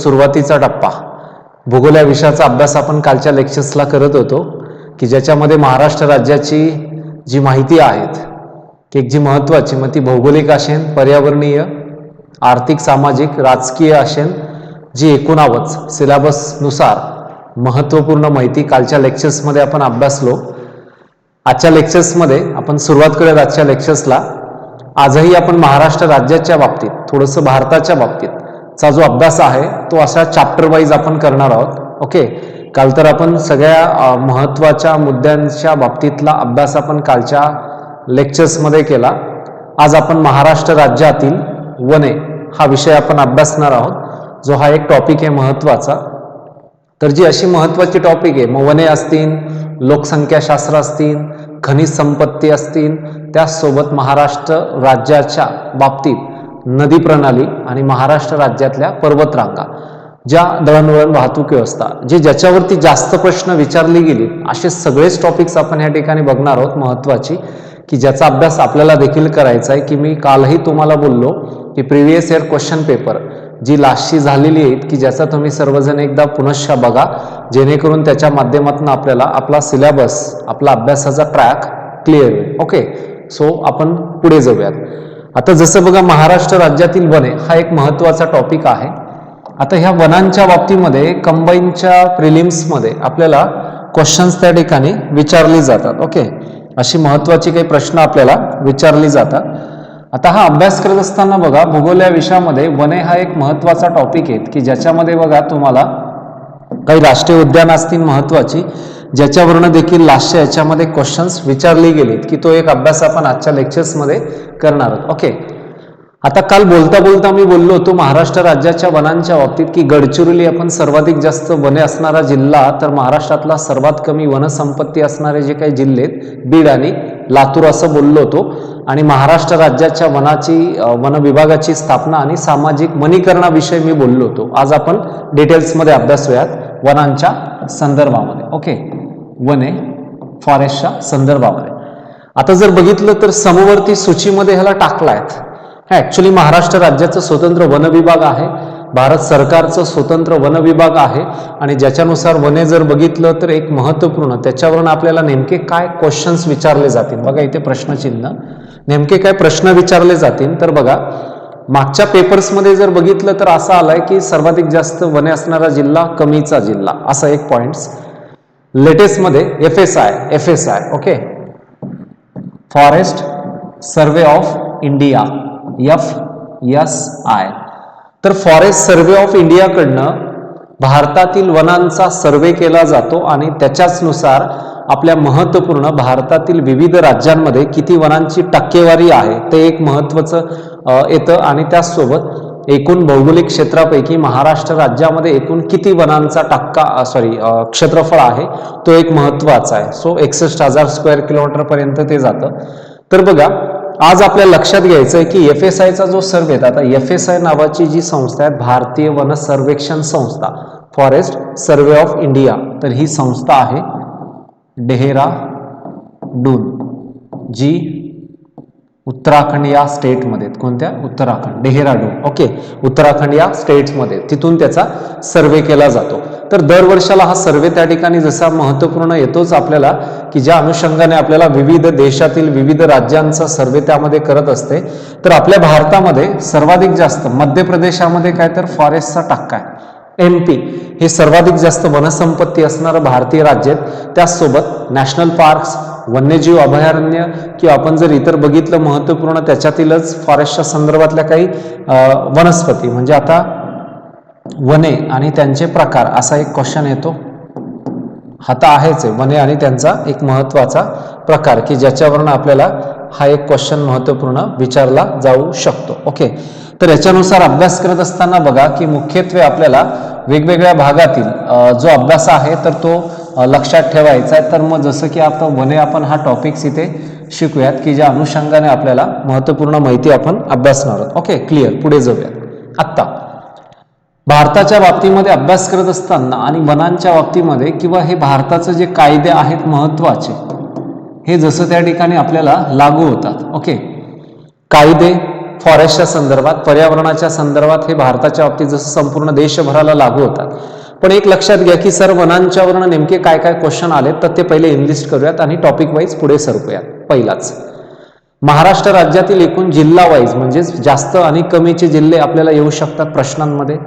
सुरुवातीचा टप्पा भूगोल या विषयाचा अभ्यास आपण कालच्या लेक्चर्सला करत होतो की ज्याच्यामध्ये महाराष्ट्र राज्याची जी माहिती आहेत की जी महत्त्वाची मग ती भौगोलिक असेल, पर्यावरणीय, आर्थिक, सामाजिक, राजकीय असेल, जी एकूणावच सिलेबसनुसार महत्त्वपूर्ण माहिती कालच्या लेक्चर्समध्ये आपण अभ्यासलो. आजच्या लेक्चर्समध्ये आपण सुरुवात करूयात. आजच्या लेक्चर्सला आजही आपण महाराष्ट्र राज्याच्या बाबतीत थोडंसं भारताच्या बाबतीतचा जो अभ्यास आहे तो अशा चॅप्टर वाईज आपण करणार आहोत. ओके, काल तर आपण सगळ्या महत्त्वाच्या मुद्द्यांच्या बाबतीतला अभ्यास आपण कालच्या लेक्चर्समध्ये केला. आज आपण महाराष्ट्र राज्यातील वने हा विषय आपण अभ्यासणार आहोत, जो हा एक टॉपिक आहे महत्त्वाचा. तर जी अशी महत्त्वाची टॉपिक आहे, मग वने असतील, लोकसंख्याशास्त्र असतील, खनिज संपत्ती असतील, त्याचसोबत महाराष्ट्र राज्याच्या बाबतीत नदी प्रणाली आणि महाराष्ट्र राज्यातल्या पर्वतरांगा, ज्या दळणवळण वाहतूक व्यवस्था, जे ज्याच्यावरती जास्त प्रश्न विचारले गेले, असे सगळेच टॉपिक्स आपण या ठिकाणी बघणार आहोत महत्त्वाची, की ज्याचा अभ्यास आपल्याला देखील करायचा आहे. की मी कालही तुम्हाला बोललो की प्रिव्हियस इयर क्वेश्चन पेपर जी लास्टची झालेली आहेत की ज्याचा तुम्ही सर्वजण एकदा पुनश्च बघा, जेणेकरून त्याच्या माध्यमातून आपल्याला आपला सिलेबस, आपला अभ्यासाचा ट्रॅक क्लिअर होईल. ओके, सो आपण पुढे जाऊयात. आता जसं बघा, महाराष्ट्र राज्यातील वने हा एक महत्त्वाचा टॉपिक आहे. आता ह्या वनांच्या बाबतीमध्ये कंबाईनच्या प्रिलिम्समध्ये आपल्याला क्वेश्चन्स त्या ठिकाणी विचारली जातात. ओके, अशी महत्त्वाची काही प्रश्न आपल्याला विचारली जातात. आता हा अभ्यास करत असताना बघा, भूगोल या विषयामध्ये वने हा एक महत्त्वाचा टॉपिक आहे की ज्याच्यामध्ये बघा तुम्हाला काही राष्ट्रीय उद्यान असतील महत्त्वाची, ज्याच्यावरनं देखील लास्टच्या याच्यामध्ये क्वेश्चन्स विचारले गेलेत की तो एक अभ्यास आपण आजच्या लेक्चर्समध्ये करणार आहोत. ओके, आता काल बोलता बोलता मी बोललो होतो महाराष्ट्र राज्याच्या वनांच्या बाबतीत की गडचिरोली आपण सर्वाधिक जास्त वने असणारा जिल्हा, तर महाराष्ट्रातला सर्वात कमी वनसंपत्ती असणारे जे काही जिल्हे आहेत बीड आणि लातूर असं बोललो होतो. आणि महाराष्ट्र राज्याच्या वन विभागाची स्थापना आणि सामाजिक वनीकरणाविषयी मी बोललो होतो. आज आपण डिटेल्समध्ये अभ्यासूयात वनांच्या संदर्भामध्ये. ओके, वने फॉरेस्टच्या संदर्भामध्ये. आता जर बघितलं तर समवर्ती सूचीमध्ये ह्याला टाकला आहे. हा ऍक्च्युली महाराष्ट्र राज्याचं स्वतंत्र वन विभाग आहे, भारत सरकारचं स्वतंत्र वन विभाग आहे. आणि ज्याच्यानुसार वने जर बघितलं तर एक महत्त्वपूर्ण त्याच्यावरून आपल्याला नेमके काय क्वेश्चन्स विचारले जातील. बघा इथे प्रश्नचिन्ह, नेमके काय प्रश्न विचारले जातील. तर बघा, मागच्या पेपर्समध्ये जर बघितलं तर असं आलंय की सर्वाधिक जास्त वने असणारा जिल्हा, कमीचा जिल्हा, असा एक पॉइंट्स. लेटेस्टमध्ये FSI okay, forest survey of India, FSI. तर फॉरेस्ट सर्वे ऑफ इंडियाकडनं भारतातील वनांचा सर्वे केला जातो आणि त्याच्याचनुसार आपल्या महत्त्वपूर्ण भारतातील विविध राज्यांमध्ये किती वनांची टक्केवारी आहे ते एक महत्त्वाचं येतं. आणि त्याचसोबत एकूण भौगोलिक क्षेत्रापैकी महाराष्ट्र राज्यामध्ये एकूण किती वनांचा क्षेत्रफळ आहे तो एक महत्त्वाचा आहे. सो 61,000 स्क्वेअर किलोमीटर पर्यंत ते जातं. तर बघा, आज आपल्याला लक्षात घ्यायचं आहे की FSIचा जो सर्वे आहे, आता FSI नावाची जी संस्था आहे, भारतीय वन सर्वेक्षण संस्था, फॉरेस्ट सर्वे ऑफ इंडिया, तर ही संस्था आहे डेहराडून, जी उत्तराखंड या स्टेटमध्ये, कोणत्या, उत्तराखंड, डेहराडून. ओके, उत्तराखंड या स्टेट्समध्ये, तिथून त्याचा सर्वे केला जातो. तर दरवर्षाला हा सर्वे त्या ठिकाणी जसा महत्त्वपूर्ण येतोच आपल्याला की ज्या अनुषंगाने आपल्याला विविध देशातील विविध राज्यांचा सर्वे त्यामध्ये करत असते. तर आपल्या भारतामध्ये सर्वाधिक जास्त मध्य प्रदेशामध्ये काय तर फॉरेस्टचा टक्का आहे. MP हे सर्वाधिक जास्त वनसंपत्ती असणारं भारतीय राज्य आहे. त्याचसोबत नॅशनल पार्क्स, वन्यजीव अभयारण्य किंवा आपण जर इतर बघितलं महत्त्वपूर्ण त्याच्यातीलच फॉरेस्टच्या संदर्भातल्या काही वनस्पती, म्हणजे आता वने आणि त्यांचे प्रकार असा एक क्वेश्चन येतो. आता आहेच आहे वने आणि त्यांचा एक महत्त्वाचा प्रकार की ज्याच्यावरून आपल्याला हा एक क्वेश्चन महत्त्वपूर्ण विचारला जाऊ शकतो. ओके, तर याच्यानुसार अभ्यास करत असताना बघा की मुख्यत्वे आपल्याला वेगवेगळ्या भागातील जो अभ्यास आहे तर तो लक्षात ठेवायचा आहे. तर मग जसं की आता वने आपण हा टॉपिक्स इथे शिकूयात की ज्या अनुषंगाने आपल्याला महत्त्वपूर्ण माहिती आपण अभ्यासणार आहोत. ओके, क्लिअर, पुढे जाऊयात. आत्ता भारताच्या बाबतीमध्ये अभ्यास करत असताना आणि वनांच्या बाबतीमध्ये किंवा हे भारताचे जे कायदे आहेत महत्त्वाचे, हे जसं त्या ठिकाणी आपल्याला लागू होतात. ओके, कायदे फॉरेस्टच्या संदर्भात, पर्यावरणाच्या संदर्भात हे भारताच्या बाबतीत जसं संपूर्ण देशभराला लागू होतात. पण एक लक्षात घ्या की सर वनांच्यावरनं नेमके काय काय क्वेश्चन आले तर ते पहिले इनलिस्ट करूयात आणि टॉपिक वाईज पुढे सरकूयात. पहिलाच, महाराष्ट्र राज्यातील एकूण जिल्हा वाईज म्हणजेच जास्त आणि कमीचे जिल्हे आपल्याला येऊ शकतात प्रश्नांमध्ये.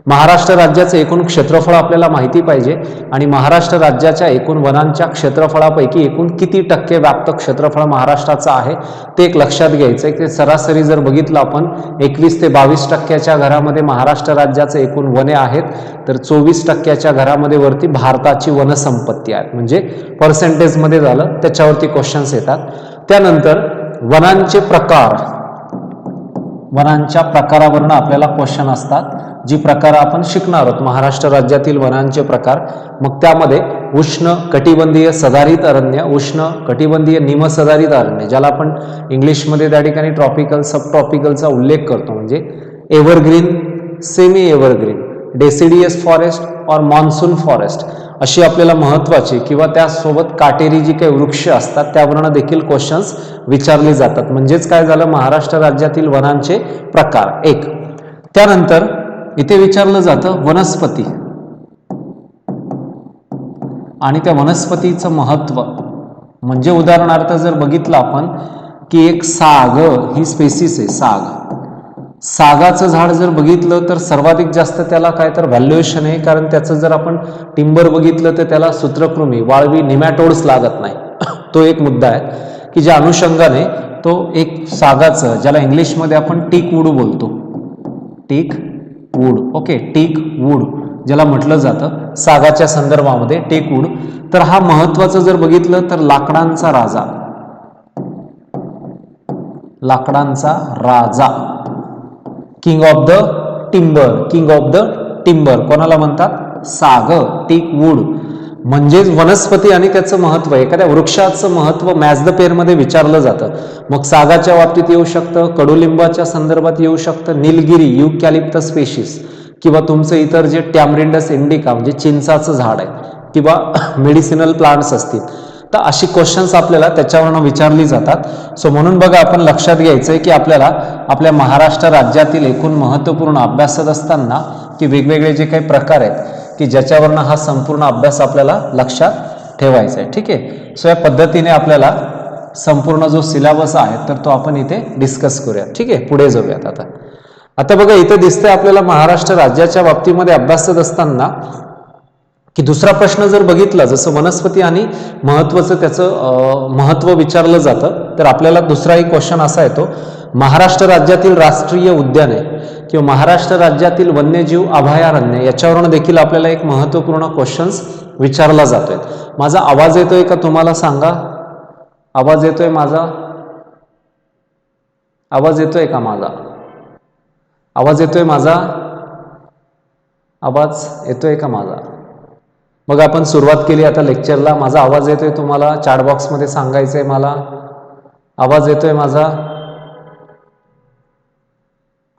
महाराष्ट्र राज्याचं एकूण क्षेत्रफळ आपल्याला माहिती पाहिजे आणि महाराष्ट्र राज्याच्या एकूण वनांच्या क्षेत्रफळापैकी एकूण किती टक्के व्याप्त क्षेत्रफळ महाराष्ट्राचं आहे ते एक लक्षात घ्यायचं आहे. की सरासरी जर बघितलं आपण 21 ते 22% घरामध्ये महाराष्ट्र राज्याचं एकूण वने आहेत, तर 24% घरामध्ये वरती भारताची वनसंपत्ती आहे. म्हणजे पर्सेंटेजमध्ये झालं, त्याच्यावरती क्वेश्चन्स येतात. त्यानंतर वनांचे प्रकार, वनांच्या प्रकारावरनं आपल्याला क्वेश्चन असतात, जी प्रकार आपण शिकणार आहोत महाराष्ट्र राज्यातील वनांचे प्रकार. मग त्यामध्ये उष्ण कटिबंधीय सदाहरित अरण्य, उष्ण कटिबंधीय निमसदाहरित अरण्य, ज्याला आपण इंग्लिशमध्ये त्या ठिकाणी ट्रॉपिकल सब ट्रॉपिकलचा उल्लेख करतो, म्हणजे evergreen, semi evergreen, deciduous forest और मॉन्सून फॉरेस्ट, अशी आपल्याला महत्त्वाची किंवा त्यासोबत काटेरी जी काही वृक्ष असतात त्यावरनं देखील क्वेश्चन्स विचारले जातात. म्हणजेच काय झालं, महाराष्ट्र राज्यातील वनांचे प्रकार एक. त्यानंतर इथे विचारलं जातं वनस्पती आणि त्या वनस्पतीचं महत्त्व. म्हणजे उदाहरणार्थ जर बघितलं आपण की एक साग ही स्पेसिस आहे, सागाचं झाड जर बघितलं तर सर्वाधिक जास्त त्याला काय तर व्हॅल्युएशन आहे, कारण त्याचं जर आपण टिंबर बघितलं तर त्याला सूत्रकृमी, वाळवी, निमॅटोड्स लागत नाही. तो एक मुद्दा आहे की ज्या अनुषंगाने तो एक सागाचं, ज्याला इंग्लिशमध्ये आपण टीक वूड बोलतो, टीक वूड, ओके, टीक वूड ज्याला म्हटलं जातं सागाच्या संदर्भामध्ये, टीक वूड. तर हा महत्वाचं जर बघितलं तर लाकडांचा राजा, लाकडांचा राजा, king of the timber, king of the timber कोणाला म्हणतात, साग, टीक वूड. म्हणजेच वनस्पती आणि त्याचं महत्व, एखाद्या वृक्षाचं महत्व मॅच द पेअरमध्ये विचारलं जातं. मग सागाच्या बाबतीत येऊ शकतं, कडुलिंबाच्या संदर्भात येऊ शकतं, निलगिरी, युकॅलिप्टस स्पेशीस, किंवा तुमचं इतर जे टॅमरिंडस इंडिका म्हणजे चिंचाचं झाड आहे, किंवा मेडिसिनल प्लांट्स असतील, तर अशी क्वेश्चन्स आपल्याला त्याच्यावरनं विचारली जातात. सो म्हणून बघा, आपण लक्षात घ्यायचं आहे की आपल्याला आपल्या महाराष्ट्र राज्यातील एकूण महत्त्वपूर्ण अभ्यासत असताना की वेगवेगळे जे काही प्रकार आहेत की ज्याच्यावरनं हा संपूर्ण अभ्यास आपल्याला लक्षात ठेवायचा आहे. ठीक आहे. सो या पद्धतीने आपल्याला संपूर्ण जो सिलेबस आहे तर तो आपण इथे डिस्कस करूया. ठीक आहे, पुढे जाऊयात. आता बघा, इथे दिसतंय आपल्याला महाराष्ट्र राज्याच्या बाबतीमध्ये अभ्यासत असताना की दुसरा प्रश्न जर बघितला, जसं वनस्पती आणि महत्वाचं त्याचं महत्व विचारलं जातं, तर आपल्याला दुसराही क्वेश्चन असा येतो, महाराष्ट्र राज्यातील राष्ट्रीय उद्याने किंवा महाराष्ट्र राज्यातील वन्यजीव अभयारण्य याच्यावरून देखील आपल्याला एक महत्वपूर्ण क्वेश्चन्स विचारला जातोय. माझा आवाज येतोय का तुम्हाला सांगा? आवाज येतोय माझा? आवाज येतोय का माझा? आवाज येतोय माझा? आवाज येतोय का माझा? मग आपण सुरुवात केली आता लेक्चरला. माझा आवाज येतोय तुम्हाला? चॅट बॉक्समध्ये सांगायचंय मला. आवाज येतोय माझा?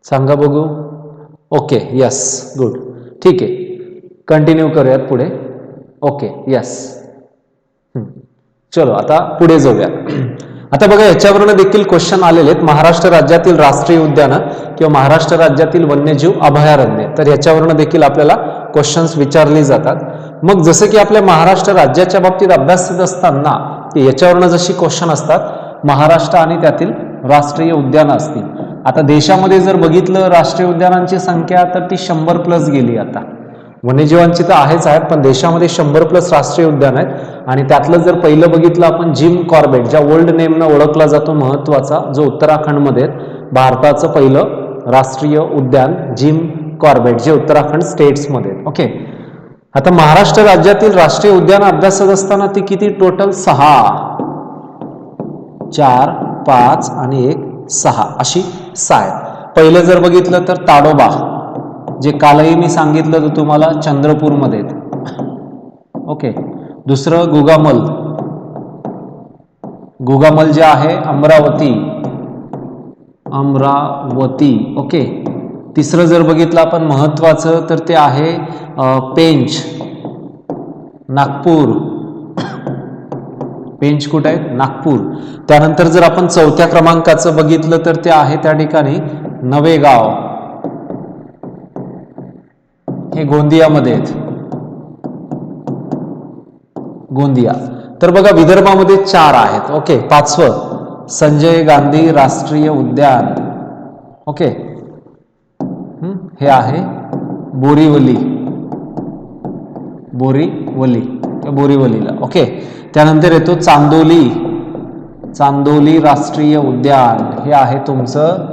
सांगा बघू. ओके, यस, गुड, ठीक आहे, कंटिन्यू करूयात पुढे. ओके, यस, चलो आता पुढे जाऊया. आता बघा, याच्यावरनं देखील क्वेश्चन आलेले आहेत. महाराष्ट्र राज्यातील राष्ट्रीय उद्यानं किंवा महाराष्ट्र राज्यातील वन्यजीव अभयारण्य, तर याच्यावरनं देखील आपल्याला क्वेश्चन्स विचारले जातात. मग जसं की आपल्या महाराष्ट्र राज्याच्या बाबतीत अभ्यास असताना याच्यावरनं जशी क्वेश्चन असतात, महाराष्ट्र आणि त्यातील राष्ट्रीय उद्यानं असतील. आता देशामध्ये जर बघितलं राष्ट्रीय उद्यानांची संख्या तर ती 100+ गेली. आता वन्यजीवांची तर आहेच आहेत, पण देशामध्ये 100+ राष्ट्रीय उद्यान आहेत. आणि त्यातलं जर पहिलं बघितलं आपण जिम कॉर्बेट, ज्या वर्ल्ड नेमनं ओळखला जातो महत्वाचा, जो उत्तराखंडमध्ये भारताचं पहिलं राष्ट्रीय उद्यान जिम कॉर्बेट, जे उत्तराखंड स्टेट्समध्ये. ओके. आता महाराष्ट्र राज्यातील राष्ट्रीय उद्यान अभ्यासत असताना ती किती? टोटल 6, 4, 5 आणि 1, 6 अशी 6 आहेत. पहिलं जर बघितलं तर ताडोबा, जे कालही मी सांगितलं होतं तुम्हाला, चंद्रपूरमध्ये. ओके. दुसरं गुगामल, गुगामल जे आहे अमरावती, अमरावती. ओके. तिसरं जर बघितलं आपण महत्वाचं तर ते आहे पेंच, नागपूर. पेंच कुठे आहेत? नागपूर. त्यानंतर जर आपण चौथ्या क्रमांकाचं बघितलं तर ते आहे त्या ठिकाणी नवेगाव, हे गोंदियामध्ये आहेत, गोंदिया. तर बघा विदर्भामध्ये 4 आहेत. ओके. 5वं संजय गांधी राष्ट्रीय उद्यान. ओके. हे आहे बोरीवली, बोरीवलीला. ओके. त्यानंतर येतो चांदोली, चांदोली राष्ट्रीय उद्यान. हे आहे तुमचं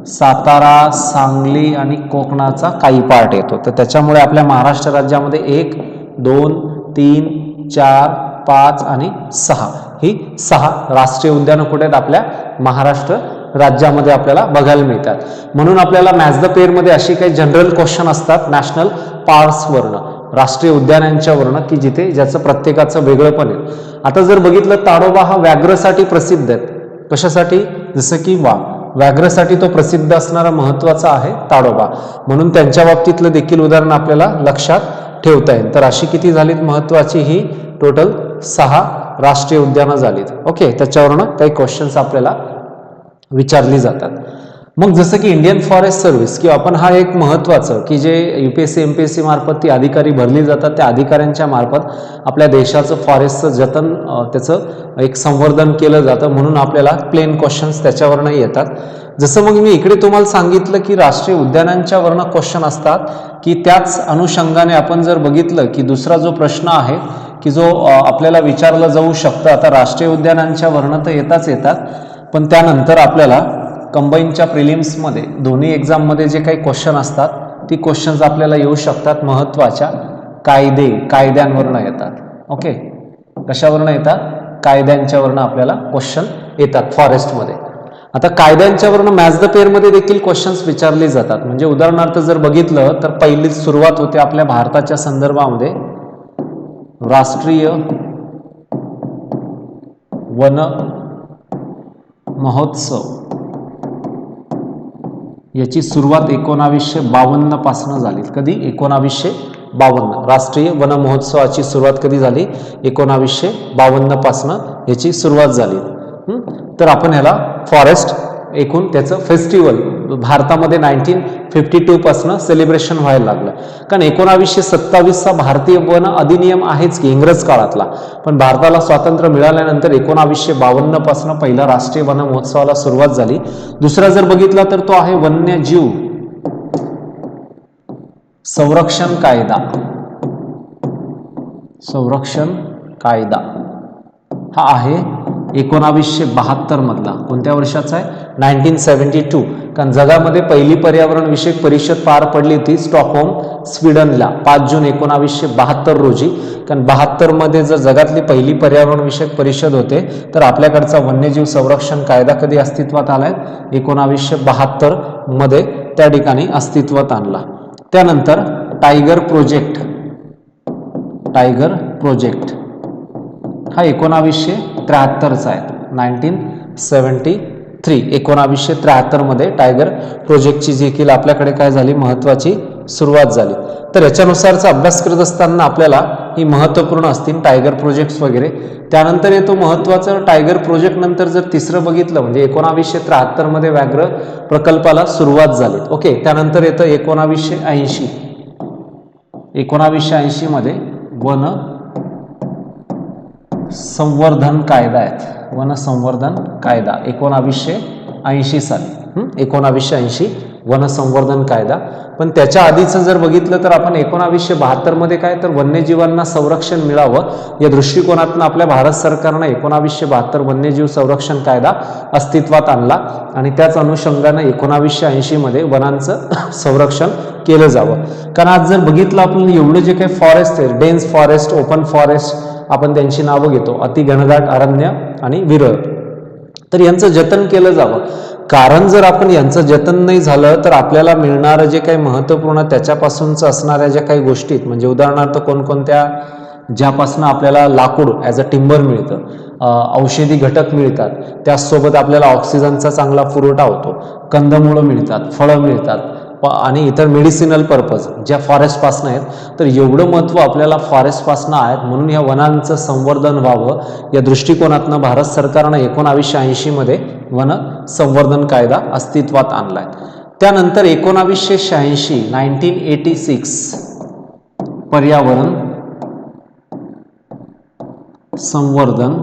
सातारा, सांगली आणि कोकणाचा काही पार्ट येतो. तर त्याच्यामुळे आपल्या महाराष्ट्र राज्यामध्ये 1, 2, 3, 4, 5 आणि 6 ही 6 राष्ट्रीय उद्यानं कुठे आहेत? आपल्या महाराष्ट्र राज्यामध्ये आपल्याला बघायला मिळतात. म्हणून आपल्याला मॅच द पेअर मध्ये अशी काही जनरल क्वेश्चन असतात नॅशनल पार्क्स वर्ण, राष्ट्रीय उद्यानांच्या वर्ण, की जिथे ज्याचं प्रत्येकाचं वेगळं पण आहे. आता जर बघितलं ताडोबा हा व्याघ्रसाठी प्रसिद्ध आहे. कशासाठी? जसं की व्याघ्रसाठी तो प्रसिद्ध असणारा महत्वाचा आहे ताडोबा. म्हणून त्यांच्या बाबतीतलं देखील उदाहरण आपल्याला लक्षात ठेवता येईल. तर अशी किती झालीत महत्वाची? ही टोटल 6 राष्ट्रीय उद्यानं झालीत. ओके. त्याच्यावरनं काही क्वेश्चन्स आपल्याला विचारली जातात. मग जसं की इंडियन फॉरेस्ट सर्व्हिस किंवा आपण हा एक महत्वाचं की जे UPSC MPSC मार्फत ती अधिकारी भरली जातात, त्या अधिकाऱ्यांच्या मार्फत आपल्या देशाचं फॉरेस्टचं जतन, त्याचं एक संवर्धन केलं जातं. म्हणून आपल्याला प्लेन क्वेश्चन्स त्याच्यावरनं येतात. जसं मग मी इकडे तुम्हाला सांगितलं की राष्ट्रीय उद्यानांच्या वर्ण क्वेश्चन असतात, की त्याच अनुषंगाने आपण जर बघितलं की दुसरा जो प्रश्न आहे की जो आपल्याला विचारला जाऊ शकतं. आता राष्ट्रीय उद्यानांच्या वर्ण तर येतात, पण त्यानंतर आपल्याला कंबाईनच्या प्रिलिम्समध्ये दोन्ही एक्झाममध्ये जे काही क्वेश्चन असतात ती क्वेश्चन्स आपल्याला येऊ शकतात महत्त्वाच्या कायद्यांवरनं येतात. ओके. कशावरनं येतात? कायद्यांच्यावरनं आपल्याला क्वेश्चन येतात फॉरेस्टमध्ये. आता कायद्यांच्यावरनं मॅच द पेअरमध्ये देखील क्वेश्चन्स विचारले जातात. म्हणजे उदाहरणार्थ जर बघितलं तर पहिलीच सुरुवात होते आपल्या भारताच्या संदर्भामध्ये राष्ट्रीय वन महोत्सव, याची सुरुवात 1952 पासून झाली. कधी? 1952. राष्ट्रीय वन महोत्सवाची सुरुवात कधी झाली? 1952 पासून याची सुरुवात झाली. तर आपण ह्याला फॉरेस्ट एकूण त्याचं फेस्टिवल भारतामध्ये 1952 पासून सेलिब्रेशन व्हायला लागलं. कारण 1927चा भारतीय वन अधिनियम आहेच की इंग्रज काळातला, पण भारताला स्वातंत्र्य मिळाल्यानंतर 1952 पासून पहिला राष्ट्रीय वन महोत्सवाला सुरुवात झाली. दुसरा जर बघितला तर तो आहे वन्यजीव संरक्षण कायदा. संरक्षण कायदा हा आहे 1972 मधला. कोणत्या वर्षाचा आहे? 1972. कारण जगामध्ये पहिली पर्यावरण विषयक परिषद पार पडली होती स्टॉकहोम, स्वीडनला 5 जून 1972 रोजी. कारण 72 मध्ये जर जगातली पहिली पर्यावरण विषयक परिषद होते, तर आपल्याकडचा वन्यजीव संरक्षण कायदा कधी अस्तित्वात आलाय? 1972 मध्ये त्या ठिकाणी अस्तित्वात आणला. त्यानंतर टायगर प्रोजेक्ट हा 1973चा आहे. 1973 1973 मध्ये टायगर प्रोजेक्टची देखील आपल्याकडे काय झाली? महत्वाची सुरुवात झाली. तर याच्यानुसारचा अभ्यास करत असताना आपल्याला ही महत्वपूर्ण असतील टायगर प्रोजेक्ट्स वगैरे. त्यानंतर येतो महत्वाचं टायगर प्रोजेक्ट नंतर जर तिसरं बघितलं म्हणजे 1973 मध्ये व्याघ्र प्रकल्पाला सुरुवात झाली. ओके. त्यानंतर येतं 1980 मध्ये वन संवर्धन कायदा आहेत. वन संवर्धन कायदा 1980 साली. 1980 वन संवर्धन कायदा. पण त्याच्या आधीचं जर बघितलं तर आपण 1972 मध्ये काय तर वन्यजीवांना संरक्षण मिळावं या दृष्टिकोनातून आपल्या भारत सरकारनं 1972 वन्यजीव संरक्षण कायदा अस्तित्वात आणला आणि त्याच अनुषंगानं 1980 मध्ये वनांचं संरक्षण केलं जावं. कारण आज जर बघितलं आपण एवढं जे काही फॉरेस्ट आहे, डेन्स फॉरेस्ट, ओपन फॉरेस्ट, आपण त्यांची नावं घेतो, अति घनदाट अरण्य आणि विरळ, तर यांचं जतन केलं जावं. कारण जर आपण यांचं जतन नाही झालं तर आपल्याला मिळणारं जे काही महत्त्वपूर्ण त्याच्यापासूनच असणाऱ्या ज्या काही गोष्टी म्हणजे उदाहरणार्थ कोणकोणत्या, ज्यापासून आपल्याला लाकूड ॲज अ टिंबर मिळतं, औषधी घटक मिळतात, त्याचसोबत आपल्याला ऑक्सिजनचा चांगला पुरवठा होतो, कंदमुळं मिळतात, फळं मिळतात, आणि इतर मेडिसिनल पर्पज ज्या फॉरेस्टपासनं आहेत, तर एवढं महत्त्व आपल्याला फॉरेस्टपासनं आहेत. म्हणून या वनांचं संवर्धन व्हावं या दृष्टिकोनातनं भारत सरकारनं 1980 मध्ये वन संवर्धन कायदा अस्तित्वात आणला आहे. त्यानंतर 1986 पर्यावरण संवर्धन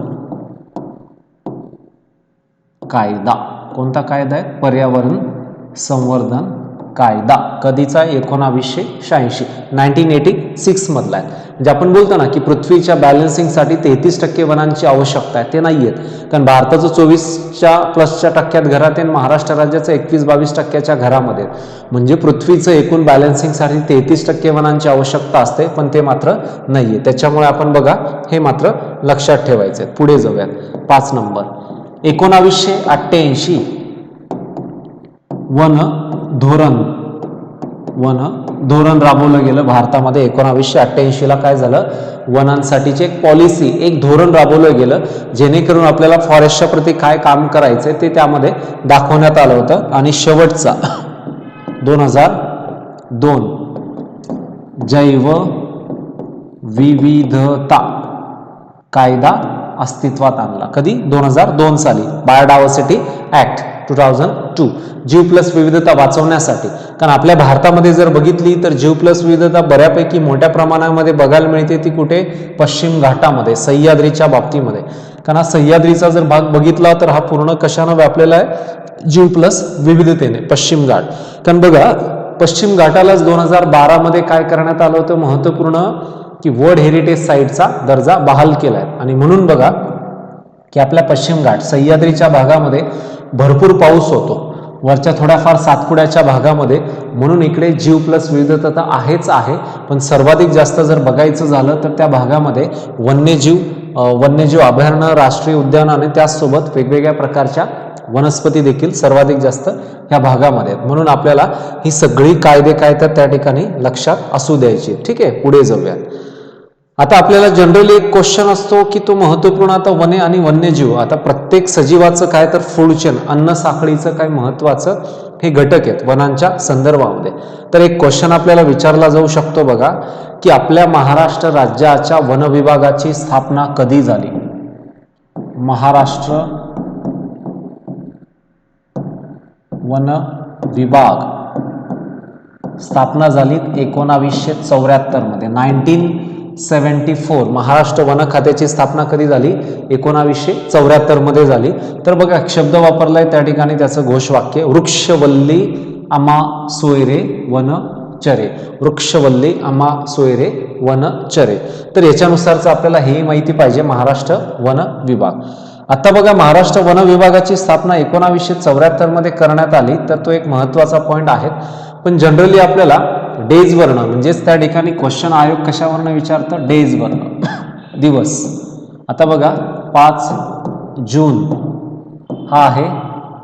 कायदा. कोणता कायदा आहे? पर्यावरण संवर्धन कायदा. कधीचा? 1986 मधला आहे. म्हणजे आपण बोलतो ना की पृथ्वीच्या बॅलन्सिंगसाठी 33% वनांची आवश्यकता आहे, ते नाही आहेत. कारण भारताचं 24+% घरात आहे, महाराष्ट्र राज्याचं 21-22% घरामध्ये. म्हणजे पृथ्वीचं एकूण बॅलन्सिंगसाठी 33% वनांची आवश्यकता असते, पण ते मात्र नाही आहे. त्याच्यामुळे आपण बघा हे मात्र लक्षात ठेवायचं आहे. पुढे जाऊयात. 5 नंबर 1988 वन धोरण राबवलं गेलं भारतामध्ये. 1988ला काय झालं? वनांसाठीची एक पॉलिसी, एक धोरण राबवलं गेलं, जेणेकरून आपल्याला फॉरेस्टच्या प्रती काय काम करायचं ते त्यामध्ये दाखवण्यात आलं होतं. आणि शेवटचा 2002 जैव विविधता कायदा अस्तित्वात आणला. कधी? 2002 साली. Biodiversity act 2002. जीव प्लस विविधता वाचवण्यासाठी. कारण आपल्या भारतामध्ये जर बघितली तर जीव प्लस विविधता बऱ्यापैकी मोठ्या प्रमाणामध्ये बघायला मिळते. ती कुठे? पश्चिम घाटामध्ये, सह्याद्रीच्या बाबतीमध्ये. कारण हा सह्याद्रीचा जर भाग बघितला तर हा पूर्ण कशानं व्यापलेला आहे? जीव प्लस विविधतेने. पश्चिम घाट. कारण बघा पश्चिम घाटालाच 2012 मध्ये काय करण्यात आलं होतं महत्वपूर्ण, की वर्ल्ड हेरिटेज साईटचा दर्जा बहाल केला आहे. आणि म्हणून बघा की आपल्या पश्चिम घाट सह्याद्रीच्या भागामध्ये भरपूर पाऊस होतो, वरच्या थोड्याफार सातपुड्याच्या भागामध्ये. म्हणून इकडे जीव प्लस विविधता आहेच आहे. पण सर्वाधिक जास्त जर बघायचं झालं तर त्या भागामध्ये वन्यजीव अभयारण्य, राष्ट्रीय उद्यान आणि त्याचसोबत वेगवेगळ्या प्रकारच्या वनस्पती देखील सर्वाधिक जास्त ह्या भागामध्ये आहेत. म्हणून आपल्याला ही सगळी कायदे काय तर त्या ठिकाणी लक्षात असू द्यायची. ठीक आहे, पुढे जाऊयात. आता आपल्याला जनरली एक क्वेश्चन असतो की तो महत्वपूर्ण. आता वने आणि वन्यजीव, आता प्रत्येक सजीवाचं काय तर फूड चेन, अन्न साखळीचं काय महत्वाचं हे घटक आहेत वनांच्या संदर्भामध्ये. तर एक क्वेश्चन आपल्याला विचारला जाऊ शकतो बघा, की आपल्या महाराष्ट्र राज्याच्या वन विभागाची स्थापना कधी झाली? महाराष्ट्र वन विभाग स्थापना झाली 1974 मध्ये. 1974 महाराष्ट्र वन खात्याची स्थापना कधी झाली? 1974 मध्ये झाली. तर बघा शब्द वापरलाय त्या ठिकाणी, त्याचं घोषवाक्य वृक्षवल्ली आम्हा सोयरे वनचरे. वृक्षवल्ली आम्हा सोयरे वनचरे. तर याच्यानुसारच आपल्याला हे माहिती पाहिजे महाराष्ट्र वन विभाग. आता बघा महाराष्ट्र वन विभागाची स्थापना 1974 मध्ये करण्यात आली. तर तो एक महत्वाचा पॉइंट आहे. पण जनरली आपल्याला डेजवरनं, म्हणजेच त्या ठिकाणी क्वेश्चन आयोग कशावरनं विचारतं? डेजवरनं, दिवस. आता बघा 5 जून हा आहे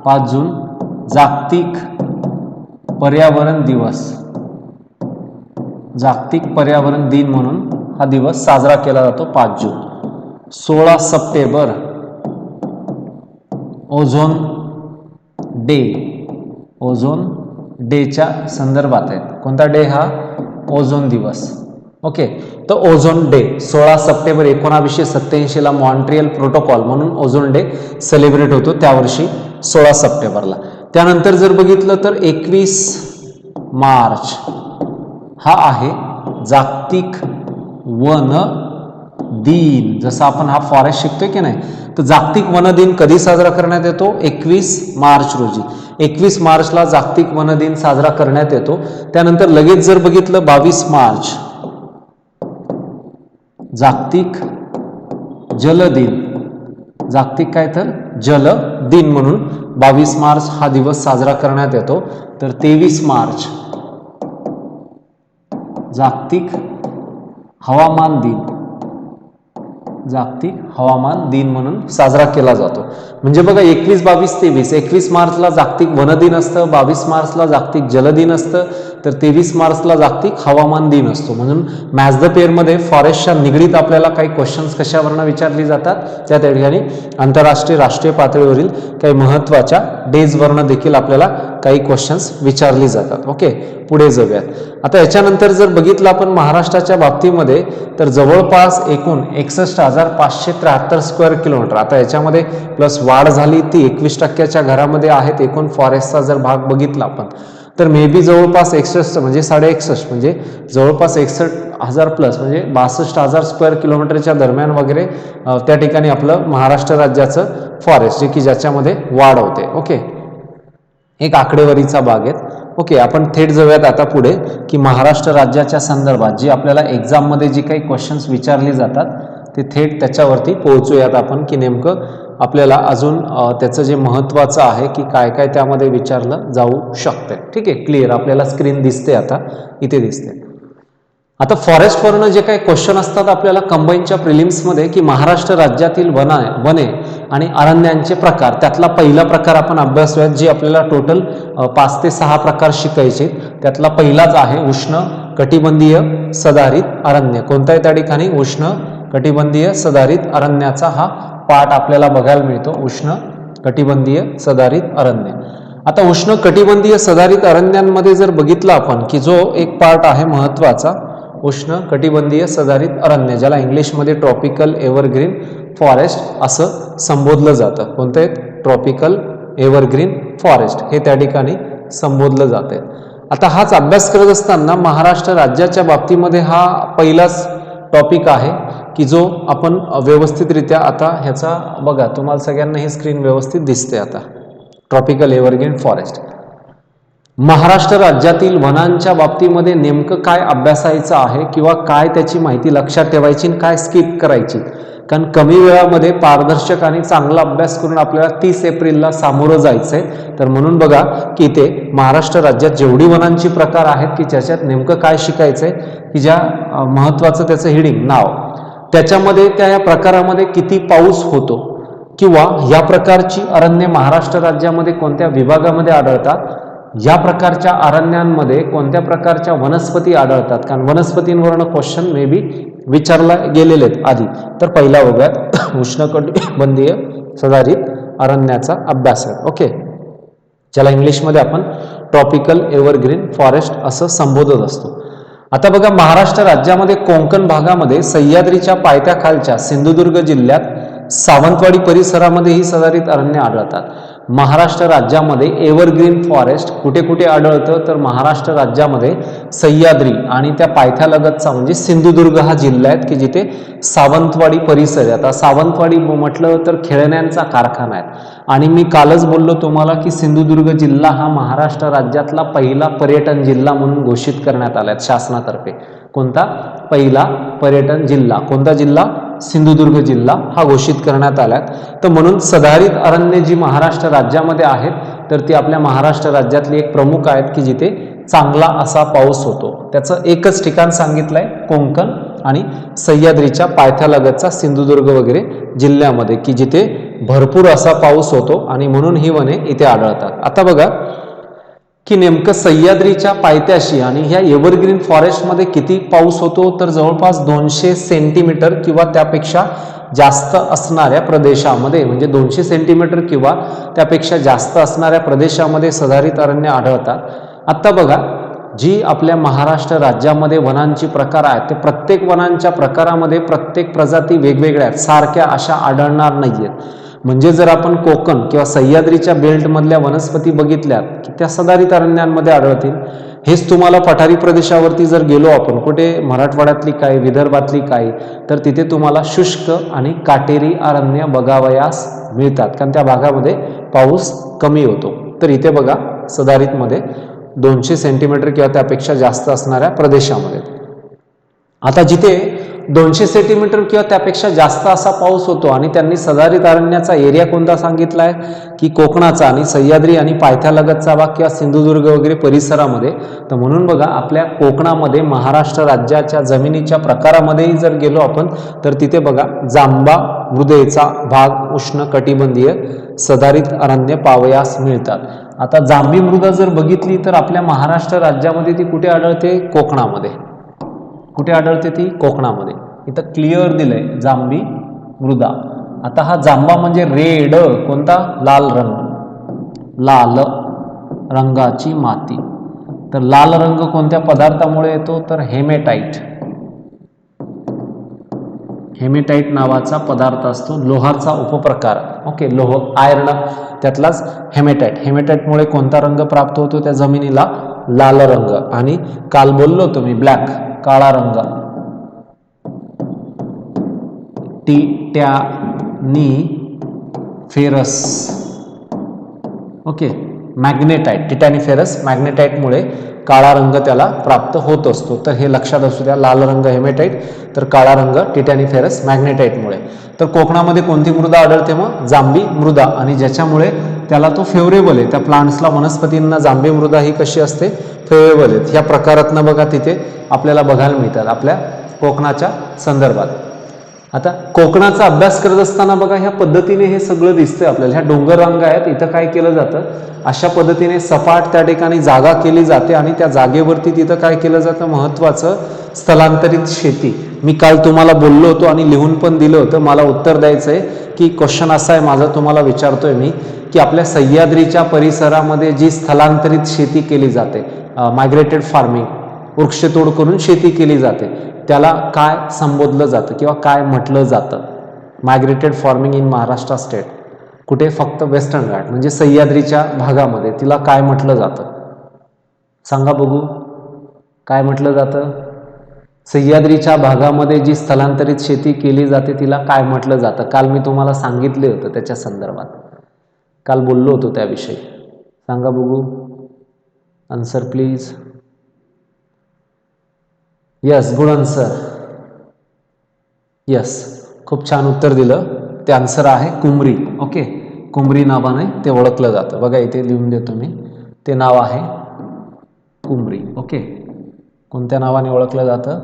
5 जून जागतिक पर्यावरण दिवस. जागतिक पर्यावरण दिन म्हणून हा दिवस साजरा केला जातो 5 जून. 16 सप्टेंबर ओझोन डे. ओझोन डेच्या संदर्भात आहे. कोणता डे हा? ओझोन दिवस. ओके, तर ओझोन डे 16 सप्टेंबर 1987 ला मॉन्ट्रियल प्रोटोकॉल म्हणून ओझोन डे सेलिब्रेट होतो त्या वर्षी 16 सप्टेंबरला. त्यानंतर जर बघितलं तर 21 मार्च हा आहे जागतिक वन दिन. जसं आपण हा फॉरेस्ट शिकतोय की नाही, तर जागतिक वन दिन कधी साजरा करण्यात येतो? 21 मार्च रोजी. 21 मार्चला जागतिक वन दिन साजरा करण्यात येतो. त्यानंतर लगेच जर बघितलं 22 मार्च जागतिक जल दिन. जागतिक काय तर जल दिन म्हणून 22 मार्च हा दिवस साजरा करण्यात येतो. तर 23 मार्च जागतिक हवामान दिन. जागतिक हवामान दिन म्हणून साजरा केला जातो. म्हणजे बघा 21, 22, 23. 21 मार्चला जागतिक वन दिन असतं, 22 मार्चला जागतिक जल दिन असतं, तर 23 मार्चला जागतिक हवामान दिन असतो. म्हणून मॅच द पेअरमध्ये फॉरेस्टच्या निगडीत आपल्याला काही क्वेश्चन्स कशावरनं विचारली जातात, त्या ठिकाणी आंतरराष्ट्रीय राष्ट्रीय पातळीवरील काही महत्त्वाच्या डेजवरनं देखील आपल्याला काही क्वेश्चन्स विचारली जातात. ओके, पुढे जाऊयात. आता याच्यानंतर जर बघितलं आपण महाराष्ट्राच्या बाबतीमध्ये तर जवळपास एकूण 61,573 स्क्वेअर किलोमीटर. आता याच्यामध्ये प्लस वाढ झाली ती 21% घरामध्ये आहेत. एकूण फॉरेस्टचा जर भाग बघितला आपण तर मे बी जवळपास 61 म्हणजे 61.5 म्हणजे जवळपास 61,000 प्लस म्हणजे 62,000 स्क्वेअर किलोमीटरच्या दरम्यान वगैरे त्या ठिकाणी आपलं महाराष्ट्र राज्याचं फॉरेस्ट जे की ज्याच्यामध्ये वाढ होते. ओके, एक आकडेवारीचा भाग आहे. ओके, आपण थेट जाऊयात आता पुढे की महाराष्ट्र राज्याच्या संदर्भात जी आपल्याला एक्झाममध्ये जी काही क्वेश्चन्स विचारली जातात ते थेट त्याच्यावरती पोहोचूयात आपण की नेमकं आपल्याला अजून त्याचं जे महत्त्वाचं आहे की काय काय त्यामध्ये विचारलं जाऊ शकते. ठीक आहे, क्लिअर आपल्याला स्क्रीन दिसते, आता इथे दिसते. आता फॉरेस्टवरनं जे काही क्वेश्चन असतात आपल्याला कंबाईनच्या प्रिलिम्समध्ये की महाराष्ट्र राज्यातील वने आणि अरण्यांचे प्रकार, त्यातला पहिला प्रकार आपण अभ्यासूयात जे आपल्याला टोटल 5 ते 6 प्रकार शिकायचे. त्यातला पहिलाच आहे उष्ण कटिबंधीय सदाहरित अरण्य. कोणता आहे त्या ठिकाणी? उष्ण कटिबंधीय सदाहरित अरण्याचा हा पार्ट आपल्याला बघायला मिळतो, उष्ण कटिबंधीय सदाहरित अरण्य. आता उष्ण कटिबंधीय सदाहरित अरण्यांमध्ये जर बघितलं आपण की जो एक पार्ट आहे महत्त्वाचा उष्ण कटिबंधीय सदाहरित अरण्य, ज्याला इंग्लिशमध्ये ट्रॉपिकल एव्हरग्रीन फॉरेस्ट असं संबोधलं जातं. कोणतं आहे? ट्रॉपिकल एव्हरग्रीन फॉरेस्ट हे त्या ठिकाणी संबोधलं जाते. आता हाच अभ्यास करत असताना महाराष्ट्र राज्याच्या बाबतीमध्ये हा पहिलाच टॉपिक आहे की जो आपण व्यवस्थितरित्या, आता ह्याचा बघा तुम्हाला सगळ्यांना ही स्क्रीन व्यवस्थित दिसते. आता ट्रॉपिकल एव्हरग्रीन फॉरेस्ट महाराष्ट्र राज्यातील वनांच्या बाबतीमध्ये नेमकं काय अभ्यासायचं आहे किंवा काय त्याची माहिती लक्षात ठेवायची आणि काय स्किप करायची, कारण कमी वेळामध्ये पारदर्शक आणि चांगला अभ्यास करून आपल्याला 30 एप्रिलला सामोरं जायचंय. तर म्हणून बघा की इथे महाराष्ट्र राज्यात जेवढी वनांची प्रकार आहेत की त्याच्यात नेमकं काय शिकायचंय की ज्या महत्त्वाचं त्याचं हिडिंग नाव, त्याच्यामध्ये त्या या प्रकारामध्ये किती पाऊस होतो किंवा या प्रकारची अरण्ये महाराष्ट्र राज्यामध्ये कोणत्या विभागामध्ये आढळतात, या प्रकारच्या अरण्यांमध्ये कोणत्या प्रकारच्या वनस्पती आढळतात, कारण वनस्पतींवरनं क्वेश्चन मे बी विचारला गेलेले आहेत आधी. तर पहिला बघूयात उष्णकटिबंधीय सदाहरित अरण्याचा अभ्यास आहे. ओके, ज्याला इंग्लिशमध्ये आपण ट्रॉपिकल एव्हरग्रीन फॉरेस्ट असं संबोधत असतो. आता बघा महाराष्ट्र राज्यामध्ये कोकण भागामध्ये सह्याद्रीच्या पायथ्याखालच्या सिंधुदुर्ग जिल्ह्यात सावंतवाडी परिसरामध्ये ही सदाहरित अरण्य आढळतात. महाराष्ट्र राज्यामध्ये एव्हरग्रीन फॉरेस्ट कुठे कुठे आढळतं तर महाराष्ट्र राज्यामध्ये सह्याद्री आणि त्या पायथ्यालगतचा म्हणजे सिंधुदुर्ग हा जिल्हा आहे की जिथे सावंतवाडी परिसर आहे. आता सावंतवाडी म्हटलं तर खेळण्यांचा कारखाना आहे आणि मी कालच बोललो तुम्हाला की सिंधुदुर्ग जिल्हा हा महाराष्ट्र राज्यातला पहिला पर्यटन जिल्हा म्हणून घोषित करण्यात आला आहे शासनातर्फे. कोणता? पहिला पर्यटन जिल्हा. कोणता जिल्हा? सिंधुदुर्ग जिल्हा हा घोषित करण्यात आला. तर म्हणून सदाहरित अरण्ये जी महाराष्ट्र राज्यामध्ये आहेत तर ती आपल्या महाराष्ट्र राज्यातली एक प्रमुख आहेत की जिथे चांगला असा पाऊस होतो. त्याचं एकच ठिकाण सांगितलंय कोकण आणि सह्याद्रीच्या पायथ्यालगतचा सिंधुदुर्ग वगैरे जिल्ह्यामध्ये की जिथे भरपूर असा पाऊस होतो आणि म्हणून ही वने इथे आढळतात. आता बघा की नेमकं सह्याद्रीच्या पायथ्याशी आणि ह्या एव्हरग्रीन फॉरेस्टमध्ये किती पाऊस होतो तर जवळपास 200 सेंटीमीटर किंवा त्यापेक्षा जास्त असणाऱ्या प्रदेशामध्ये, म्हणजे 200 सेंटीमीटर किंवा त्यापेक्षा जास्त असणाऱ्या प्रदेशामध्ये सदाहरित अरण्य आढळतात. आता बघा जी आपल्या महाराष्ट्र राज्यामध्ये वनांची प्रकार आहेत ते प्रत्येक वनांच्या प्रकारामध्ये प्रत्येक प्रजाती वेगवेगळ्या आहेत, सारख्या अशा आढळणार नाहीयेत. म्हणजे जर आपण कोकण किंवा सह्याद्रीच्या बेल्टमधल्या वनस्पती बघितल्यात की त्या सदाहरित अरण्यांमध्ये आढळतील. हेच तुम्हाला पठारी प्रदेशावरती जर गेलो आपण कुठे मराठवाड्यातली काय विदर्भातली काय तर तिथे तुम्हाला शुष्क आणि काटेरी अरण्य बघावयास मिळतात कारण त्या भागामध्ये पाऊस कमी होतो. तर इथे बघा सदाहरितमध्ये 200 सेंटीमीटर किंवा त्यापेक्षा जास्त असणाऱ्या प्रदेशामध्ये. आता जिथे 200 सेंटीमीटर किंवा त्यापेक्षा जास्त असा पाऊस होतो आणि त्यांनी सदाहरित अरण्याचा एरिया कोणता सांगितलाय की कोकणाचा आणि सह्याद्री आणि पायथ्यालगतचा भाग किंवा सिंधुदुर्ग वगैरे परिसरामध्ये. तर म्हणून बघा आपल्या कोकणामध्ये महाराष्ट्र राज्याच्या जमिनीच्या प्रकारामध्येही जर गेलो आपण तर तिथे बघा जांभा मृदेचा भाग उष्ण कटिबंधीय सदाहरित अरण्य पावयास मिळतात. आता जांभी मृदा जर बघितली तर आपल्या महाराष्ट्र राज्यामध्ये ती कुठे आढळते? कोकणामध्ये. कुठे आढळते ती? कोकणामध्ये. इथं क्लिअर दिलंय जांभी मृदा. आता हा जांभा म्हणजे रेड, कोणता? लाल रंग, लाल रंगाची माती. तर लाल रंग कोणत्या पदार्थामुळे येतो? तर हेमेटाइट. हेमेटाइट नावाचा पदार्थ असतो, लोहाचा उपप्रकार. ओके, लोह आयर्न त्यातलाच हेमेटाइट. हेमेटाइटमुळे कोणता रंग प्राप्त होतो त्या जमिनीला? लाल रंग. आणि काल बोललो होतो मी ब्लॅक, काळा रंग. टिटॅनिफेरस. ओके, मॅग्नेटाइट. टिटॅनिफेरस मॅग्नेटाइटमुळे काळा रंग त्याला प्राप्त होत असतो. तर हे लक्षात असू द्या, लाल रंग हेमेटाइट, तर काळा रंग टिटॅनिफेरस मॅग्नेटाइटमुळे. तर कोकणामध्ये कोणती मृदा आढळते? मग जांभी मृदा. आणि ज्याच्यामुळे त्याला तो फेवरेबल आहे, त्या प्लांट्सला, वनस्पतींना जांभी मृदा ही कशी असते? फेवरेबल आहे. ह्या प्रकारातनं बघा तिथे आपल्याला बघायला मिळतात आपल्या कोकणाच्या संदर्भात. आता कोकणाचा अभ्यास करत असताना बघा ह्या पद्धतीने हे सगळं दिसतंय आपल्याला. ह्या डोंगर रांग आहेत, इथं काय केलं जातं? अशा पद्धतीने सपाट त्या ठिकाणी जागा केली जाते आणि त्या जागेवरती तिथं काय केलं जातं? महत्वाचं स्थलांतरित शेती. मी काल तुम्हाला बोललो होतो आणि लिहून पण दिलं होतं. मला उत्तर द्यायचं आहे की क्वेश्चन असा आहे माझा, तुम्हाला विचारतोय मी, की आपल्या सह्याद्रीच्या परिसरामध्ये जी स्थलांतरित शेती केली जाते, मायग्रेटेड फार्मिंग, वृक्षतोड करून शेती केली जाते, त्याला काय संबोधलं जातं किंवा काय म्हटलं जातं? Migrated farming in Maharashtra state. कुठे? फक्त वेस्टर्न घाट म्हणजे सह्याद्रीच्या भागामध्ये. तिला काय म्हटलं जातं? सांगा बघू, काय म्हटलं जातं? सह्याद्रीच्या भागामध्ये जी स्थलांतरित शेती केली जाते तिला काय म्हटलं जातं? काल मी तुम्हाला सांगितले होतं त्याच्या संदर्भात, काल बोललो होतो त्याविषयी. सांगा बघू, answer please. Yes, good answer. Yes, खूप छान उत्तर दिलं. ते आन्सर आहे कुमरी. ओके, कुमरी नावाने ते ओळखलं जातं. बघा इथे लिहून देतो मी, ते नाव आहे कुमरी. ओके, कोणत्या नावाने ओळखलं जातं?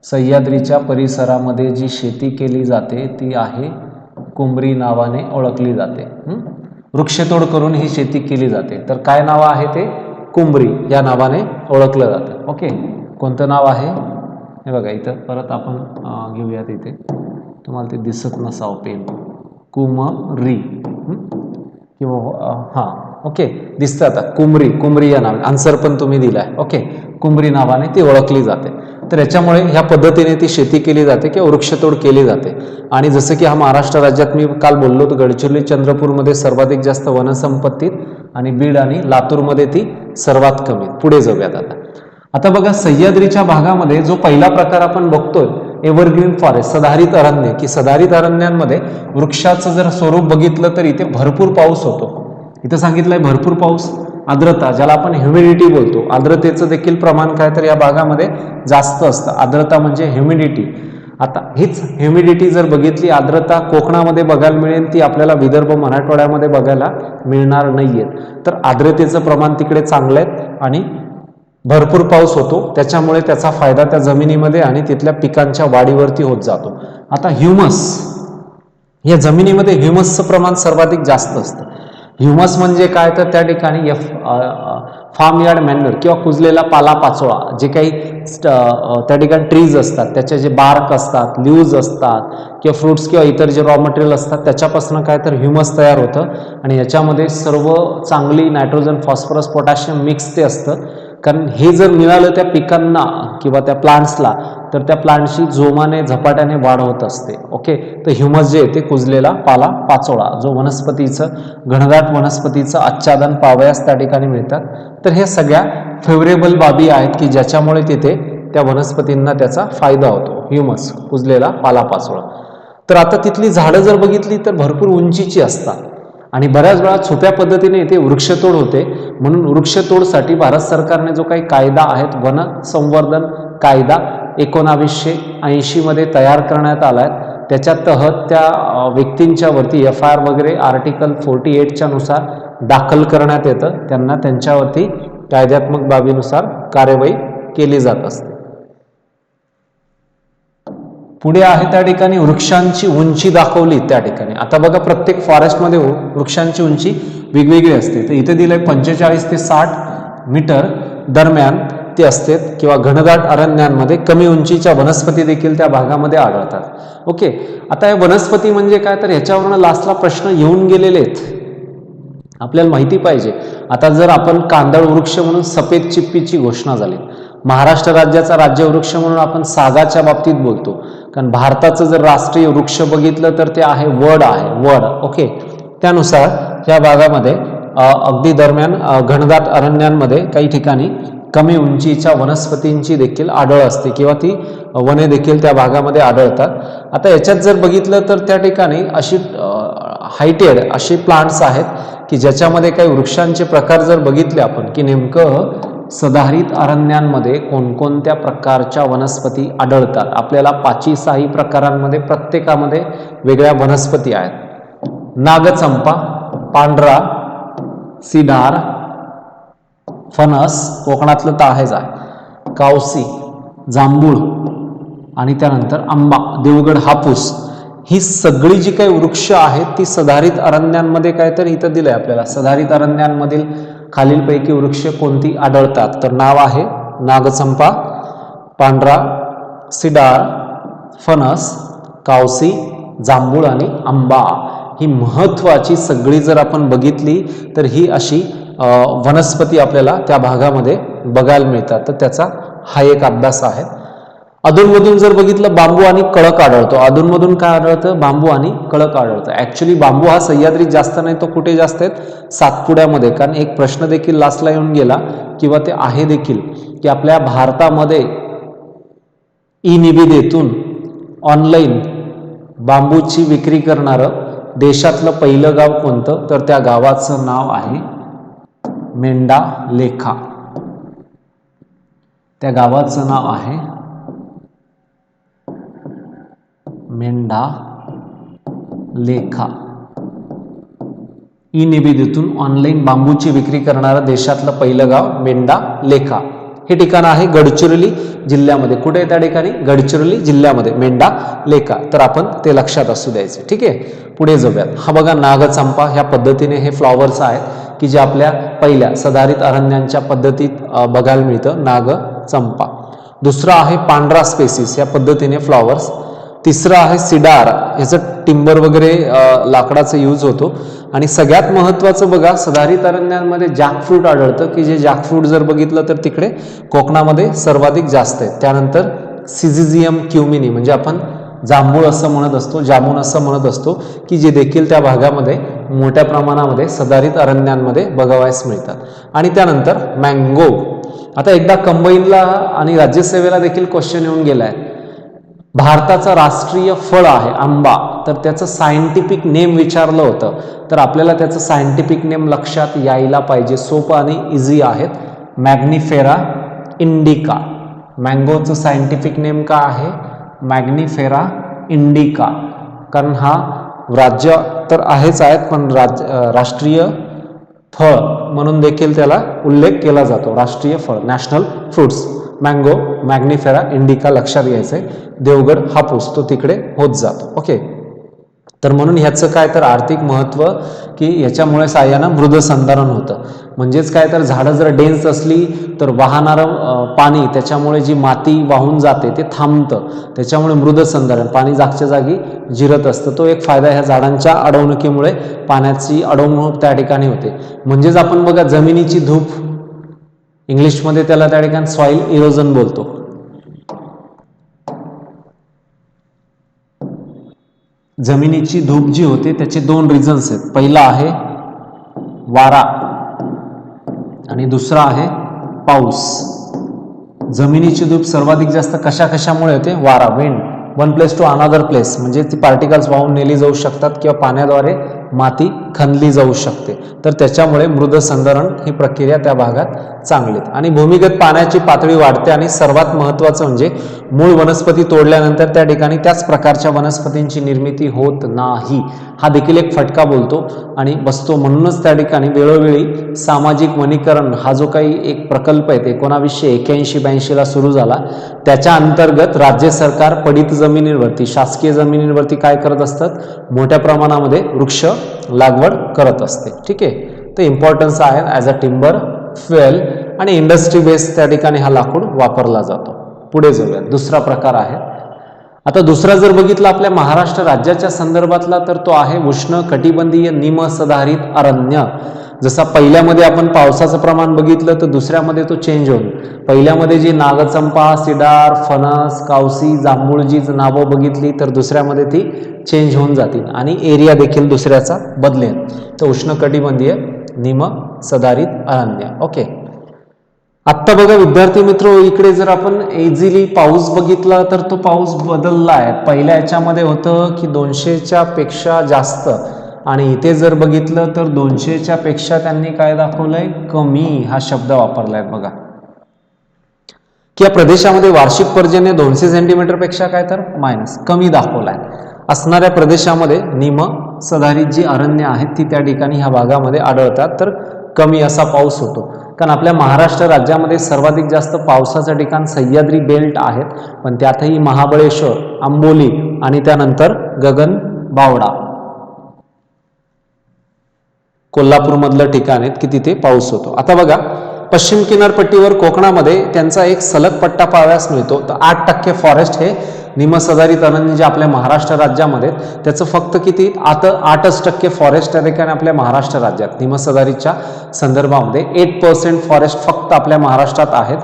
सह्याद्रीच्या परिसरामध्ये जी शेती केली जाते ती आहे कुमरी नावाने ओळखली जाते. वृक्षतोड करून ही शेती केली जाते, तर काय नाव आहे ते? कुमरी या नावाने ओळखलं जातं. ओके, कोणतं नाव आहे? हे बघा इथं परत आपण घेऊयात, इथे तुम्हाला ते दिसत नसावं पेन. कुमरी किंवा हां, ओके, दिसतं आता. कुमरी, कुमरी या नावाने आन्सर पण तुम्ही दिलाय. ओके, कुमरी नावाने ती ओळखली जाते. तर याच्यामुळे ह्या पद्धतीने ती शेती केली जाते किंवा वृक्षतोड केली जाते. आणि जसं की हा महाराष्ट्र राज्यात मी काल बोललो होतो, गडचिरोली चंद्रपूरमध्ये सर्वाधिक जास्त वनसंपत्तीत आणि बीड आणि लातूरमध्ये ती सर्वात कमी. पुढे जाऊयात आता. आता बघा सह्याद्रीच्या भागामध्ये जो पहिला प्रकार आपण बघतोय एव्हरग्रीन फॉरेस्ट, सदाहरित अरण्य, की सदाहरित अरण्यांमध्ये वृक्षाचं जर स्वरूप बघितलं तर इथे भरपूर पाऊस होतो. इथं सांगितलंय भरपूर पाऊस. आर्द्रता, ज्याला आपण ह्युमिडिटी बोलतो, आर्द्रतेचं देखील प्रमाण काय तर या भागामध्ये जास्त असतं. आर्द्रता म्हणजे ह्युमिडिटी. आता हीच ह्युमिडिटी जर बघितली, आर्द्रता कोकणामध्ये बघायला मिळेल, ती आपल्याला विदर्भ मराठवाड्यामध्ये बघायला मिळणार नाहीये. तर आर्द्रतेचं प्रमाण तिकडे चांगलं आहे आणि भरपूर पाऊस होतो, त्याच्यामुळे त्याचा फायदा त्या जमिनीमध्ये आणि तिथल्या पिकांच्या वाढीवरती होत जातो. आता ह्युमस, या जमिनीमध्ये ह्युमसचं प्रमाण सर्वाधिक जास्त असतं. ह्युमस म्हणजे काय तर त्या ठिकाणी फार्म यार्ड मॅन्युअर किंवा कुजलेला पालापाचोळा, जे काही त्या ठिकाणी ट्रीज असतात त्याचे जे बार्क असतात, लीव्ज असतात किंवा फ्रुट्स किंवा इतर जे रॉ मटेरियल असतात त्याच्यापासून काय तर ह्युमस तयार होतं. आणि याच्यामध्ये सर्व चांगली नायट्रोजन, फॉस्फरस, पोटॅशियम मिक्स ते असतं. कारण हे जर मिळालं त्या पिकांना किंवा त्या प्लांट्सला तर त्या प्लांटची जोमाने झपाट्याने वाढ होत असते. ओके, तर ह्युमस जे आहे ते कुजलेला पाला पाचोळा, जो वनस्पतीचं, घनदाट वनस्पतीचं आच्छादन पावयास त्या ठिकाणी मिळतात. तर हे सगळ्या फेवरेबल बाबी आहेत की ज्याच्यामुळे तिथे त्या वनस्पतींना त्याचा फायदा होतो. ह्युमस, कुजलेला पाला पाचोळा. तर आता तिथली झाडं जर बघितली तर भरपूर उंचीची असतात आणि बऱ्याच वेळा छुप्या पद्धतीने इथे वृक्षतोड होते. म्हणून वृक्षतोडसाठी भारत सरकारने जो काही कायदा आहे, वन संवर्धन कायदा 1980 मध्ये तयार करण्यात आलाय, त्याच्या तहत त्या व्यक्तींच्या वरती FIR वगैरे आर्टिकल 48 नुसार दाखल करण्यात येतं. त्यांना त्यांच्यावरती कायद्यात्मक बाबीनुसार कार्यवाही केली जात असते. पुढे आहे त्या ठिकाणी वृक्षांची उंची दाखवली त्या ठिकाणी. आता बघा प्रत्येक फॉरेस्टमध्ये वृक्षांची उंची वेगवेगळी असते. तर इथे दिलंय 45 ते 60 मीटर दरम्यान ते असते किंवा घनदाट अरण्यांमध्ये कमी उंचीच्या वनस्पती देखील त्या भागामध्ये आढळतात. ओके, आता हे वनस्पती म्हणजे काय, तर ह्याच्यावरून लास्टला प्रश्न येऊन गेलेले आहेत, आपल्याला माहिती पाहिजे. आता जर आपण कांदळ वृक्ष म्हणून सफेद चिप्पीची घोषणा झाली, महाराष्ट्र राज्याचा राज्यवृक्ष म्हणून आपण सागाच्या बाबतीत बोलतो, कारण भारताचं जर राष्ट्रीय वृक्ष बघितलं तर ते आहे वड आहे, वड. ओके, त्यानुसार या भागामध्ये अगदी दरम्यान घनदाट अरण्यांमध्ये काही ठिकाणी कमी उंचीच्या वनस्पतींची देखील आढळ असते किंवा ती वने देखील त्या भागामध्ये आढळतात. आता याच्यात जर बघितलं तर त्या ठिकाणी अशी हायटेड अशी प्लांट्स आहेत की ज्याच्यामध्ये काही वृक्षांचे प्रकार जर बघितले आपण की नेमकं सदाहरित अरण्यांमध्ये कोणकोणत्या प्रकारच्या वनस्पती आढळतात. आपल्याला 5-6 प्रकारांमध्ये प्रत्येकामध्ये वेगळ्या वनस्पती आहेत. नागचंपा, पांढरा, सिडार, फणस, कोकणातलं तर आहेच आहे, कावसी, जांभूळ आणि त्यानंतर आंबा, देवगड, हापूस, ही सगळी जी काही वृक्ष आहेत ती सदाहरित अरण्यांमध्ये काय तर इथं दिलंय आपल्याला. सदाहरित अरण्यांमधील खालीलपैकी वृक्ष कोणती आढळतात, तर नाव आहे नागचंपा, पांढरा, सिडार, फणस, कावसी, जांभूळ आणि आंबा. ही महत्वाची सगळी जर आपण बघितली तर ही अशी वनस्पती आपल्याला त्या भागामध्ये बघायला मिळतात. तर त्याचा हा एक अभ्यास आहे. अधूनमधून जर बघितलं बांबू आणि कळक आढळतो. अधूनमधून काय आढळतं, बांबू आणि कळक आढळतं. ऍक्च्युली बांबू हा सह्याद्रीत जास्त नाही, तो कुठे जास्त आहेत, सातपुड्यामध्ये. कारण एक प्रश्न देखील लास्टला येऊन गेला किंवा ते आहे देखील की आपल्या भारतामध्ये ई-निविदेतून ऑनलाईन बांबूची विक्री करणारं देशातलं पहिलं गाव कोणतं, तर त्या गावाचं नाव आहे मेंढालेखा. त्या गावाचं नाव आहे मेंढालेखा. ई-निविदेतून ऑनलाईन बांबूची विक्री करणारं देशातलं पहिलं गाव मेंढालेखा. हे ठिकाण आहे गडचिरोली जिल्ह्यामध्ये. कुठे आहे त्या ठिकाणी, गडचिरोली जिल्ह्यामध्ये मेंढालेखा. तर आपण ते लक्षात असू द्यायचे. ठीक आहे, पुढे जाऊयात. हा बघा नागचंपा, ह्या पद्धतीने हे फ्लॉवर्स आहेत की जे आपल्या पहिल्या सदाहरित अरण्यांच्या पद्धतीत बघायला मिळतं, नागचंपा. दुसरा आहे पांढरा स्पेसिस, या पद्धतीने फ्लॉवर्स. तिसरं आहे सिडार, ह्याचं टिंबर वगैरे लाकडाचा यूज होतो. आणि सगळ्यात महत्त्वाचं बघा, सदाहरित अरण्यांमध्ये जॅकफ्रूट आढळतं की जे जॅकफ्रूट जर बघितलं तर तिकडे कोकणामध्ये सर्वाधिक जास्त आहे. त्यानंतर सिझिझियम क्युमिनी, म्हणजे आपण जांभूळ असं म्हणत असतो, जामुन असं म्हणत असतो, की जे देखील त्या भागामध्ये मोठ्या प्रमाणामध्ये सदाहरित अरण्यांमध्ये बघावयास मिळतात. आणि त्यानंतर मँगो. आता एकदा कंबाईनला आणि राज्यसेवेला देखील क्वेश्चन येऊन गेला आहे. भारताचा राष्ट्रीय फळ आहे आंबा, तर त्याचं सायंटिफिक नेम विचारलं होतं, तर आपल्याला त्याचं सायंटिफिक नेम लक्षात यायला पाहिजे. सोपं आणि इझी आहेत, मॅग्निफेरा इंडिका. मँगोचं सायंटिफिक नेम काय आहे, मॅग्निफेरा इंडिका. कारण हा राज्य तर आहेच आहेत, पण राष्ट्रीय फळ म्हणून देखील त्याला उल्लेख केला जातो. राष्ट्रीय फळ, नॅशनल फ्रुट्स, मँगो, मॅग्निफेरा इंडिका लक्षात घ्यायचंय. देवगड, हापूस तो तिकडे होत जातो. ओके, तर म्हणून ह्याचं काय तर आर्थिक महत्त्व की ह्याच्यामुळे साह्यानं मृदसंधारण होतं. म्हणजेच काय तर झाडं जर डेन्स असली तर वाहणारं पाणी, त्याच्यामुळे जी माती वाहून जाते ते थांबतं, त्याच्यामुळे मृदसंधारण, पाणी जागच्या जागी जिरत असतं. तो एक फायदा ह्या झाडांच्या अडवणुकीमुळे पाण्याची अडवणूक त्या ठिकाणी होते. म्हणजेच आपण बघा जमिनीची धूप, इंग्लिशमध्ये त्याला त्या ठिकाणी सॉइल इरोजन बोलतो. जमिनीची धूप जी होते त्याचे 2 रिझन्स आहेत. पहिला आहे वारा आणि दुसरा आहे पाऊस. जमिनीची धूप सर्वाधिक जास्त कशामुळे होते, वारा, wind, one place to another place, म्हणजे ती पार्टिकल्स वाहून नेली जाऊ शकतात किंवा पाण्याद्वारे माती खणली जाऊ शकते. तर त्याच्यामुळे मृदसंधारण ही प्रक्रिया त्या भागात चांगली. आणि भूमिगत पाण्याची पातळी वाढते. आणि सर्वात महत्त्वाचं म्हणजे मूळ वनस्पती तोडल्यानंतर त्या ठिकाणी त्याच प्रकारच्या वनस्पतींची निर्मिती होत नाही. हा देखील एक फटका बोलतो आणि बसतो. म्हणूनच त्या ठिकाणी वेळोवेळी सामाजिक वनीकरण हा जो काही एक प्रकल्प आहे 1981-82ला सुरू झाला, त्याच्या अंतर्गत राज्य सरकार पडित जमिनींवरती, शासकीय जमिनींवरती काय करत असतात, मोठ्या प्रमाणामध्ये वृक्ष लागवड करत असते. ठीक आहे, तर इम्पॉर्टन्स आहे ॲज अ टिंबर फ्युएल आणि इंडस्ट्री बेस त्या ठिकाणी हा लाकूड वापरला जातो. पुढे जाऊया. दुसरा प्रकार आहे. आता दुसरा जर बघितला आपल्या महाराष्ट्र राज्याच्या संदर्भातला तर तो आहे उष्ण कटिबंधीय निमसदाहरित अरण्य. जसा पहिल्यामध्ये आपण पावसाचं प्रमाण बघितलं तर दुसऱ्यामध्ये तो चेंज होईल. पहिल्यामध्ये जी नागचंपा, सिडार, फणस, कावसी, जांभूळ जी नावं बघितली तर दुसऱ्यामध्ये ती चेंज होऊन जातील आणि एरिया देखील दुसऱ्याचा बदलेल. तर उष्ण कटिबंधीय निमसदाहरित अरण्य. ओके. आत्ता बघा विद्यार्थी मित्र, इकडे जर आपण इझिली पाऊस बघितला तर तो पाऊस बदलला आहे. पहिल्या याच्यामध्ये होतं की 200च्या पेक्षा जास्त आणि इथे जर बघितलं तर 200च्या पेक्षा त्यांनी काय दाखवलंय, कमी हा शब्द वापरलाय. बघा की या प्रदेशामध्ये वार्षिक पर्जन्य 200 सेंटीमीटर पेक्षा काय तर मायनस कमी दाखवलाय. असणाऱ्या प्रदेशामध्ये निमसदाहरित जी अरण्य आहेत ती त्या ठिकाणी ह्या भागामध्ये आढळतात. तर कमी असा पाऊस होतो. कारण आपल्या महाराष्ट्र राज्यामध्ये सर्वाधिक जास्त पावसाचं ठिकाण सह्याद्री बेल्ट आहेत, पण त्यातही महाबळेश्वर, आंबोली आणि त्यानंतर गगनबावडा कोल्हापूरमधलं ठिकाण आहेत की तिथे पाऊस होतो. आता बघा पश्चिम किनारपट्टीवर कोकणामध्ये त्यांचा एक सलग पट्टा पाहावयास मिळतो. तर 8% फॉरेस्ट हे निमसदाहरित अरण्य जे आपल्या महाराष्ट्र राज्यामध्ये त्याचं फक्त किती आता 8% फॉरेस्ट त्या ठिकाणी आपल्या महाराष्ट्र राज्यात निमसदाहरितच्या संदर्भामध्ये 8% फॉरेस्ट फक्त आपल्या महाराष्ट्रात आहेत.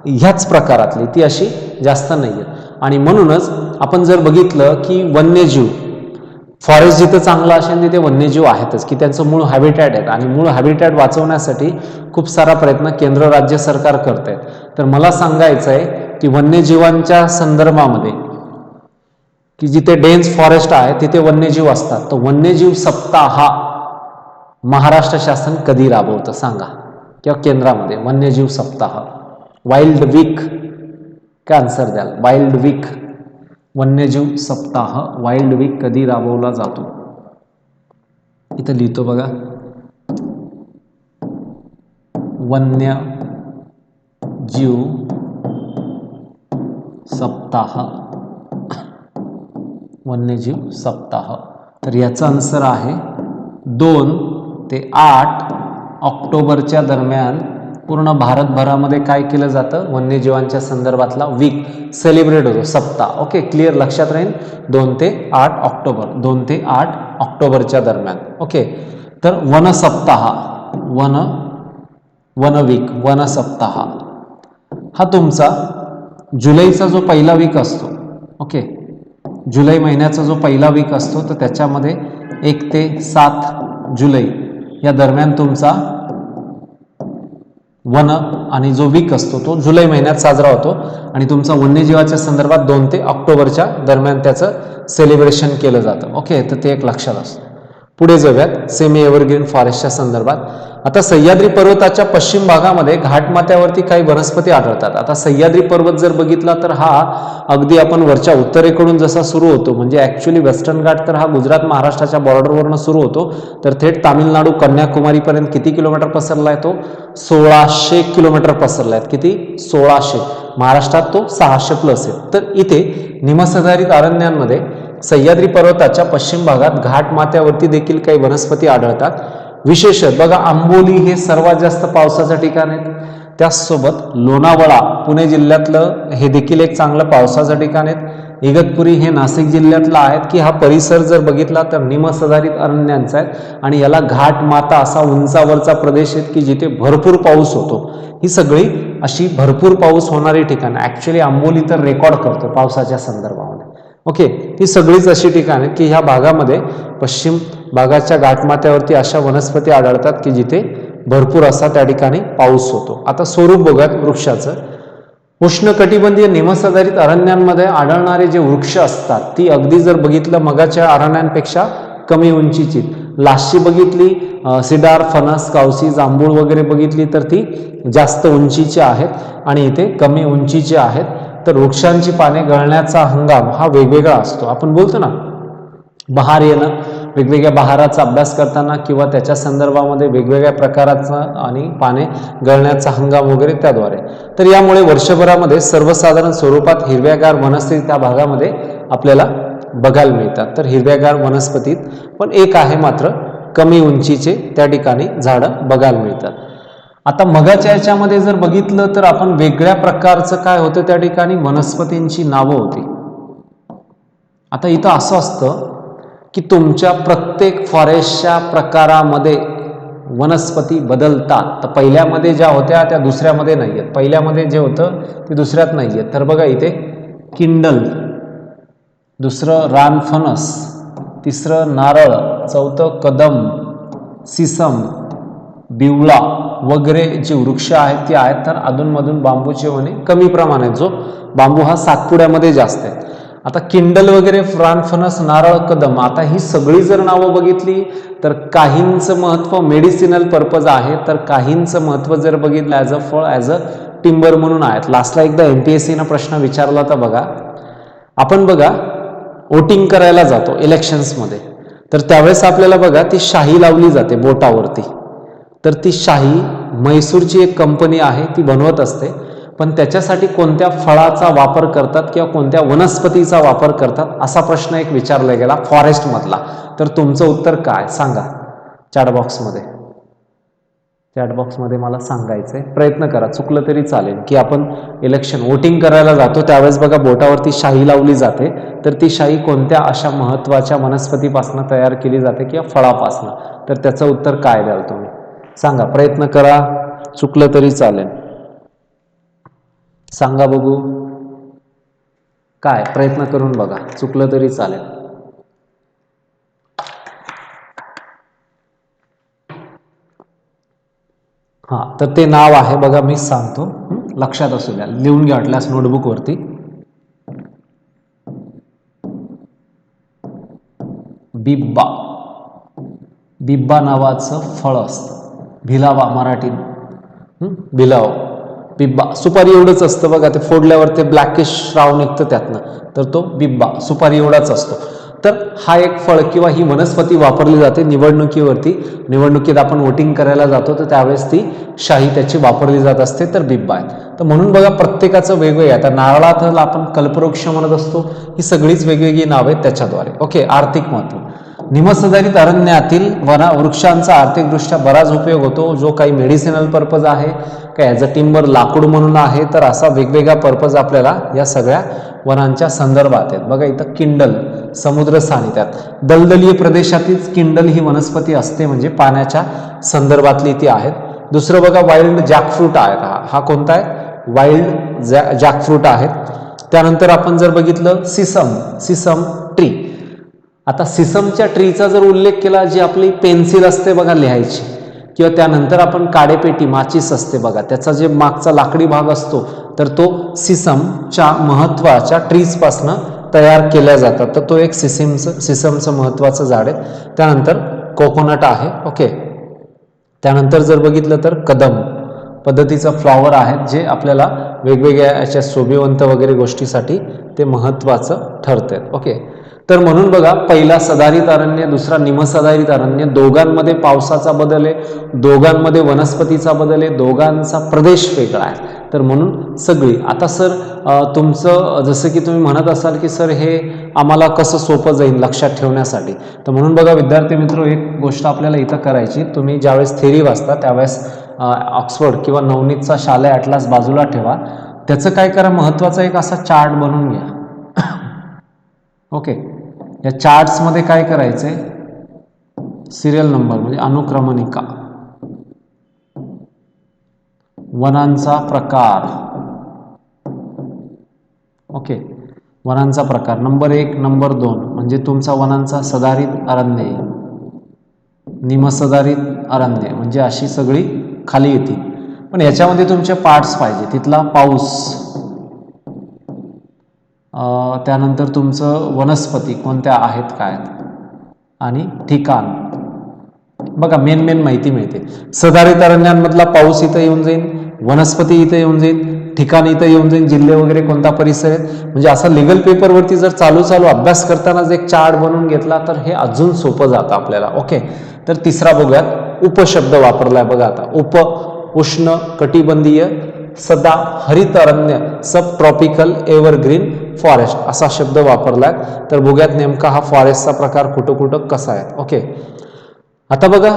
ह्याच प्रकारातली ती अशी जास्त नाही आहेत. आणि म्हणूनच आपण जर बघितलं की वन्यजीव फॉरेस्ट जिथं चांगलं असेल तिथे वन्यजीव आहेतच की त्यांचं मूळ हॅबिटॅट आहेत आणि मूळ हॅबिटॅट वाचवण्यासाठी खूप सारा प्रयत्न केंद्र राज्य सरकार करत आहेत. तर मला सांगायचं आहे की वन्यजीवांच्या संदर्भामध्ये की जिथे डेन्स फॉरेस्ट आहे तिथे वन्यजीव असतात. तर वन्यजीव सप्ताह हा महाराष्ट्र शासन कधी राबवतं सांगा, किंवा केंद्रामध्ये वन्यजीव सप्ताह वाईल्ड वीक काय आन्सर द्याल? वाईल्ड वीक वन्यजीव सप्ताह वाईल्ड वीक कधी राबवला जातो? इथं लिहितो बघा, वन्यजीव सप्ताह, वन्यजीव सप्ताह. तर याचा आन्सर आहे 2 ते 8 ऑक्टोबरच्या दरम्यान पूर्ण भारतभरामध्ये काय केलं जातं, वन्यजीवांच्या संदर्भातला वीक सेलिब्रेट होतो, सप्ताह. ओके, क्लिअर लक्षात राहील. 2 ते 8 ऑक्टोबर, 2 ते 8 ऑक्टोबरच्या दरम्यान. ओके, तर वन सप्ताह, वन वीक, वन सप्ताह हा तुमचा जुलैचा जो पहिला वीक असतो. ओके, जुलै महिन्याचा जो पहिला वीक असतो तर त्याच्यामध्ये 1 ते 7 जुलै या दरम्यान तुमचा वन आणि जो वीक असतो तो जुलै महिन्यात साजरा होतो आणि तुमचा वन्यजीवाच्या संदर्भात 2 ते ऑक्टोबरच्या दरम्यान त्याचं सेलिब्रेशन केलं जातं. ओके, तर ते एक लक्षात असतं. पुढे जाऊयात सेमी एव्हरग्रीन फॉरेस्टच्या संदर्भात. आता सह्याद्री पर्वताच्या पश्चिम भागामध्ये घाटमाथ्यावरती काही वनस्पती आढळतात. आता सह्याद्री पर्वत जर बघितला तर हा अगदी आपण वरच्या उत्तरेकडून जसा सुरू होतो, म्हणजे ऍक्च्युली वेस्टर्न घाट तर हा गुजरात महाराष्ट्राच्या बॉर्डरवरनं सुरू होतो तर थेट तामिळनाडू कन्याकुमारीपर्यंत किती किलोमीटर पसरला आहे तो? 1600 किलोमीटर पसरला आहे. किती? 1600. महाराष्ट्रात तो 600+ आहे. तर इथे निमसदाहरित अरण्यांमध्ये सह्याद्री पर्वताच्या पश्चिम भागात घाटमाथ्यावरती देखील काही वनस्पती आढळतात. विशेषतः बघा आंबोली हे सर्वात जास्त पावसाचं ठिकाण आहे. त्याचसोबत लोणावळा पुणे जिल्ह्यातलं हे देखील एक चांगलं पावसाचं ठिकाण आहे. इगतपुरी हे नाशिक जिल्ह्यातलं आहेत की हा परिसर जर बघितला तर निमसदाहरित अरण्यांचा आहे आणि याला घाटमाथा असा उंचावरचा प्रदेश आहे की जिथे भरपूर पाऊस होतो. ही सगळी अशी भरपूर पाऊस होणारी ठिकाणं. ऍक्च्युली आंबोली तर रेकॉर्ड करतो पावसाच्या संदर्भामध्ये. ओके, ही सगळीच अशी ठिकाणं आहेत की ह्या भागामध्ये पश्चिम भागाच्या घाटमाथ्यावरती अशा वनस्पती आढळतात की जिथे भरपूर असा त्या ठिकाणी पाऊस होतो. आता स्वरूप बघत वृक्षाचं. उष्ण कटिबंधीय निमसदाहरित अरण्यांमध्ये आढळणारे जे वृक्ष असतात ती अगदी जर बघितलं मगाच्या अरण्यांपेक्षा कमी उंचीची. लाशी बघितली, सिडार, फणस, कावसी, जांभूळ वगैरे बघितली तर ती जास्त उंचीची आहेत आणि इथे कमी उंचीची आहेत. तर वृक्षांची पाने गळण्याचा हंगाम हा वेगवेगळा असतो. आपण बोलतो ना बहार येणं, वेगवेगळ्या बहाराचा अभ्यास करताना किंवा त्याच्या संदर्भामध्ये वेगवेगळ्या प्रकाराचा आणि पाने गळण्याचा हंगाम वगैरे त्याद्वारे. तर यामुळे वर्षभरामध्ये सर्वसाधारण स्वरूपात हिरव्यागार वनस्पती त्या भागामध्ये आपल्याला बघायला मिळतात. तर हिरव्यागार वनस्पतीत पण एक आहे मात्र कमी उंचीचे त्या ठिकाणी झाडं बघायला मिळतात. आता मगाच्या याच्यामध्ये जर बघितलं तर आपण वेगळ्या प्रकारचं काय होतं त्या ठिकाणी वनस्पतींची नावं होती. आता इथं असं असतं की तुमच्या प्रत्येक फॉरेस्टच्या प्रकारामध्ये वनस्पती बदलतात. तर पहिल्यामध्ये ज्या होत्या त्या दुसऱ्यामध्ये नाही आहेत, पहिल्यामध्ये जे होतं ते दुसऱ्यात नाही आहेत. तर बघा इथे किंडल, दुसरं रानफणस, तिसरं नारळ, चौथं कदम, सिसम, बिवळा वगैरे जे वृक्ष आहेत ते आहेत. तर अधूनमधून बांबूचे वने कमी प्रमाणात, जो बांबू हा सातपुड्यामध्ये जास्त आहे. आता किंडल वगैरे, रानफणस, नारळ, कदम, आता ही सगळी जर नावं बघितली तर काहींचं महत्त्व मेडिसिनल पर्पज आहे, तर काहींचं महत्त्व जर बघितलं ॲज अ फळ, ॲज अ टिंबर म्हणून आहेत. लास्टला एकदा NTSCनं प्रश्न विचारला होता बघा, आपण बघा वोटिंग करायला जातो इलेक्शन्समध्ये, तर त्यावेळेस आपल्याला बघा ती शाही लावली जाते बोटावरती. तर ती शाही म्हैसूरची एक कंपनी आहे ती बनवत असते, पण त्याच्यासाठी कोणत्या फळाचा वापर करतात किंवा कोणत्या वनस्पतीचा वापर करतात असा प्रश्न एक विचारला गेला फॉरेस्टमधला. तर तुमचं उत्तर काय सांगा चॅटबॉक्समध्ये. चॅटबॉक्समध्ये मला सांगायचंय, प्रयत्न करा, चुकलं तरी चालेल. की आपण इलेक्शन वोटिंग करायला जातो त्यावेळेस बघा बोटावरती शाही लावली जाते, तर ती शाही कोणत्या अशा महत्त्वाच्या वनस्पतीपासून तयार केली जाते किंवा फळापासून. तर त्याचं उत्तर काय द्याल तुम्ही सांगा, प्रयत्न करा, चुकलं तरी चालेल. सांगा बघू, काय प्रयत्न करून बघा, चुकलं तरी चालेल. हा, तर ते नाव आहे बघा, मी सांगतो, लक्षात असू द्या, लिहून घ्या वाटल्यास नोटबुक वरती. बिब्बा. बिब्बा नावाचं फळ असतं. भिलावा मराठीत भिलाव. बिब्बा सुपारी एवढंच असतं बघा, ते फोडल्यावर ते ब्लॅकिश श्राव निघतं त्यातनं, तर तो बिब्बा सुपारी एवढाच असतो. तर हा एक फळ किंवा ही वनस्पती वापरली जाते निवडणुकीवरती. निवडणुकीत आपण वोटिंग करायला जातो तर त्यावेळेस ती शाही त्याची वापरली जात असते, तर बिब्बा आहे. तर म्हणून बघा प्रत्येकाचं वेगवेगळं. आता नारळात आपण कल्पवृक्ष म्हणत असतो, ही सगळीच वेगवेगळी नाव आहेत त्याच्याद्वारे. ओके, आर्थिक महत्व. निमसदारित अरण्यातील वृक्षांचा आर्थिकदृष्ट्या बराच उपयोग होतो, जो काही मेडिसिनल पर्पज आहे, काय ॲज अ टिंबर लाकूड म्हणून आहे, तर असा वेगवेगळा पर्पज आपल्याला या सगळ्या वनांच्या संदर्भात आहेत. बघा इथं किंडल समुद्र सानिध्यात, दलदलीय प्रदेशातील किंडल ही वनस्पती असते, म्हणजे पाण्याच्या संदर्भातली ती आहेत. दुसरं बघा वाईल्ड जॅकफ्रूट आहे. हा कोणता आहे? वाईल्ड जॅकफ्रूट आहे. त्यानंतर आपण जर बघितलं सिसम ट्री. आता सिसमच्या ट्रीचा जर उल्लेख केला, जी आपली पेन्सिल असते बघा लिहायची, किंवा त्यानंतर आपण काडेपेटी माचीस असते बघा, त्याचा जे मागचा लाकडी भाग असतो, तर तो सिसमच्या महत्वाच्या ट्रीजपासनं तयार केल्या जातात. तर तो एक सिसमचं महत्वाचं झाड आहे. त्यानंतर कोकोनट आहे. ओके, त्यानंतर जर बघितलं तर कदम पद्धतीचं फ्लॉवर आहेत, जे आपल्याला वेगवेगळ्या याच्या शोभिवंत वगैरे गोष्टीसाठी ते महत्वाचं ठरते. ओके, तर म्हणून बघा पहिला सदाहरित अरण्य, दुसरा निमसदाहरित अरण्य, दोघांमध्ये पावसाचा बदल आहे, दोघांमध्ये वनस्पतीचा बदल आहे, दोघांचा प्रदेश वेगळा आहे. तर म्हणून सगळी. आता सर तुमचं जसं की तुम्ही म्हणत असाल की सर हे आम्हाला कसं सोपं जाईल लक्षात ठेवण्यासाठी, तर म्हणून बघा विद्यार्थी मित्र, एक गोष्ट आपल्याला इथं करायची, तुम्ही ज्यावेळेस थेरी वाचता त्यावेळेस ऑक्सफर्ड किंवा नवनीतचा शालेय अटलास बाजूला ठेवा, त्याचं काय करा, महत्वाचा एक असा चार्ट बनवून घ्या. ओके, या चार्ट्समध्ये काय करायचंय, सिरियल नंबर म्हणजे अनुक्रमणिका, वनांचा प्रकार. ओके, वनांचा प्रकार नंबर 1, नंबर 2 म्हणजे तुमचा वनांचा सदाहरित अरण्य, निमसदाहरित अरण्य, म्हणजे अशी सगळी खाली येतील. पण याच्यामध्ये तुमचे पार्ट्स पाहिजे, तिथला पाऊस, त्यानंतर तुमचं वनस्पती कोणत्या आहेत काय, आणि ठिकाण. बघा मेन माहिती मिळते. सदाहरित अरण्यांमधला पाऊस इथं येऊन जाईल, वनस्पती इथं येऊन जाईल, ठिकाण इथं येऊन जाईल, जिल्हे वगैरे कोणता परिसर आहे. म्हणजे असं लिगल पेपरवरती जर चालू अभ्यास करताना एक चार्ट बनवून घेतला तर हे अजून सोपं जातं आपल्याला. ओके, तर तिसरा बघूयात, उपशब्द वापरलाय बघा. आता उष्ण कटिबंधीय सदा हरित अरण्य, सब ट्रॉपिकल एव्हरग्रीन फॉरेस्ट असा शब्द वापरलाय. तर बघूयात नेमका हा फॉरेस्टचा प्रकार कुठं कुठं कसा आहे. ओके, आता बघा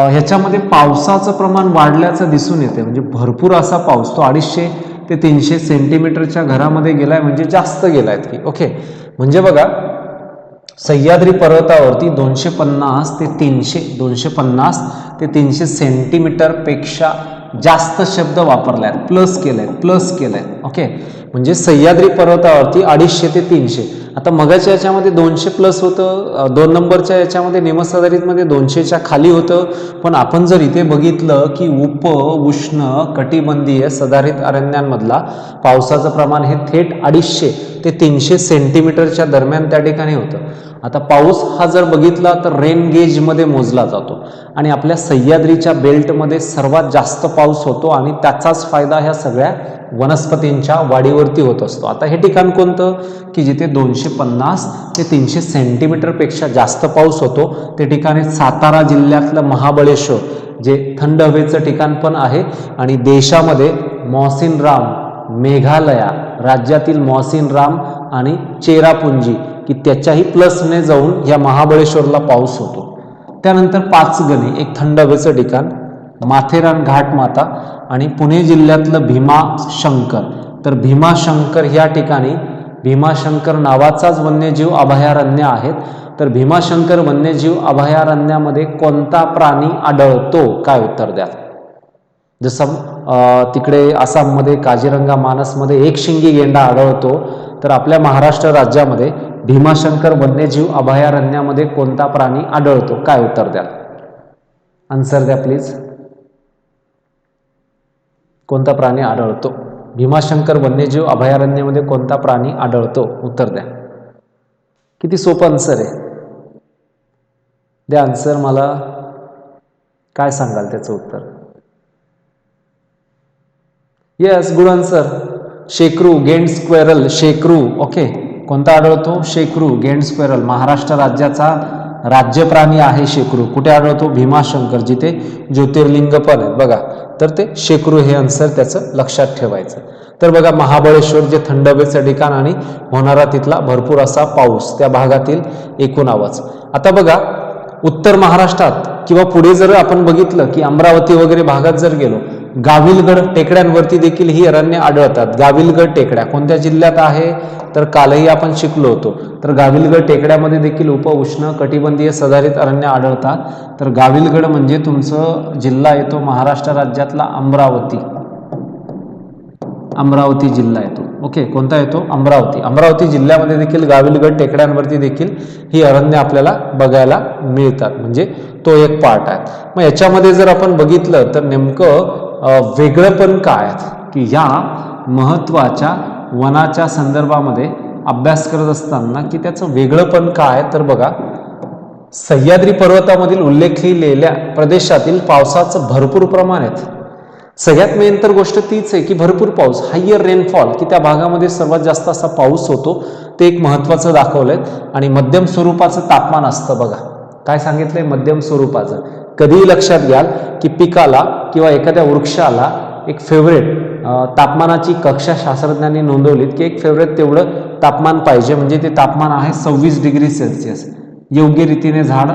ह्याच्यामध्ये पावसाचं प्रमाण वाढल्याचं दिसून येते, म्हणजे भरपूर असा पाऊस तो 250 ते 300 सेंटीमीटरच्या घरामध्ये गेलाय, म्हणजे जास्त गेलाय की ओके. म्हणजे बघा सह्याद्री पर्वतावरती 250 ते 300 सेंटीमीटर पेक्षा जास्त शब्द वापरलाय, प्लस केलाय ओके. म्हणजे सह्याद्री पर्वतावरती 250 ते 300. आता मगाच्या याच्यामध्ये 200 प्लस होतं, 2 नंबरच्या याच्यामध्ये निमसदारीतमध्ये 200च्या खाली होतं. पण आपण जर इथे बघितलं की उष्ण कटिबंधीय सदाहरित अरण्यांमधला पावसाचं प्रमाण हे थेट 250 ते 300 सेंटीमीटरच्या दरम्यान त्या ठिकाणी होतं. आता पाऊस हा जर बघितला तर रेन गेजमध्ये मोजला जातो आणि आपल्या सह्याद्रीच्या बेल्टमध्ये सर्वात जास्त पाऊस होतो आणि त्याचाच फायदा ह्या सगळ्या वनस्पतींच्या वाढीवरती होत असतो. आता हे ठिकाण कोणतं की जिथे 250 ते 300 सेंटीमीटरपेक्षा जास्त पाऊस होतो ते ठिकाणी सातारा जिल्ह्यातलं महाबळेश्वर, जे थंड हवेचं ठिकाण पण आहे. आणि देशामध्ये मॉसिनराम, मेघालया राज्यातील मॉसिनराम आणि चेरापुंजी की त्याच्याही प्लसने जाऊन या महाबळेश्वरला पाऊस होतो. त्यानंतर पाचगणी एक थंड हवेचं ठिकाण, माथेरान घाटमाता आणि पुणे जिल्ह्यातलं भीमाशंकर. तर भीमाशंकर ह्या ठिकाणी भीमाशंकर नावाचाच वन्यजीव अभयारण्य आहेत. तर भीमाशंकर वन्यजीव अभयारण्यामध्ये कोणता प्राणी आढळतो, काय उत्तर द्या. जसं तिकडे आसाममध्ये काझीरंगा मानसमध्ये एकशिंगी गेंडा आढळतो, तर आपल्या महाराष्ट्र राज्यामध्ये भीमाशंकर वन्यजीव अभयारण्यामध्ये कोणता प्राणी आढळतो, काय उत्तर द्या. आन्सर द्या प्लीज. कोणता प्राणी आढळतो भीमाशंकर वन्यजीव अभयारण्यामध्ये, कोणता प्राणी आढळतो, उत्तर द्या. किती सोपं आन्सर आहे, द्या आन्सर. मला काय सांगाल त्याचं उत्तर. Yes, good answer. शेकरू, गेंड स्क्वेरल, शेकरू ओके. कोणता आढळतो, शेकरू, गेंड स्क्वेरल. महाराष्ट्र राज्याचा राज्य प्राणी आहे शेकरू. कुठे आढळतो, भीमाशंकर, जिथे ज्योतिर्लिंग पण आहेत बघा. तर ते शेकरू हे आन्सर त्याचं लक्षात ठेवायचं. तर बघा महाबळेश्वर जे थंड हवेचं ठिकाण आणि होणारा तिथला भरपूर असा पाऊस, त्या भागातील एकूण आवाज. आता बघा उत्तर महाराष्ट्रात किंवा पुढे जर आपण बघितलं की अमरावती वगैरे भागात जर गेलो, गाविलगड टेकड्यांवरती देखील ही अरण्य आढळतात. गाविलगड टेकड्या कोणत्या जिल्ह्यात आहे, तर कालही आपण शिकलो होतो. तर गाविलगड टेकड्यामध्ये देखील उष्ण कटिबंधीय सदाहरित अरण्य आढळतात. तर गाविलगड म्हणजे तुमचं जिल्हा येतो महाराष्ट्र राज्यातला अमरावती, अमरावती जिल्हा येतो ओके. कोणता येतो, अमरावती. अमरावती जिल्ह्यामध्ये देखील गाविलगड टेकड्यांवरती देखील ही अरण्य आपल्याला बघायला मिळतात, म्हणजे तो एक पार्ट आहे. मग याच्यामध्ये जर आपण बघितलं तर नेमकं वेगळंपण काय की ह्या महत्त्वाच्या वनाच्या संदर्भामध्ये अभ्यास करत असताना की त्याचं वेगळंपण काय. तर बघा सह्याद्री पर्वतामधील उल्लेखलेल्या प्रदेशातील पावसाचं भरपूर प्रमाण आहे. सगळ्यात मेन तर गोष्ट तीच आहे की भरपूर पाऊस, हायर रेनफॉल, की त्या भागामध्ये सर्वात जास्त असा पाऊस होतो, ते एक महत्त्वाचं दाखवलंय. आणि मध्यम स्वरूपाचं तापमान असतं बघा. काय सांगितलंय, मध्यम स्वरूपाचं. कधीही लक्षात घ्याल की पिकाला किंवा एखाद्या वृक्षाला एक फेवरेट तापमानाची कक्षा शास्त्रज्ञांनी नोंदवलीत की एक फेवरेट तेवढं तापमान पाहिजे, म्हणजे ते तापमान आहे 26 डिग्री सेल्सिअस. योग्य रीतीने झाड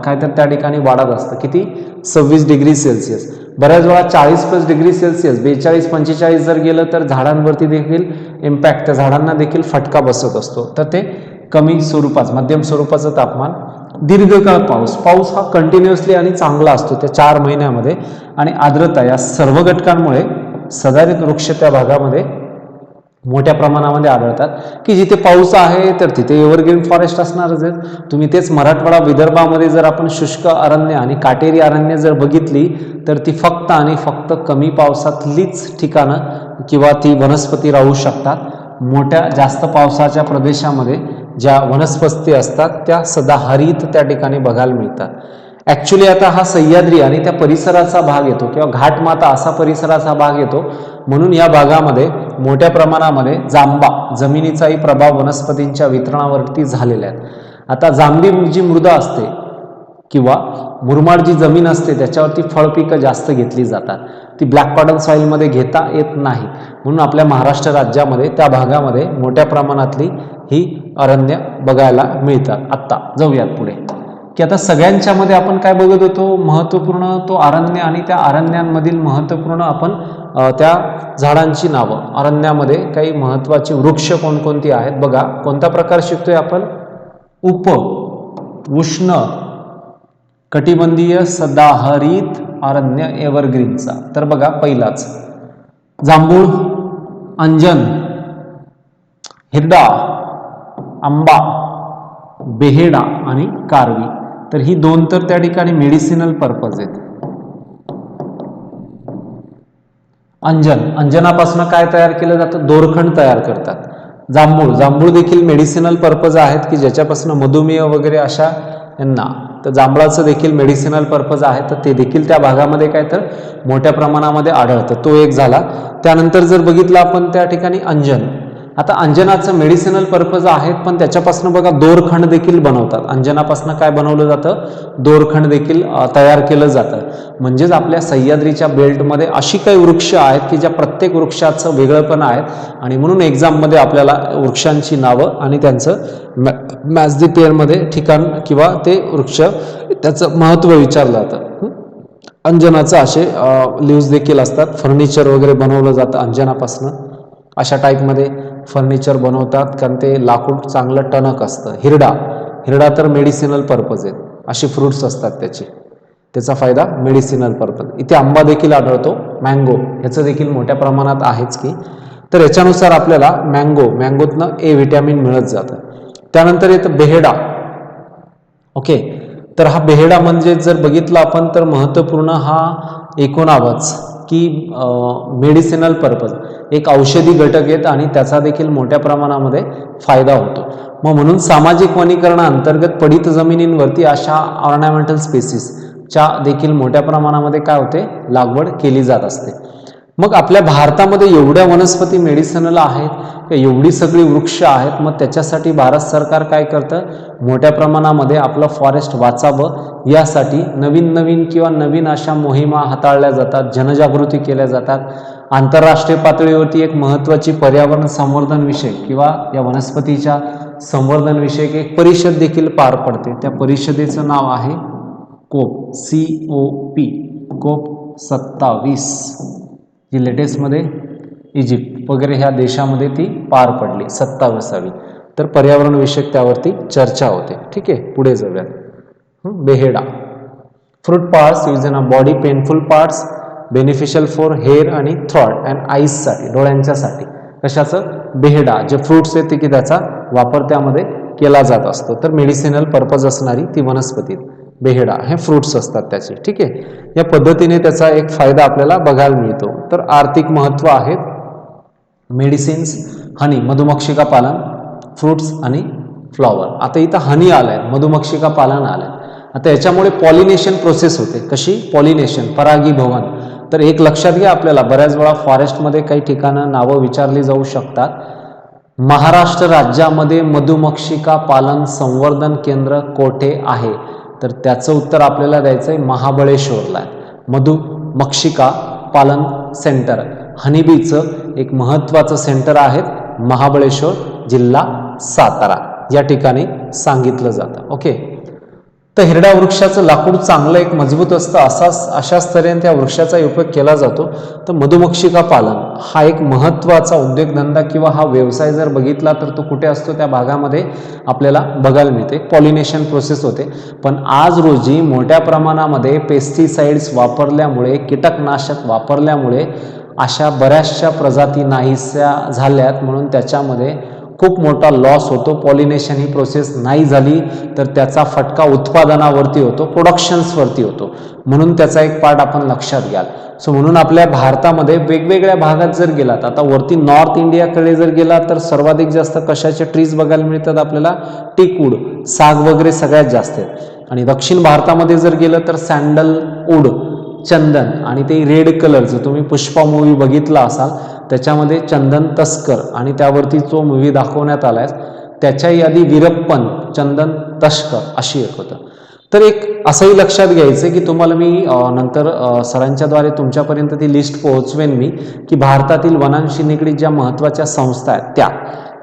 काय तर त्या ठिकाणी वाढत असतं. किती, 26 डिग्री सेल्सिअस. बऱ्याच वेळा 40+ डिग्री सेल्सिअस 42-45 जर गेलं तर झाडांवरती देखील इम्पॅक्ट, त्या झाडांना देखील फटका बसत असतो. तर ते कमी स्वरूपाचं मध्यम स्वरूपाचं तापमान. दीर्घकाळ पाऊस हा कंटिन्युअसली आणि चांगला असतो त्या 4 महिन्यामध्ये. आणि आर्द्रता या सर्व घटकांमुळे सदाहरित वृक्ष त्या भागामध्ये मोठ्या प्रमाणामध्ये आढळतात. की जिथे पाऊस आहे तर तिथे एव्हरग्रीन फॉरेस्ट असणारच आहेत. तुम्ही तेच मराठवाडा विदर्भामध्ये जर आपण शुष्क अरण्य आणि काटेरी अरण्य जर बघितली तर ती फक्त आणि फक्त कमी पावसातलीच ठिकाणं किंवा ती वनस्पती राहू शकतात. मोठ्या जास्त पावसाच्या प्रदेशामध्ये ज्या वनस्पती असतात त्या सदाहरित त्या ठिकाणी बघायला मिळतात. ॲक्च्युली आता हा सह्याद्री आणि त्या परिसराचा भाग येतो किंवा घाटमाता असा परिसराचा भाग येतो, म्हणून या भागामध्ये मोठ्या प्रमाणामध्ये जांबा जमिनीचाही प्रभाव वनस्पतींच्या वितरणावरती झालेला आहे. आता जांभी जी मृदा असते किंवा मुरमाड जी जमीन असते त्याच्यावरती फळपिकं जास्त घेतली जातात. ती ब्लॅक कॉटन सॉईलमध्ये घेता येत नाही, म्हणून आपल्या महाराष्ट्र राज्यामध्ये त्या भागामध्ये मोठ्या प्रमाणातली ही अरण्य बघायला मिळतात. आत्ता जाऊयात पुढे. की आता सगळ्यांच्या मध्ये आपण काय बघत होतो, महत्त्वपूर्ण तो अरण्य आणि त्या अरण्यांमधील महत्त्वपूर्ण आपण त्या झाडांची नावं, अरण्यामध्ये काही महत्त्वाची वृक्ष कोणकोणती आहेत बघा. कोणता प्रकार शिकतोय आपण, उष्ण कटिबंधीय सदाहरित अरण्य एव्हरग्रीनचा. तर बघा पहिलाच जांभूळ, अंजन, हिरडा, आंबा, बेहेडा आणि कारवी. तर ही दोन तर त्या ठिकाणी मेडिसिनल पर्पज आहेत. अंजनापासून काय तयार केलं जातं, दोरखंड तयार करतात. जांभूळ देखील मेडिसिनल पर्पज आहेत की ज्याच्यापासून मधुमेह वगैरे अशा यांना, तर जांभळाचं देखील मेडिसिनल पर्पज आहे, तर ते देखील त्या भागामध्ये काय तर मोठ्या प्रमाणामध्ये आढळतं. तो एक झाला. त्यानंतर जर बघितलं आपण त्या ठिकाणी अंजन. आता अंजनाचं मेडिसिनल पर्पज आहेत, पण त्याच्यापासून बघा दोरखंड देखील बनवतात. अंजनापासून काय बनवलं जातं, दोरखंड देखील तयार केलं जातं. म्हणजेच आपल्या सह्याद्रीच्या बेल्टमध्ये अशी काही वृक्ष आहेत की ज्या प्रत्येक वृक्षाचं वेगळंपण आहेत, आणि म्हणून एक्झाममध्ये आपल्याला वृक्षांची नावं आणि त्यांचं मॅच दी पेअरमध्ये ठिकाण किंवा ते वृक्ष त्याचं महत्त्व विचारलं जातं. अंजनाचं असे लिव्स देखील असतात. फर्निचर वगैरे बनवलं जातं अंजनापासून. अशा टाईपमध्ये फर्निचर बनवतात कारण ते लाकूड चांगलं टणक असतं. हिरडा तर मेडिसिनल पर्पज आहेत. अशी फ्रुट्स असतात त्याचा फायदा मेडिसिनल पर्पज. इथे आंबा देखील आढळतो. मँगो ह्याचं देखील मोठ्या प्रमाणात आहेच की. तर याच्यानुसार आपल्याला मँगोतनं ए व्हिटॅमिन मिळत जातं. त्यानंतर येतं बेहेडा. ओके, तर हा बेहेडा म्हणजे जर बघितलं आपण तर महत्त्वपूर्ण हा एकूणावच की मेडिसिनल पर्पज, एक औषधी घटक आहेत आणि त्याचा देखील मोठ्या प्रमाणामध्ये फायदा होतो. म्हणून सामाजिक वनीकरणाअंतर्गत पडित जमिनींवरती अशा ऑर्नामेंटल स्पेसिसच्या देखील मोठ्या प्रमाणामध्ये काय होते, लागवड केली जात असते. मग आपल्या भारतामध्ये एवढ्या वनस्पती मेडिसिनल आहेत, एवढी सगळी वृक्ष आहेत, मग त्याच्यासाठी भारत सरकार काय करतं, मोठ्या प्रमाणामध्ये आपलं फॉरेस्ट वाचावं यासाठी नवीन अशा मोहिमा हाताळल्या जातात, जनजागृती केल्या जातात. आंतरराष्ट्रीय पातळीवरती एक महत्त्वाची पर्यावरण संवर्धन विषय किंवा या वनस्पतीच्या संवर्धन विषयक एक परिषद देखील पार पडते. त्या परिषदेचं नाव आहे COP, COP 27, जी लेटेस्टमध्ये इजिप्त वगैरे ह्या देशामध्ये ती पार पडली 27वी. तर पर्यावरण विषयक त्यावरती चर्चा होते. ठीक आहे, पुढे जाऊयात. बेहेडा, fruit parts use in a body, painful parts, beneficial for hair आणि थ्रॉट अँड आईजसाठी, डोळ्यांच्यासाठी. कशाचं, बेहेडा जे फ्रूट्स आहेत की त्याचा वापर त्यामध्ये केला जात असतो. तर मेडिसिनल पर्पज असणारी ती वनस्पती बेहेडा, हे फ्रूट्स असतात त्याचे. ठीक आहे, या पद्धतीने त्याचा एक फायदा आपल्याला बघायला मिळतो. तर आर्थिक महत्त्व आहेत मेडिसिन्स, हनी मधुमक्षिका पालन, फ्रूट्स आणि फ्लॉवर. आता इथं हनी आलंय, मधुमक्षिका पालन आलंय. आता याच्यामुळे पॉलिनेशन प्रोसेस होते. कशी पॉलिनेशन, परागीभवन. तर एक लक्षात घ्या, आपल्याला बऱ्याच वेळा फॉरेस्टमध्ये काही ठिकाणं नावं विचारली जाऊ शकतात. महाराष्ट्र राज्यामध्ये मधुमक्षिका पालन संवर्धन केंद्र कोठे आहे, तर त्याचं उत्तर आपल्याला द्यायचं आहे महाबळेश्वरला. मधुमक्षिका पालन सेंटर, हनीबीचं एक महत्त्वाचं सेंटर आहे महाबळेश्वर, जिल्हा सातारा या ठिकाणी सांगितलं जातं. ओके, तर हिरडा वृक्षाचं लाकूड चांगलं एक मजबूत असतं, अशाच तऱ्हेने त्या वृक्षाचा उपयोग केला जातो. तर मधुमक्षिका पालन हा एक महत्त्वाचा उद्योगधंदा किंवा हा व्यवसाय जर बघितला तर तो कुठे असतो, त्या भागामध्ये आपल्याला बघायला मिळते. पॉलिनेशन प्रोसेस होते. पण आज रोजी मोठ्या प्रमाणामध्ये पेस्टिसाइड्स वापरल्यामुळे, कीटकनाशक वापरल्यामुळे अशा बऱ्याचशा प्रजाती नाहीशा झाल्यात. म्हणून त्याच्यामध्ये खूप मोठा लॉस होतो. पॉलिनेशन ही प्रोसेस नाही झाली तर त्याचा फटका उत्पादनावरती होतो, प्रोडक्शन्सवरती होतो. म्हणून त्याचा एक पार्ट आपण लक्षात घ्याल. सो म्हणून आपल्या भारतामध्ये वेगवेगळ्या भागात जर गेलात, आता वरती नॉर्थ इंडियाकडे जर गेला तर सर्वाधिक जास्त कशाचे ट्रीज बघायला मिळतात आपल्याला, टीकवूड, साग वगैरे सगळ्यात जास्त आहेत. आणि दक्षिण भारतामध्ये जर गेलं तर सॅन्डलवूड, चंदन, आणि ते रेड कलरचं तुम्ही पुष्पा मूवी बघितला असाल, त्याच्यामध्ये चंदन तस्कर आणि त्यावरती जो मूवी दाखवण्यात आलाय त्याच्याही आधी वीरप्पन चंदन तस्कर अशी एक होतं. तर एक असंही लक्षात घ्यायचं की तुम्हाला मी नंतर सरांच्याद्वारे तुमच्यापर्यंत ती लिस्ट पोहोचवेन मी, की भारतातील वनांशी निगडीत ज्या महत्त्वाच्या संस्था आहेत त्या,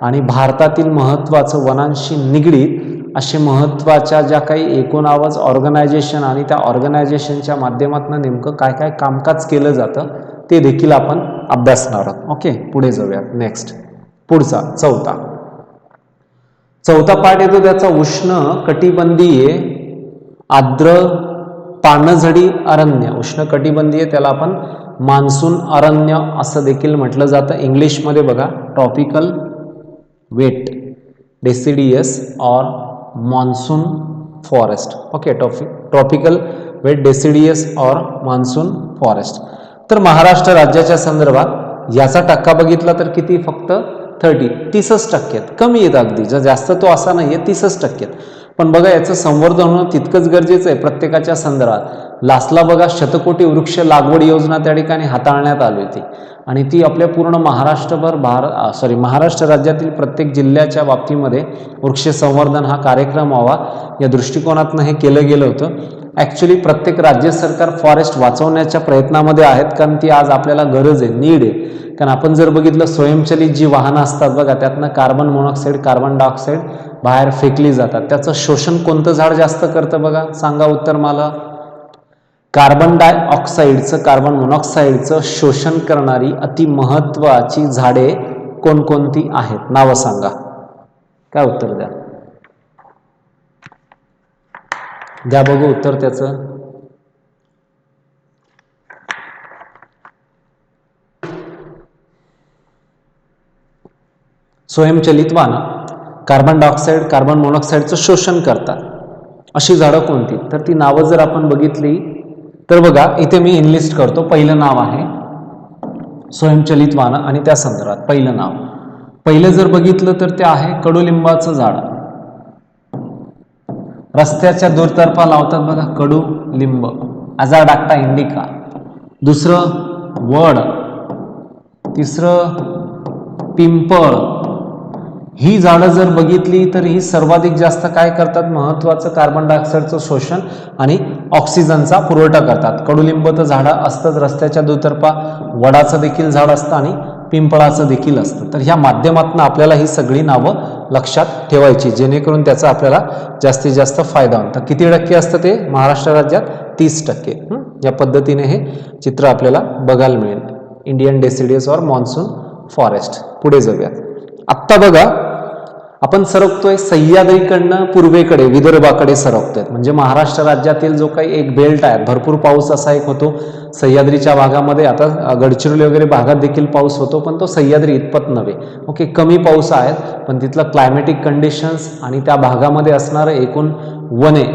आणि भारतातील महत्त्वाचं वनांशी निगडीत असे महत्त्वाच्या ज्या काही एकूण आवाज ऑर्गनायझेशन आणि त्या ऑर्गनायझेशनच्या माध्यमातून नेमकं काय काय कामकाज केलं जातं ते देखील आपण अभ्यासणार आहोत. ओके, पुढे जाऊया. नेक्स्ट पुढचा चौथा पार्ट येतो त्याचा उष्ण कटिबंधीय आर्द्र पानझडी अरण्य. उष्ण कटिबंधीय त्याला आपण मान्सून अरण्य असं देखील म्हटलं जातं. इंग्लिशमध्ये बघा ट्रॉपिकल वेट डेसिडियस और monsoon forest. Okay, tropical wet deciduous और मान्सून फॉरेस्ट. तर महाराष्ट्र राज्याच्या संदर्भात याचा टक्का बघितला तर किती, फक्त 30% कमी आहेत अगदी, जर जास्त तो असा नाही आहे, 30%. पण बघा याचं संवर्धन होणं तितकंच गरजेचं आहे प्रत्येकाच्या संदर्भात. लास्टला बघा शतकोटी वृक्ष लागवड योजना त्या ठिकाणी हाताळण्यात आली होती आणि ती आपल्या पूर्ण महाराष्ट्र राज्यातील प्रत्येक जिल्ह्याच्या बाबतीमध्ये वृक्ष संवर्धन हा कार्यक्रम व्हावा या दृष्टिकोनातून हे केलं गेलं होतं. ॲक्च्युली प्रत्येक राज्य सरकार फॉरेस्ट वाचवण्याच्या प्रयत्नामध्ये आहेत, कारण ती आज आपल्याला गरज आहे, नीड आहे. कारण आपण जर बघितलं स्वयंचलित जी वाहनं असतात बघा, त्यातनं कार्बन मोनॉक्साईड कार्बन डायऑक्साईड बाहेर फेकली जातात. त्याचं शोषण कोणतं झाड जास्त करतं बघा, सांगा उत्तर मला. कार्बन डायऑक्साईडचं कार्बन मोनॉक्साईडचं शोषण करणारी अति महत्वाची झाडे कोणकोणती आहेत, नावं सांगा. काय उत्तर द्या, द्या बघू उत्तर त्याचं. स्वयंचलित वाहनं कार्बन डायऑक्साईड कार्बन मोनॉक्साईडचं शोषण करतात अशी झाडं कोणती, तर ती नावं जर आपण बघितली तर बघा इथे मी इनलिस्ट करतो. पहिलं नाव आहे स्वयंचलित वाहनं आणि त्या संदर्भात पहिलं जर बघितलं तर ते आहे कडुलिंबाचं झाड. रस्त्याच्या दुतर्फा लावतात बघा कडुलिंब, अजाडाक्टा इंडिका. दुसरं वड, तिसरं पिंपळ. ही झाडं जर बघितली तर ही सर्वाधिक जास्त काय करतात, महत्वाचं कार्बन डायऑक्साईडचं शोषण आणि ऑक्सिजनचा पुरवठा करतात. कडुलिंब तर झाडं असतंच रस्त्याच्या दुतर्फा, वडाचं देखील झाड असतं आणि पिंपळाचं देखील असतं. तर ह्या माध्यमातून आपल्याला ही सगळी नावं लक्षात ठेवायची जेणेकरून त्याचा आपल्याला जास्तीत जास्त फायदा होतो. किती टक्के असतं ते महाराष्ट्र राज्यात, 30%. या पद्धतीने हे चित्र आपल्याला बघायला मिळेल. इंडियन डेसिडियस और मान्सून फॉरेस्ट. पुढे जाऊया. आत्ता बघा आपण सरकतोय सह्याद्रीकडनं पूर्वेकडे विदर्भाकडे सरकतोय. म्हणजे महाराष्ट्र राज्यातील जो काही एक बेल्ट आहे, भरपूर पाऊस असा एक होतो सह्याद्रीच्या भागामध्ये. आता गडचिरोली वगैरे भागात देखील पाऊस होतो, पण तो सह्याद्री इतपत नव्हे. ओके, कमी पाऊस आहेत, पण तिथलं क्लायमॅटिक कंडिशन्स आणि त्या भागामध्ये असणारं एकूण वने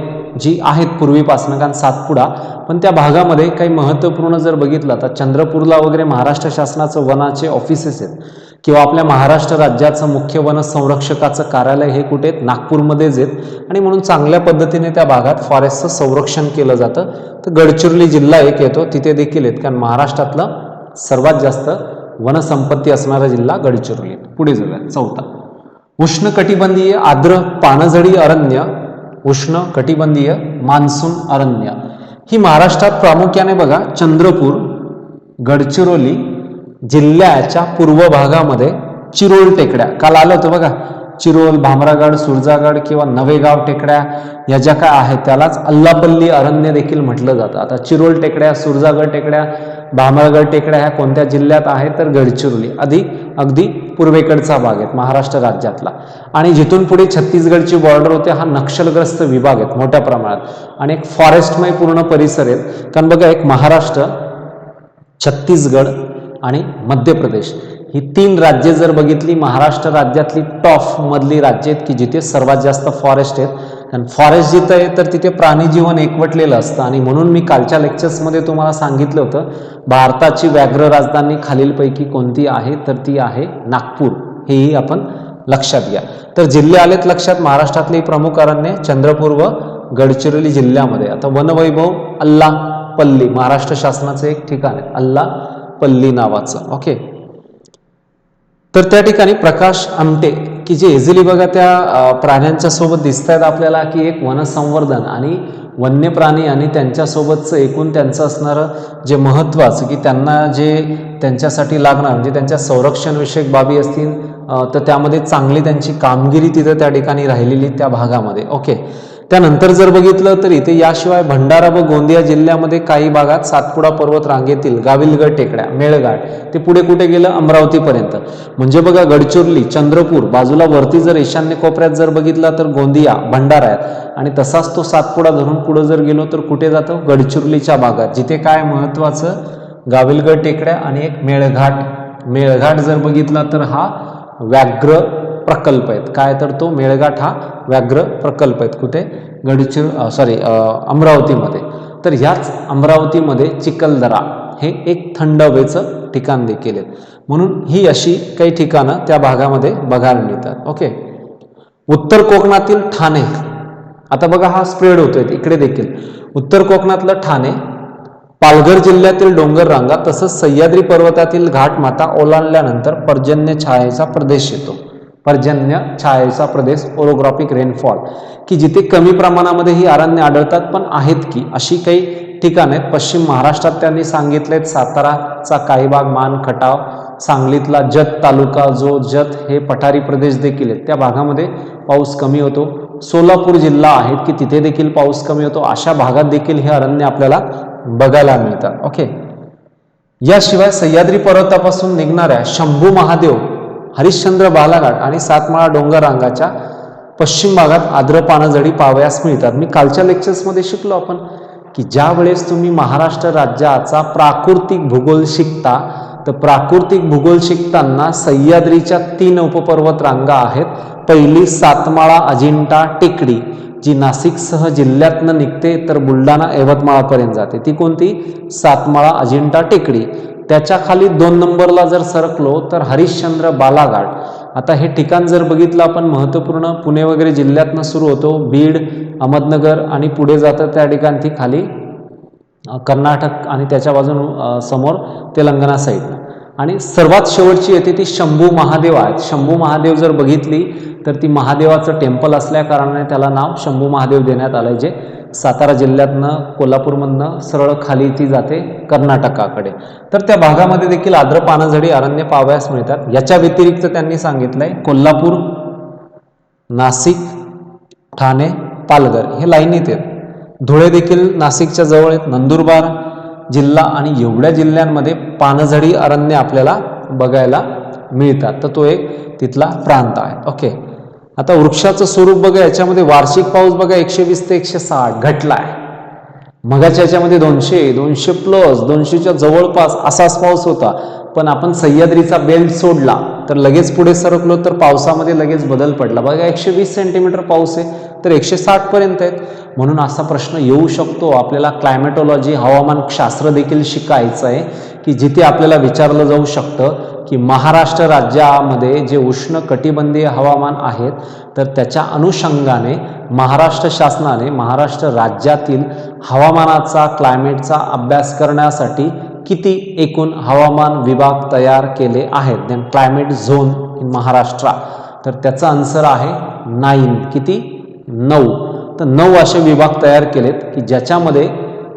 जी आहेत पूर्वीपासून, कारण सातपुडा, पण त्या भागामध्ये काही महत्त्वपूर्ण जर बघितलं तर चंद्रपूरला वगैरे महाराष्ट्र शासनाचं वनाचे ऑफिसेस आहेत किंवा आपल्या महाराष्ट्र राज्याचं मुख्य वन संरक्षकाचं कार्यालय हे कुठे आहेत, नागपूरमध्येच आहेत. आणि म्हणून चांगल्या पद्धतीने त्या भागात फॉरेस्टचं संरक्षण केलं जातं. तर गडचिरोली जिल्हा एक येतो, तिथे देखील आहेत, कारण महाराष्ट्रातलं सर्वात जास्त वनसंपत्ती असणारा जिल्हा गडचिरोली. पुढे जाऊया. चौथा उष्ण कटिबंधीय आर्द्र पानझडी अरण्य, उष्ण कटिबंधीय मान्सून अरण्य. ही महाराष्ट्रात प्रामुख्याने बघा चंद्रपूर गडचिरोली जिल्ह्याच्या पूर्व भागामध्ये चिरोल टेकड्या, काल आलं होतं बघा, चिरोल, भामरागड, सुरजागड किंवा नवेगाव टेकड्या या ज्या काय आहेत त्यालाच अल्लापल्ली अरण्य देखील म्हटलं जातं. आता चिरोल टेकड्या, सुरजागड टेकड्या, भामरागड टेकड्या ह्या कोणत्या जिल्ह्यात आहेत, तर गडचिरोली अगदी पूर्वेकडचा भाग आहेत महाराष्ट्र राज्यातला. आणि जिथून पुढे छत्तीसगडची बॉर्डर होते हा नक्षलग्रस्त विभाग आहेत मोठ्या प्रमाणात आणि एक फॉरेस्टमय पूर्ण परिसर आहेत. कारण बघा एक महाराष्ट्र, छत्तीसगड आणि मध्य प्रदेश ही 3 राज्ये जर बघितली, महाराष्ट्र राज्यातली टॉप मधली राज्य आहेत की जिथे सर्वात जास्त फॉरेस्ट आहेत. आणि फॉरेस्ट जिथं आहे तर तिथे प्राणीजीवन एकवटलेलं असतं. आणि म्हणून मी कालच्या लेक्चर्समध्ये तुम्हाला सांगितलं होतं भारताची व्याघ्र राजधानी खालीलपैकी कोणती आहे, तर ती आहे नागपूर. हेही आपण लक्षात घ्या. तर जिल्हे आलेत लक्षात, महाराष्ट्रातली प्रमुख अरण्ये चंद्रपूर व गडचिरोली जिल्ह्यामध्ये. आता वनवैभव अल्लापल्ली महाराष्ट्र शासनाचं एक ठिकाण आहे अल्लापल्ली नावाचं. ओके, तर त्या ठिकाणी प्रकाश आमटे की जे इझिली बघा त्या प्राण्यांच्या सोबत दिसत आहेत आपल्याला, की एक वनसंवर्धन आणि वन्य प्राणी आणि त्यांच्यासोबतचं एकूण त्यांचं असणारं जे महत्त्वाचं, की त्यांना जे त्यांच्यासाठी लागणार म्हणजे त्यांच्या संरक्षणविषयक बाबी असतील, तर त्यामध्ये चांगली त्यांची कामगिरी तिथं त्या ठिकाणी राहिलेली त्या भागामध्ये. ओके, त्यानंतर जर बघितलं तर इथे याशिवाय भंडारा व गोंदिया जिल्ह्यामध्ये काही भागात सातपुडा पर्वत रांगेतील गाविलगड टेकड्या, मेळघाट, ते पुढे कुठे गेलं अमरावतीपर्यंत. म्हणजे बघा गडचिरोली, चंद्रपूर बाजूला वरती जर ईशान्य कोपऱ्यात जर बघितला तर गोंदिया, भंडारा आहेत आणि तसाच तो सातपुडा धरून पुढे जर गेलो तर कुठे जातो गडचिरोलीच्या भागात, जिथे काय महत्त्वाचं गाविलगड टेकड्या आणि एक मेळघाट. मेळघाट जर बघितला तर हा व्याघ्र प्रकल्प आहेत. काय तर तो मेळघाट हा व्याघ्र प्रकल्प आहेत कुठे अमरावतीमध्ये. तर ह्याच अमरावतीमध्ये चिखलदरा हे एक थंड हवेचं ठिकाण देखील आहे. म्हणून ही अशी काही ठिकाणं त्या भागामध्ये बघायला मिळतात. ओके, उत्तर कोकणातील ठाणे, आता बघा हा स्प्रेड होतोय इकडे देखील. उत्तर कोकणातलं ठाणे, पालघर जिल्ह्यातील डोंगर रांगा तसंच सह्याद्री पर्वतातील घाटमाथा ओलांडल्यानंतर पर्जन्य छायेचा प्रदेश येतो. पर्जन्य छायेचा प्रदेश, ओरोग्राफिक रेनफॉल, की जिथे कमी प्रमाणामध्ये ही अरण्य आढळतात पण आहेत की अशी काही ठिकाण आहेत. पश्चिम महाराष्ट्रात त्यांनी सांगितलेत साताराचा काही भाग, मान, खटाव, सांगलीतला जत तालुका जो जत हे पठारी प्रदेश देखील आहेत त्या भागामध्ये पाऊस कमी होतो. सोलापूर जिल्हा आहेत की तिथे देखील पाऊस कमी होतो. अशा भागात देखील हे अरण्य आपल्याला बघायला मिळतात. ओके, याशिवाय सह्याद्री पर्वतापासून निघणाऱ्या शंभू महादेव, हरिश्चंद्र बालाघाट आणि सातमाळा डोंगर रांगाच्या पश्चिम भागात आर्द्र पानझडी पाहावयास मिळतात. मी कालच्या लेक्चर्समध्ये शिकलो आपण की ज्या वेळेस तुम्ही महाराष्ट्र राज्याचा प्राकृतिक भूगोल शिकता तर प्राकृतिक भूगोल शिकताना सह्याद्रीच्या 3 उपपर्वत रांगा आहेत. पहिली सातमाळा अजिंठा टेकडी जी नाशिकसह जिल्ह्यातनं निघते तर बुलढाणा यवतमाळापर्यंत जाते, ती कोणती? सातमाळा अजिंठा टेकडी. त्याच्या खाली 2 नंबरला जर सरकलो तर हरिश्चंद्र बालाघाट. आता हे ठिकाण जर बघितलं आपण महत्त्वपूर्ण, पुणे वगैरे जिल्ह्यातनं सुरू होतो, बीड, अहमदनगर आणि पुढे जातं त्या ठिकाणी ती खाली कर्नाटक आणि त्याच्या बाजून समोर तेलंगणा साईडनं. आणि सर्वात शेवटची येते ती शंभू महादेव आहेत. शंभू महादेव जर बघितली तर ती महादेवाचं टेम्पल असल्या कारणाने त्याला नाव शंभू महादेव देण्यात आलं, जे सातारा जिल्ह्यातनं कोल्हापूरमधनं सरळ खाली ती जाते कर्नाटकाकडे. तर त्या भागामध्ये देखील आर्द्र पानझडी अरण्य पाहावयास मिळतात. याच्या व्यतिरिक्त त्यांनी सांगितलंय कोल्हापूर, नाशिक, ठाणे, पालघर हे लाईनीत आहेत. धुळे देखील नाशिकच्या जवळ आहेत, नंदुरबार जिल्हा आणि एवढ्या जिल्ह्यांमध्ये पानझडी अरण्य आपल्याला बघायला मिळतात. तर तो एक तिथला प्रांत आहे. ओके, आता वृक्षाचं स्वरूप बघा, याच्यामध्ये वार्षिक पाऊस बघा 120 ते 160 घटला आहे. मगाच्या याच्यामध्ये 200 प्लस 200च्या जवळपास असाच पाऊस होता. पण आपण सह्याद्रीचा बेल्ट सोडला तर लगेच पुढे सरकलो तर पावसामध्ये लगेच बदल पडला. बघा 120 सेंटीमीटर पाऊस आहे तर 160 पर्यंत आहेत. म्हणून असा प्रश्न येऊ शकतो आपल्याला, क्लायमेटॉलॉजी हवामान शास्त्र देखील शिकायचं आहे की जिथे आपल्याला विचारलं जाऊ शकतं की महाराष्ट्र राज्यामध्ये जे उष्ण कटिबंधीय हवामान आहेत तर त्याच्या अनुषंगाने महाराष्ट्र शासनाने महाराष्ट्र राज्यातील हवामानाचा, क्लायमेटचा अभ्यास करण्यासाठी किती एकूण हवामान विभाग तयार केले आहेत, then climate zone in Maharashtra, तर त्याचा आन्सर आहे 9. किती? 9. तर 9 असे विभाग तयार केलेत की ज्याच्यामध्ये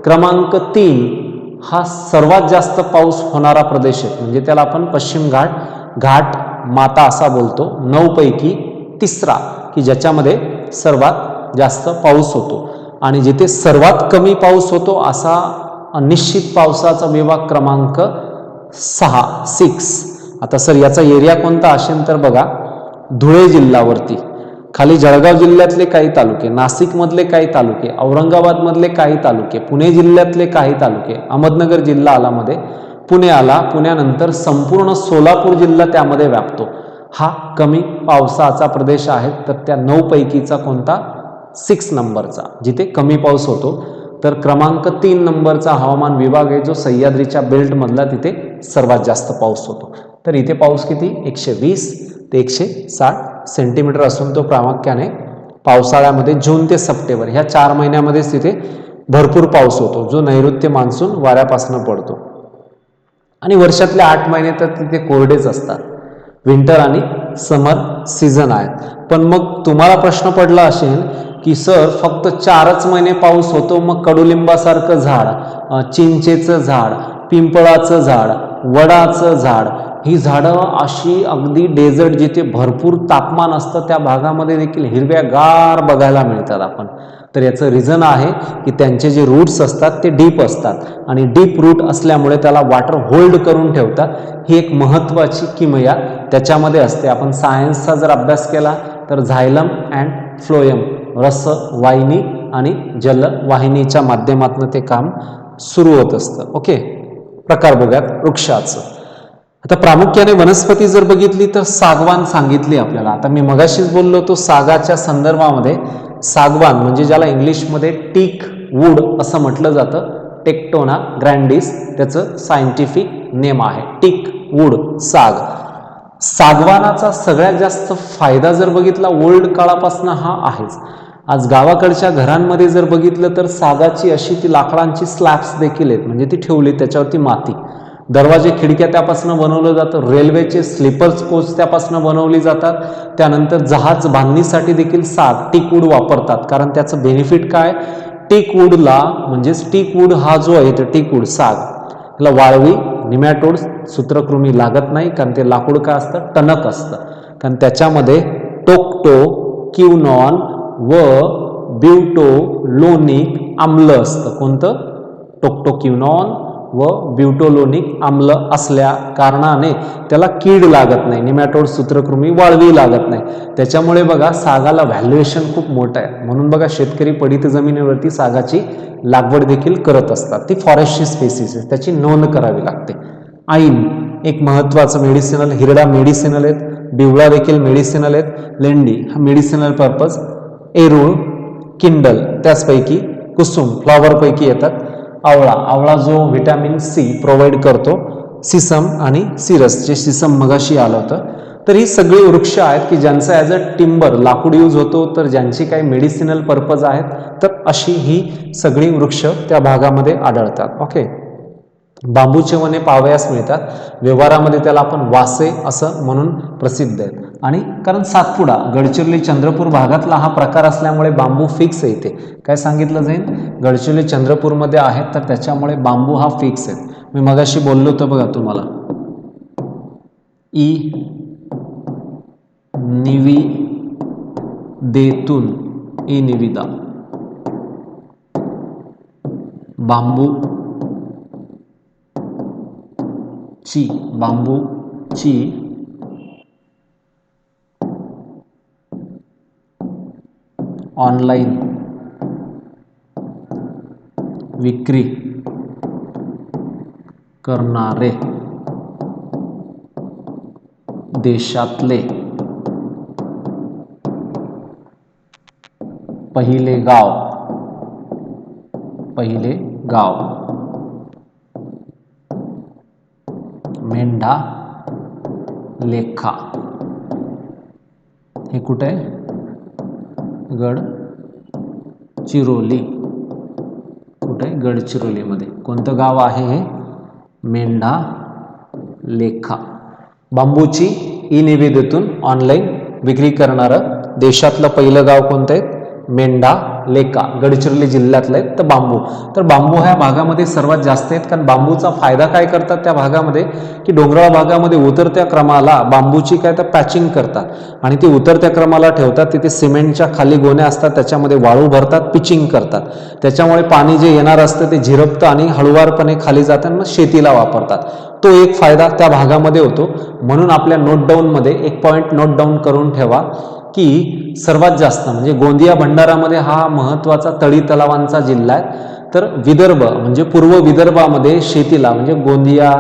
क्रमांक 3 हा सर्वात जास्त पाऊस होणारा प्रदेश आहे. म्हणजे त्याला आपण पश्चिम घाट माता असा बोलतो. 9 पैकी 3रा की ज्याच्यामध्ये सर्वात जास्त पाऊस होतो. आणि जिथे सर्वात कमी पाऊस होतो असा निश्चित पावसाचा विभाग क्रमांक 6. आता सर याचा एरिया कोणता असेल तर बघा, धुळे जिल्ह्यावरती, खाली जळगाव जिल्ह्यातले काही तालुके, नाशिकमधले काही तालुके, औरंगाबादमधले काही तालुके, पुणे जिल्ह्यातले काही तालुके, अहमदनगर जिल्हा आला मध्ये, पुणे आला, पुण्यानंतर संपूर्ण सोलापूर जिल्हा त्यामध्ये व्यापतो. हा कमी पावसाचा प्रदेश आहे. तर त्या 9 पैकीचा कोणता? 6 नंबरचा, जिथे कमी पाऊस होतो. तर क्रमांक 3 नंबरचा हवामान विभाग आहे जो सह्याद्रीच्या बेल्टमधला, तिथे सर्वात जास्त पाऊस होतो. तर इथे पाऊस किती? 120 ते 160 सेंटीमीटर असून तो प्रामुख्याने पावसाळ्यामध्ये जून ते सप्टेंबर ह्या 4 महिन्यामध्येच तिथे भरपूर पाऊस होतो, जो नैऋत्य मान्सून वाऱ्यापासून पडतो. आणि वर्षातले 8 महिने तर तिथे कोरडेच असतात. विंटर आणि समर सीझन आहेत. पण मग तुम्हाला प्रश्न पडला असेल की सर फक्त 4च महिने पाऊस होतो, मग कडुलिंबासारखं झाड, चिंचेचं झाड, पिंपळाचं झाड, वडाचं झाड, ही झाडं अशी अगदी डेझर्ट जिथे भरपूर तापमान असतं त्या भागामध्ये देखील हिरव्यागार बघायला मिळतात आपण. तर याचं रिझन आहे की त्यांचे जे रूट्स असतात ते डीप असतात आणि डीप रूट असल्यामुळे त्याला वॉटर होल्ड करून ठेवतात. ही एक महत्त्वाची किमया त्याच्यामध्ये असते. आपण सायन्सचा जर अभ्यास केला तर झायलम अँड फ्लोएम, रस वाहिनी आणि जलवाहिनीच्या माध्यमातून ते काम सुरू होत असतं. ओके, प्रकार बघूयात वृक्षाचं. आता प्रामुख्याने वनस्पती जर बघितली तर सागवान सांगितली आपल्याला. आता मी मगाशीच बोललो तो सागाच्या संदर्भामध्ये सागवान म्हणजे ज्याला इंग्लिशमध्ये टीक वूड असं म्हटलं जातं, टेक्टोना ग्रँडिस त्याचं सायंटिफिक नेम आहे, टीक वूड साग. सागवानाचा सगळ्यात जास्त फायदा जर बघितला ओल्ड काळापासून हा आहेच. आज गावाकडच्या घरांमध्ये जर बघितलं तर सागाची अशी ती लाकडांची स्लॅब्स देखील आहेत, म्हणजे ती ठेवली त्याच्यावरती माती. दरवाजे खिडक्या त्यापासून बनवलं जातं. रेल्वेचे स्लीपर्स कोच त्यापासून बनवली जातात. त्यानंतर जहाज बांधणीसाठी देखील साग टीक वूड वापरतात, कारण त्याचं बेनिफिट काय, टीक वूडला म्हणजेच टीक वूड हा जो आहे तो टीक वूड साग ह्याला वाळवी, निमॅटोड्स, सूत्रकृमी लागत नाही, कारण ते लाकूड काय असतं, टणक असतं. कारण त्याच्यामध्ये टोक्टो क्युनॉन व ब्युटोलोनिक आम्ल असतं. कोणतं, टोक्टोक्युनॉन व ब्युटोलोनिक आम्ल असल्या कारणाने त्याला कीड लागत नाही, निमॅटोड, सूत्रकृमी, वाळवी लागत नाही. त्याच्यामुळे बघा सागाला व्हॅल्युएशन खूप मोठं आहे. म्हणून बघा शेतकरी पडीत जमिनीवरती सागाची लागवड देखील करत असतात. ती फॉरेस्टची स्पेसिस आहे, त्याची नोंद करावी लागते. ऐन एक महत्त्वाचं मेडिसिनल, हिरडा मेडिसिनल आहेत, बिवळा देखील मेडिसिनल आहेत, लेंडी हा मेडिसिनल पर्पज, एरुळ, किंडल त्याचपैकी, कुसुम फ्लॉवरपैकी येतात, आवळा, आवळा जो व्हिटॅमिन सी प्रोव्हाइड करतो, सिसम आणि सिरस जे सिसम मगाशी आलं होतं. तर ही सगळी वृक्ष आहेत की ज्यांचा ॲज अ टिंबर लाकूड यूज होतो, तर ज्यांची काही मेडिसिनल पर्पज आहेत, तर अशी ही सगळी वृक्ष त्या भागामध्ये आढळतात. ओके, बांबूचे वने पाहावयास मिळतात. व्यवहारामध्ये त्याला आपण वासे असं म्हणून प्रसिद्ध आहेत. आणि कारण सातपुडा गडचिरोली चंद्रपूर भागातला हा प्रकार असल्यामुळे बांबू फिक्स येते. काय सांगितलं जाईल, गडचिरोली चंद्रपूरमध्ये आहेत तर त्याच्यामुळे बांबू हा फिक्स आहे. मी मगाशी बोललो होतो बघा तुम्हाला, ई निविदेतून, ई निविदा, बांबूची ऑनलाईन विक्री करणारे देशातले पहिले गाव मेंढालेखा. हे कुठे आहे, गडचिरोली. कुठे, गडचिरोलीमध्ये. कोणतं गाव आहे हे, मेंढालेखा. बांबूची ई निविदेतून ऑनलाईन विक्री करणारं देशातलं पहिलं गाव कोणतं आहे, मेंढालेखा, गडचिरोली जिल्ह्यातलं आहे. तर बांबू ह्या भागामध्ये सर्वात जास्त आहेत. कारण बांबूचा फायदा काय करतात त्या भागामध्ये की डोंगराळ भागामध्ये उतरत्या क्रमाला बांबूची काय तर पॅचिंग करतात आणि ती उतरत्या क्रमाला ठेवतात. तिथे सिमेंटच्या खाली गोण्या असतात, त्याच्यामध्ये वाळू भरतात, पिचिंग करतात. त्याच्यामुळे पाणी जे येणार असतं ते झिरपतं आणि हळुवारपणे खाली जातं, मग शेतीला वापरतात. तो एक फायदा त्या भागामध्ये होतो. म्हणून आपल्या नोट डाऊनमध्ये एक पॉईंट नोट डाऊन करून ठेवा की सर्वात जास्त म्हणजे गोंदिया भंडारामध्ये हा महत्त्वाचा तळी तलावांचा जिल्हा आहे. तर विदर्भ म्हणजे पूर्व विदर्भामध्ये शेतीला म्हणजे गोंदिया,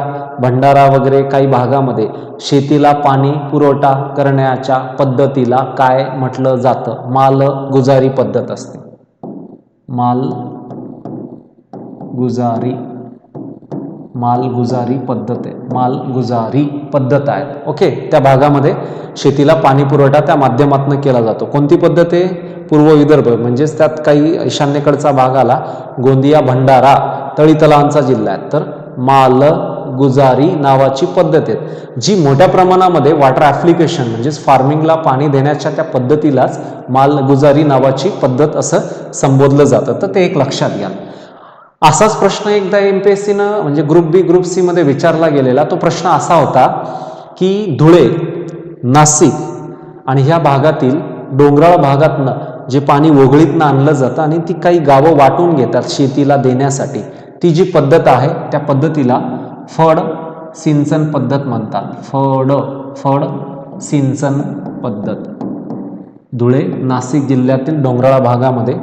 भंडारा वगैरे काही भागामध्ये शेतीला पाणी पुरवठा करण्याच्या पद्धतीला काय म्हटलं जातं, मालगुजारी पद्धत असते. मालगुजारी पद्धत आहे. ओके, त्या भागामध्ये शेतीला पाणी पुरवठा त्या माध्यमातून केला जातो. कोणती पद्धत आहे, पूर्व विदर्भ म्हणजेच त्यात काही ईशान्येकडचा भाग आला, गोंदिया भंडारा तळीतलावांचा जिल्हा आहे. तर मालगुजारी गुजारी नावाची पद्धत आहे, जी मोठ्या प्रमाणामध्ये वॉटर ॲप्लिकेशन म्हणजेच फार्मिंगला पाणी देण्याच्या त्या पद्धतीलाच मालगुजारी नावाची पद्धत असं संबोधलं जातं. तर ते एक लक्षात घ्या. असाच प्रश्न एकदा MPSCनं म्हणजे ग्रुप बी ग्रुप सी मध्ये विचारला गेलेला. तो प्रश्न असा होता की धुळे, नाशिक आणि ह्या भागातील डोंगराळ भागातनं जे पाणी वगळीतनं आणलं जातं आणि ती काही गावं वाटून घेतात शेतीला देण्यासाठी, ती जी पद्धत आहे त्या पद्धतीला फड सिंचन पद्धत म्हणतात. फड सिंचन पद्धत. धुळे नाशिक जिल्ह्यातील डोंगराळ भागामध्ये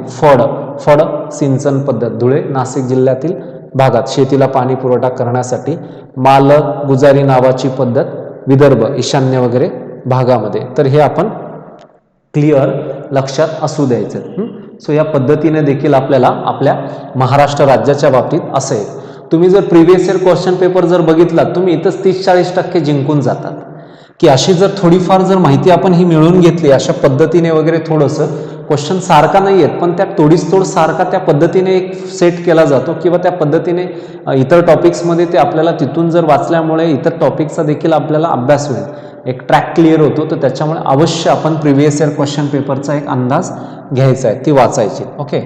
फड सिंचन पद्धत धुळे नाशिक जिल्ह्यातील भागात शेतीला पाणी पुरवठा करण्यासाठी मालगुजारी नावाची पद्धत विदर्भ ईशान्य वगैरे भागामध्ये. तर हे आपण क्लिअर लक्षात असू द्यायचं. सो या पद्धतीने देखील आपल्याला आपल्या महाराष्ट्र राज्याच्या बाबतीत असं आहे. तुम्ही जर प्रिव्हियस इयर क्वेश्चन पेपर जर बघितला, तुम्ही इथंच 30-40% जिंकून जातात. की अशी जर थोडीफार जर माहिती आपण ही मिळवून घेतली अशा पद्धतीने वगैरे, थोडंसं क्वेश्चन सारखा नाही आहेत पण त्या तोडीस तोड सारखा त्या पद्धतीने एक सेट केला जातो किंवा त्या पद्धतीने इतर टॉपिक्समध्ये ते आपल्याला तिथून जर वाचल्यामुळे इतर टॉपिकचा देखील आपल्याला अभ्यास होईल, एक ट्रॅक क्लिअर होतो. तर त्याच्यामुळे अवश्य आपण प्रिव्हियस इयर क्वेश्चन पेपरचा एक अंदाज घ्यायचा आहे, ती वाचायची. ओके.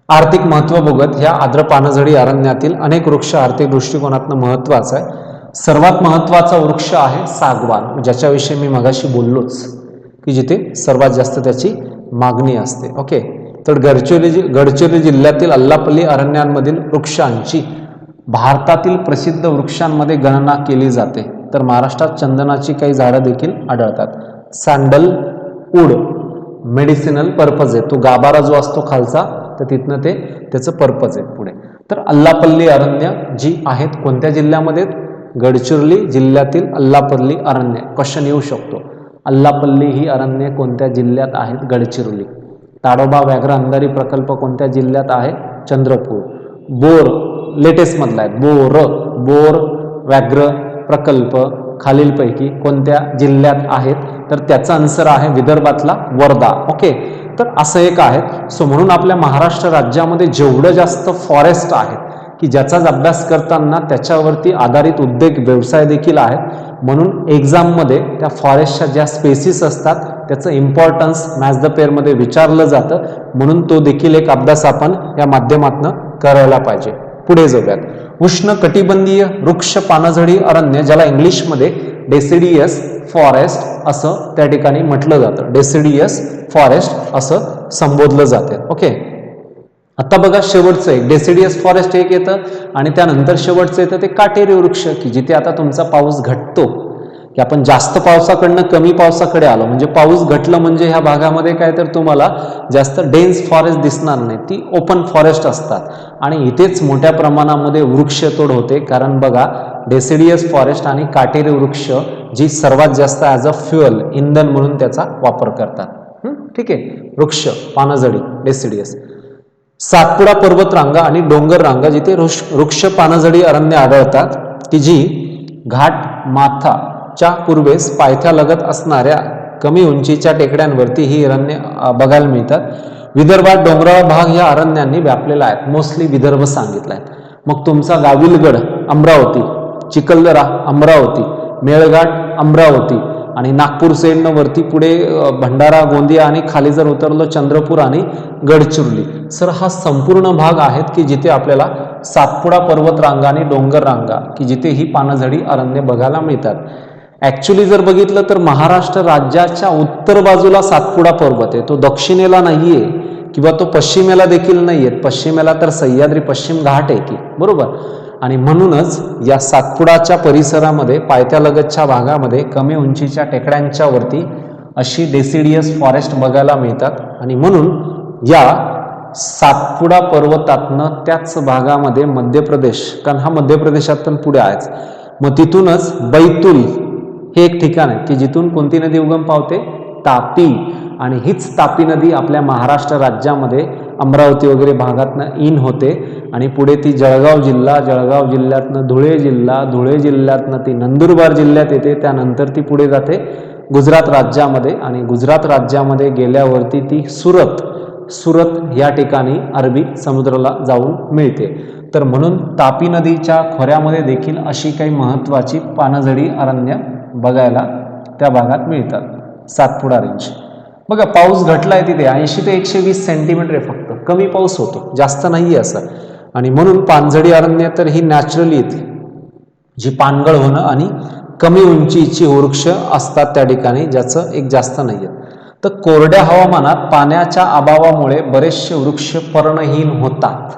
आर्थिक महत्त्व बघत ह्या आर्द्र पानझडी अरण्यातील अनेक वृक्ष आर्थिक दृष्टिकोनातून महत्त्वाचा आहे. सर्वात महत्त्वाचा वृक्ष आहे सागवान, ज्याच्याविषयी मी मगाशी बोललोच की जिथे सर्वात जास्त त्याची मागणी असते. ओके. तर गडचिरोली जिल्ह्यातील अल्लापल्ली अरण्यांमधील वृक्षांची भारतातील प्रसिद्ध वृक्षांमध्ये गणना केली जाते. तर महाराष्ट्रात चंदनाची काही झाडं देखील आढळतात. सॅन्डलवूड मेडिसिनल पर्पज आहे, तो गाभारा जो असतो खालचा, तर तिथनं ते त्याचं पर्पज आहे पुढे. तर अल्लापल्ली अरण्य जी आहेत कोणत्या जिल्ह्यामध्ये? गडचिरोली जिल्ह्यातील अल्लापल्ली अरण्य. क्वेश्चन येऊ शकतो, अल्लापल्ली ही अरण्य कोणत्या जिल्ह्यात आहेत? गडचिरोली. ताडोबा व्याघ्र अंधारी प्रकल्प कोणत्या जिल्ह्यात आहे? चंद्रपूर. बोर लेटेस्ट मधला आहे, बोर व्याघ्र प्रकल्प खालीलपैकी कोणत्या जिल्ह्यात आहेत? तर त्याचा आन्सर आहे विदर्भातला वर्धा. ओके. तर असं एक आहे. सो म्हणून आपल्या महाराष्ट्र राज्यामध्ये जेवढं जास्त फॉरेस्ट आहेत की ज्याचाच अभ्यास करताना त्याच्यावरती आधारित उद्योग व्यवसाय देखील आहेत, म्हणून एक्झाममध्ये त्या फॉरेस्टच्या ज्या स्पेसिस असतात त्याचं इम्पॉर्टन्स मॅच द पेअरमध्ये विचारलं जातं, म्हणून तो देखील एक अभ्यास आपण या माध्यमातून करायला पाहिजे. पुढे जाऊयात. उष्ण कटिबंधीय वृक्ष पानझडी अरण्य, ज्याला इंग्लिशमध्ये डेसिडियस फॉरेस्ट असं त्या ठिकाणी म्हटलं जातं, डेसिडियस फॉरेस्ट असं संबोधलं जाते. ओके. आता बघा शेवटचं एक डेसिडियस फॉरेस्ट एक येतं आणि त्यानंतर शेवटचं येतं ते काटेरी वृक्ष, की जिथे आता तुमचा पाऊस घटतो, की आपण जास्त पावसाकडनं कमी पावसाकडे आलो, म्हणजे पाऊस घटलं म्हणजे ह्या भागामध्ये काय तर तुम्हाला जास्त डेन्स फॉरेस्ट दिसणार नाही, ती ओपन फॉरेस्ट असतात आणि इथेच मोठ्या प्रमाणामध्ये वृक्षतोड होते. कारण बघा डेसिडियस फॉरेस्ट आणि काटेरी वृक्ष जी सर्वात जास्त ॲज अ फ्युअल इंधन म्हणून त्याचा वापर करतात. ठीक आहे. वृक्ष पानझडी डेसिडियस. सातपुडा पर्वतरांगा आणि डोंगर रांगा जिथे वृक्ष पानझडी अरण्य आढळतात, की जी घाट माथाच्या पूर्वेस पायथ्यालगत असणाऱ्या कमी उंचीच्या टेकड्यांवरती ही अरण्य बघायला मिळतात. विदर्भात डोंगराळ भाग या अरण्यांनी व्यापलेला आहे. मोस्टली विदर्भ सांगितलाय. मग तुमचा गाविलगड अमरावती, चिखलदरा अमरावती, मेळघाट अमरावती आणि नागपूर साईडनं वरती पुढे भंडारा गोंदिया आणि खाली जर उतरलो चंद्रपूर आणि गडचिरोली. सर हा संपूर्ण भाग आहेत की जिथे आपल्याला सातपुडा पर्वत रांगा आणि डोंगर रांगा की जिथे ही पानझडी अरण्य बघायला मिळतात. ऍक्च्युली जर बघितलं तर महाराष्ट्र राज्याच्या उत्तर बाजूला सातपुडा पर्वत आहे, तो दक्षिणेला नाहीये किंवा तो पश्चिमेला देखील नाहीये. पश्चिमेला तर सह्याद्री पश्चिम घाट आहे की, बरोबर. आणि म्हणूनच या सातपुडाच्या परिसरामध्ये पायथ्यालगतच्या भागामध्ये कमी उंचीच्या टेकड्यांच्या वरती अशी डेसिडियस फॉरेस्ट बघायला मिळतात. आणि म्हणून या सातपुडा पर्वतातनं त्याच भागामध्ये मध्य प्रदेश, कारण हा मध्य प्रदेशात पण पुढे आहेच, मग तिथूनच बैतूल हे एक ठिकाण आहे की जिथून कोणती नदी उगम पावते? तापी. आणि हीच तापी नदी आपल्या महाराष्ट्र राज्यामध्ये अमरावती वगैरे भागातनं इन होते आणि पुढे ती जळगाव जिल्हा, जळगाव जिल्ह्यातनं धुळे जिल्हा, धुळे जिल्ह्यातनं ती नंदुरबार जिल्ह्यात येते, त्यानंतर ती पुढे जाते गुजरात राज्यामध्ये आणि गुजरात राज्यामध्ये गेल्यावरती ती सुरत या ठिकाणी अरबी समुद्राला जाऊन मिळते. तर म्हणून तापी नदीच्या खोऱ्यामध्ये देखील अशी काही महत्त्वाची पानझडी अरण्य बघायला त्या भागात मिळतात. सातपुडा रेंज बघा, पाऊस घटलाय तिथे 80 ते 120 सेंटीमीटर आहे, फक्त कमी पाऊस होतो, जास्त नाहीये असं. आणि म्हणून पानझडी अरण्य तर ही नॅचरली येते, जी पानगळ होणं आणि कमी उंचीची वृक्ष असतात त्या ठिकाणी, ज्याचं एक जास्त नाहीये. तर कोरड्या हवामानात पाण्याच्या अभावामुळे बरेचसे वृक्ष पर्णहीन होतात.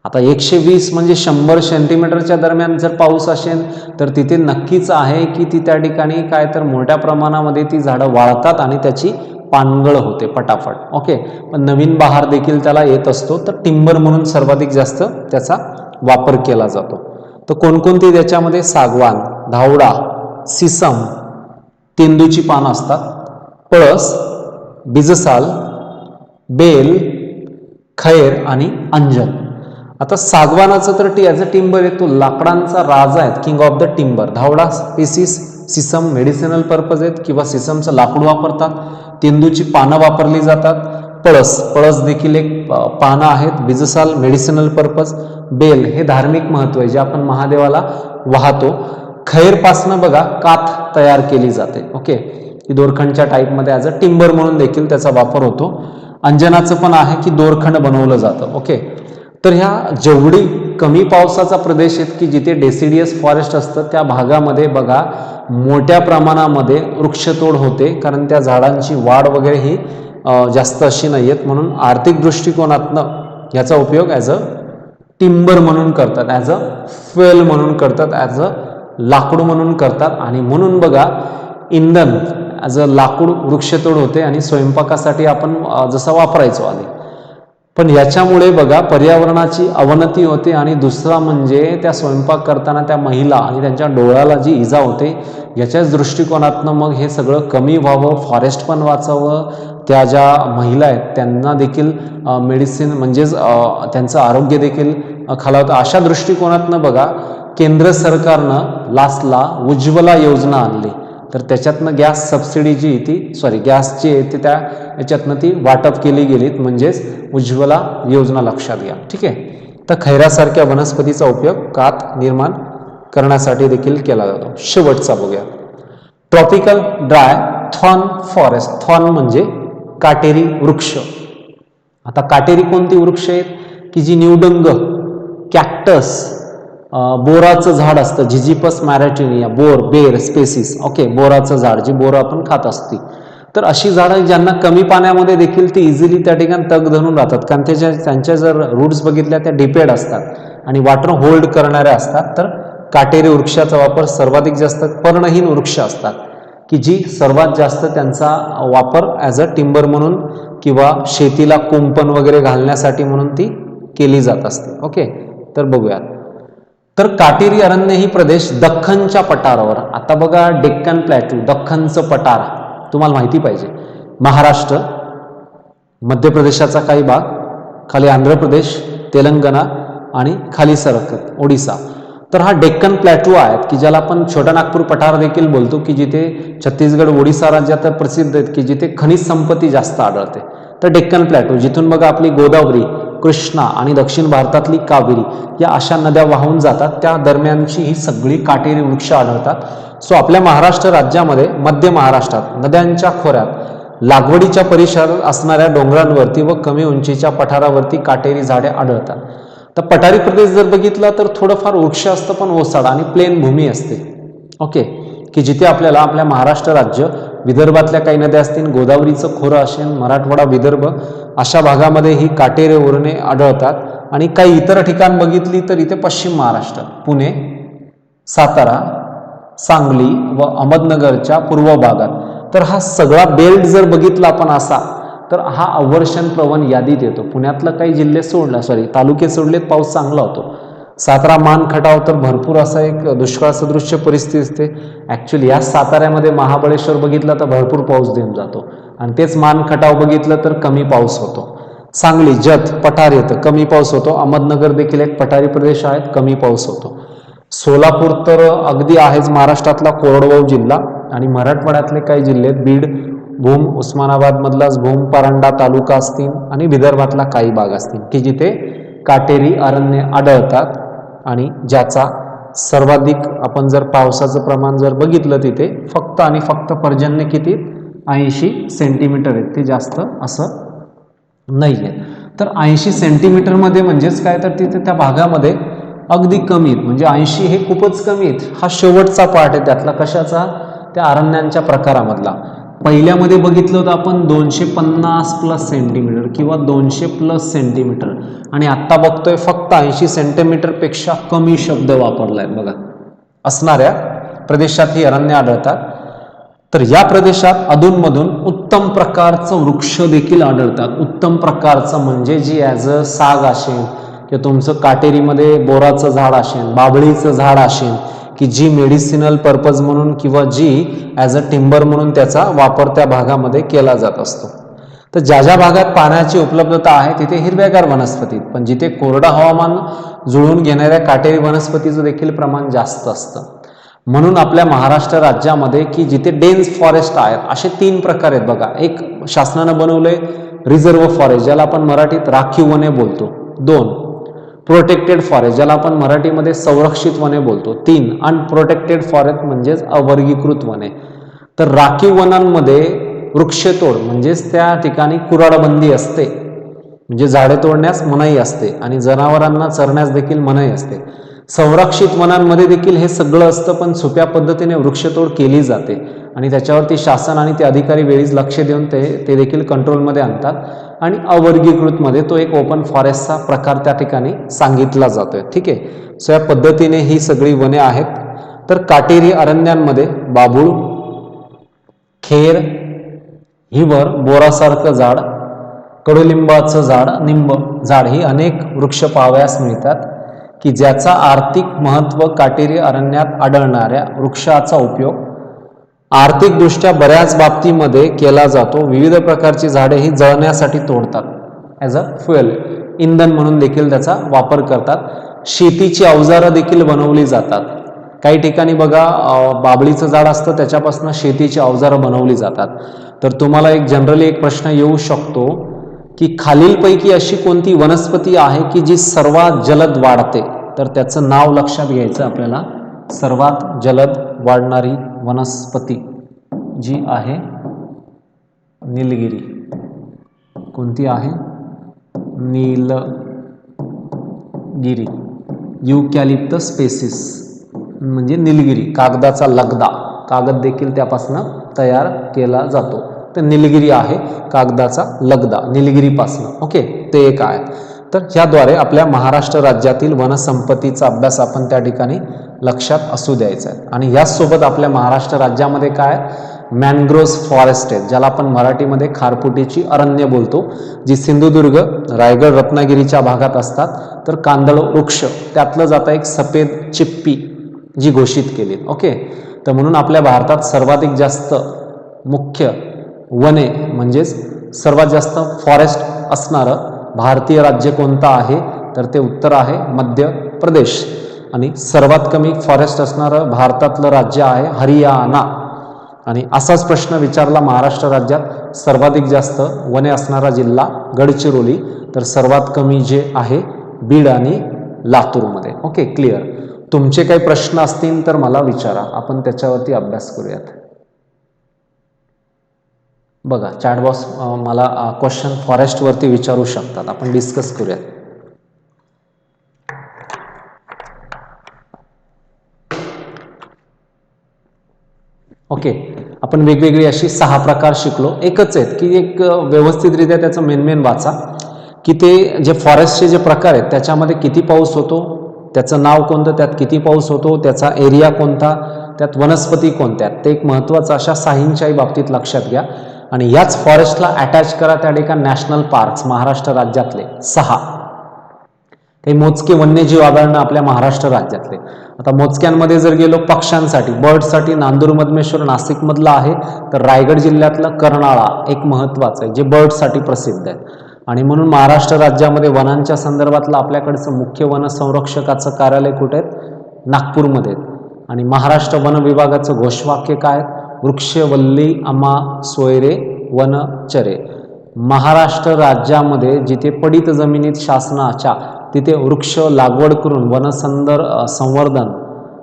आता 120 म्हणजे 100 सेंटीमीटरच्या दरम्यान जर पाऊस असेल तर तिथे नक्कीच आहे की ती त्या ठिकाणी काय तर मोठ्या प्रमाणामध्ये ती झाडं वाळतात आणि त्याची पानगळ होते पटापट. ओके, पण नवीन बहार देखील त्याला येत असतो. तर टिंबर म्हणून सर्वाधिक जास्त त्याचा वापर केला जातो. तर कोणकोणती त्याच्यामध्ये सागवान, धावडा, सिसम, तेंदूची पानं असतात, पळस, बिजसाल, बेल, खैर आणि अंजन. आता सागवानाचं तर ॲज अ टिंबर आहे, तो लाकडांचा राजा आहे, किंग ऑफ द टिंबर. धावडा स्पेसिस, सिसम मेडिसिनल पर्पज आहेत किंवा सिसमचं लाकूड वापरतात. तेंदूची पानं वापरली जातात. पळस देखील एक पानं आहेत. बिजसाल मेडिसिनल पर्पज. बेल हे धार्मिक महत्व आहे, जे आपण महादेवाला वाहतो. खैरपासनं बघा काथ तयार केली जाते. ओके, की दोरखंडच्या टाईपमध्ये ॲज अ टिंबर म्हणून देखील त्याचा वापर होतो. अंजनाचं पण आहे की दोरखंड बनवलं जातं. ओके, तर ह्या जेवढी कमी पावसाचा प्रदेश आहेत की जिथे डेसिडियस फॉरेस्ट असतं त्या भागामध्ये बघा मोठ्या प्रमाणामध्ये वृक्षतोड होते, कारण त्या झाडांची वाढ वगैरे ही जास्त अशी नाही आहेत. म्हणून आर्थिक दृष्टिकोनातनं याचा उपयोग ॲज अ टिंबर म्हणून करतात, ॲज अ फ्युएल म्हणून करतात, ॲज अ लाकूड म्हणून करतात. आणि म्हणून बघा इंधन ॲज अ लाकूड वृक्षतोड होते आणि स्वयंपाकासाठी आपण जसं वापरायचो आधी. पण याच्यामुळे बघा पर्यावरणाची अवनती होते आणि दुसरा म्हणजे त्या स्वयंपाक करताना त्या महिला आणि त्यांच्या डोळ्याला जी इजा होते, याच्याच दृष्टिकोनातनं मग हे सगळं कमी व्हावं, फॉरेस्ट पण वाचावं, त्या ज्या महिला आहेत त्यांना देखील मेडिसिन म्हणजेच त्यांचं आरोग्य देखील खालावतं. अशा दृष्टिकोनातनं बघा केंद्र सरकारनं लास्टला उज्ज्वला योजना आणली. तर त्याच्यातनं गॅस सबसिडी जी ती गॅसची येते त्या याच्यातनं ती वाटप केली गेलीत, म्हणजेच उज्ज्वला योजना लक्षात घ्या. ठीक आहे, तर खैरासारख्या वनस्पतीचा उपयोग काथ निर्माण करण्यासाठी देखील केला जातो. शेवटचा बघूया, tropical dry thorn forest. Thorn म्हणजे काटेरी वृक्ष. आता काटेरी कोणती वृक्ष आहेत की जी न्यूडंग, कॅक्टस, बोराचं झाड असतं, झिझिपस मॅरेटिनिया, बेर स्पेसिस. ओके, बोराचं झाड, जी बोरं आपण खात असते. तर अशी झाडं ज्यांना कमी पाण्यामध्ये देखील ते इझिली त्या ठिकाणी तग धरून राहतात, कारण त्यांच्या जर रूट्स बघितल्या त्या डिपेड असतात आणि वॉटर होल्ड करणाऱ्या असतात. तर काटेरी वृक्षाचा वापर सर्वाधिक जास्त पर्णहीन वृक्ष असतात की जी सर्वात जास्त त्यांचा वापर ॲज अ टिंबर म्हणून किंवा शेतीला कुंपण वगैरे घालण्यासाठी म्हणून ती केली जात असते. ओके, तर बघूयात. तर काटेरी अरण्य ही प्रदेश दख्खनच्या पठारावर. आता बघा डेक्कन प्लॅट्यू, दख्खनचं पठार तुम्हाला माहिती पाहिजे. महाराष्ट्र, मध्य प्रदेशाचा काही भाग, खाली आंध्र प्रदेश, तेलंगणा आणि खाली सरकत ओडिसा. तर हा डेक्कन प्लॅट्यू आहे की ज्याला आपण छोटा नागपूर पठार देखील बोलतो, की जिथे छत्तीसगड ओडिसा राज्यात प्रसिद्ध आहेत की जिथे खनिज संपत्ती जास्त आढळते. तर डेक्कन प्लॅट्यू जिथून बघा आपली गोदावरी, कृष्णा आणि दक्षिण भारतातली कावेरी या अशा नद्या वाहून जातात, त्या दरम्यानची ही सगळी काटेरी वृक्ष आढळतात. सो आपल्या महाराष्ट्र राज्यामध्ये मध्य महाराष्ट्रात नद्यांच्या खोऱ्यात लागवडीच्या परिसरात असणाऱ्या डोंगरांवरती व कमी उंचीच्या पठारावरती काटेरी झाडे आढळतात. तर पठारी प्रदेश जर बघितला तर थोडंफार वृक्ष असतं, पण ओसाड आणि प्लेन भूमी असते. ओके, की जिथे आपल्याला आपल्या महाराष्ट्र राज्य, विदर्भातल्या काही नद्या असतील, गोदावरीचं खोरं असेल, मराठवाडा, विदर्भ अशा भागामध्ये ही काटेरी वरणे आढळतात. आणि काही इतर ठिकाण बघितली तर इथे पश्चिम महाराष्ट्र, पुणे, सातारा, सांगली व अहमदनगरच्या पूर्व भागात. तर हा सगळा बेल्ट जर बघितला आपण असा, तर हा अवर्षण प्रवण यादीत येतो. पुण्यातलं काही जिल्हे तालुके सोडलेत, पाऊस चांगला होतो. सातारा मान खटाव तर भरपूर असा एक दुष्काळ सदृश्य परिस्थिती असते. ॲक्च्युली या साताऱ्यामध्ये महाबळेश्वर बघितलं तर भरपूर पाऊस देऊन जातो, आणि तेच मान खटाव बघितलं तर कमी पाऊस होतो. सांगली, जत पठार येतं, कमी पाऊस होतो. अहमदनगर देखील एक पठारी प्रदेश आहे, कमी पाऊस होतो. सोलापूर तर अगदी आहेच महाराष्ट्रातला कोरडवाहू जिल्हा. आणि मराठवाड्यातले काही जिल्हे आहेत, बीड, भूम, उस्मानाबाद मधलाच भूम, परांडा तालुका असतील आणि विदर्भातला काही भाग असतील की जिथे काटेरी अरण्य आढळतात आणि ज्याचा सर्वाधिक आपण जर पावसाचं प्रमाण जर बघितलं तिथे फक्त आणि फक्त पर्जन्य किती 80 सेंटीमीटर आहेत, ते जास्त असं नाही आहे. तर 80 सेंटीमीटरमध्ये म्हणजेच काय, तर तिथे त्या भागामध्ये अगदी कमी आहेत, म्हणजे 80 हे खूपच कमी आहेत. हा शेवटचा पार्ट आहे त्यातला, कशाचा, त्या अरण्यांच्या प्रकारामधला. पहिल्यामध्ये बघितलं होतं आपण 250 प्लस सेंटीमीटर किंवा 200 प्लस सेंटीमीटर, आणि आत्ता बघतोय फक्त 80 सेंटीमीटरपेक्षा कमी शब्द वापरला आहे बघा. असणाऱ्या प्रदेशात ही अरण्य आढळतात. तर या प्रदेशात अधूनमधून उत्तम प्रकारचं वृक्ष देखील आढळतात. उत्तम प्रकारचं म्हणजे जी ॲज अ साग असेल किंवा तुमचं काटेरीमध्ये बोराचं झाड असेल, बाभळीचं झाड असेल की जी मेडिसिनल पर्पज म्हणून किंवा जी ॲज अ टिंबर म्हणून त्याचा वापर त्या भागामध्ये केला जात असतो. तर ज्या ज्या भागात पाण्याची उपलब्धता आहे तिथे हिरव्यागार वनस्पती, पण जिथे कोरडं हवामान जुळवून घेणाऱ्या काटेरी वनस्पतीचं देखील प्रमाण जास्त असतं. म्हणून आपल्या महाराष्ट्र राज्यामध्ये की जिथे डेन्स फॉरेस्ट आहेत असे 3 प्रकार आहेत बघा. एक शासनानं बनवलंय रिझर्व्ह फॉरेस्ट, ज्याला आपण मराठीत राखीव वने बोलतो. 2 प्रोटेक्टेड फॉरेस्ट, ज्याला आपण मराठीमध्ये संरक्षित वने बोलतो. 3 अनप्रोटेक्टेड फॉरेस्ट म्हणजेच अवर्गीकृत वने. तर राखीव वनांमध्ये वृक्षतोड म्हणजेच त्या ठिकाणी कुऱ्हाडबंदी असते, म्हणजे झाडे तोडण्यास मनाई असते आणि जनावरांना चरण्यास देखील मनाई असते. संरक्षित वनांमध्ये देखील हे सगळं असतं, पण सोप्या पद्धतीने वृक्षतोड केली जाते आणि त्याच्यावरती शासन आणि ते अधिकारी वेळीच लक्ष देऊन ते देखील कंट्रोलमध्ये आणतात. आणि अवर्गीकृतमध्ये तो एक ओपन फॉरेस्टचा प्रकार त्या ठिकाणी सांगितला जातोय. ठीक आहे. सो या पद्धतीने ही सगळी वने आहेत. तर काटेरी अरण्यांमध्ये बाभूळ, खेर, हिवर, बोरासारखं झाड, कडुलिंबाचं झाड, निंब झाड ही अनेक वृक्ष पाहावयास मिळतात की ज्याचा आर्थिक महत्त्व काटेरी अरण्यात आढळणाऱ्या वृक्षाचा उपयोग आर्थिकदृष्ट्या बऱ्याच बाबतीमध्ये केला जातो. विविध प्रकारची झाडे ही जळण्यासाठी तोडतात, ॲज अ फ्युएल, इंधन म्हणून देखील त्याचा वापर करतात. शेतीची अवजारं देखील बनवली जातात. काही ठिकाणी बघा बाभळीचं झाड असतं, त्याच्यापासून शेतीची अवजारं बनवली जातात. तर तुम्हाला एक जनरली एक प्रश्न येऊ शकतो की खालीलपैकी अशी कोणती वनस्पती आहे की जी सर्वात जलद वाढते, तर त्याचं नाव लक्षात घ्यायचं आपल्याला. सर्वात जलद वाढणारी वनस्पती जी आहे निलगिरी. कोणती आहे? नीलगिरी, युकॅलिप्टस स्पेसिस म्हणजे निलगिरी. कागदाचा लगदा, कागद देखील त्यापासून तयार केला जातो. तर निलगिरी आहे कागदाचा लगदा, निलगिरीपासून. ओके, ते एक आहे. तर ह्याद्वारे आपल्या महाराष्ट्र राज्यातील वनसंपत्तीचा अभ्यास आपण त्या ठिकाणी लक्षात असू द्यायचा आहे. आणि याचसोबत आपल्या महाराष्ट्र राज्यामध्ये काय, मॅनग्रोव्ह फॉरेस्ट आहेत, ज्याला आपण मराठीमध्ये खारफुटीची अरण्य बोलतो, जी सिंधुदुर्ग, रायगड, रत्नागिरीच्या भागात असतात. तर कांदळ वृक्ष त्यातलं जातं एक सफेद चिप्पी जी घोषित केली. ओके, तर म्हणून आपल्या भारतात सर्वाधिक जास्त मुख्य वने म्हणजेच सर्वात जास्त फॉरेस्ट असणारं भारतीय राज्य कोणतं आहे, तर ते उत्तर आहे मध्य प्रदेश. आणि सर्वात कमी फॉरेस्ट असणारं भारतातलं राज्य आहे हरियाणा. आणि असाच प्रश्न विचारला महाराष्ट्र राज्यात सर्वाधिक जास्त वने असणारा जिल्हा गडचिरोली, तर सर्वात कमी जे आहे बीड आणि लातूरमध्ये. Okay, clear. तुमचे काही प्रश्न असतील तर मला विचारा, आपण त्याच्यावरती अभ्यास करूयात. बघा, चॅट बॉक्स मला क्वेश्चन फॉरेस्टवरती विचारू शकतात, आपण डिस्कस करूयात. ओके, आपण वेगवेगळी अशी 6 प्रकार शिकलो. एकच आहेत की एक व्यवस्थितरित्या त्याचं मेन वाचा की ते जे फॉरेस्टचे जे प्रकार आहेत त्याच्यामध्ये किती पाऊस होतो, त्याचं नाव कोणतं, त्यात किती पाऊस होतो, त्याचा एरिया कोणता, त्यात वनस्पती कोणत्या. ते एक महत्त्वाचं अशा 6च्याही बाबतीत लक्षात घ्या. आणि याच फॉरेस्टला अटॅच करा त्या ठिकाणी नॅशनल पार्क्स, महाराष्ट्र राज्यातले 6 काही मोजके वन्यजीव आढळणं आपल्या महाराष्ट्र राज्यातले. आता मोजक्यांमध्ये जर गेलो पक्ष्यांसाठी, बर्डसाठी नांदूर मधमेश्वर नाशिकमधलं आहे, तर रायगड जिल्ह्यातलं कर्नाळा एक महत्त्वाचं आहे जे बर्डसाठी प्रसिद्ध आहे. आणि म्हणून महाराष्ट्र राज्यामध्ये वनांच्या संदर्भातलं आपल्याकडचं मुख्य वन संरक्षकाचं कार्यालय कुठे आहेत, नागपूरमध्ये. आणि महाराष्ट्र वन विभागाचं घोषवाक्य काय, वृक्षवल्ली आम्हा सोयरे वनचरे. महाराष्ट्र राज्यामध्ये जिथे पडित जमिनीत शासनाच्या तिथे वृक्ष लागवड करून संवर्धन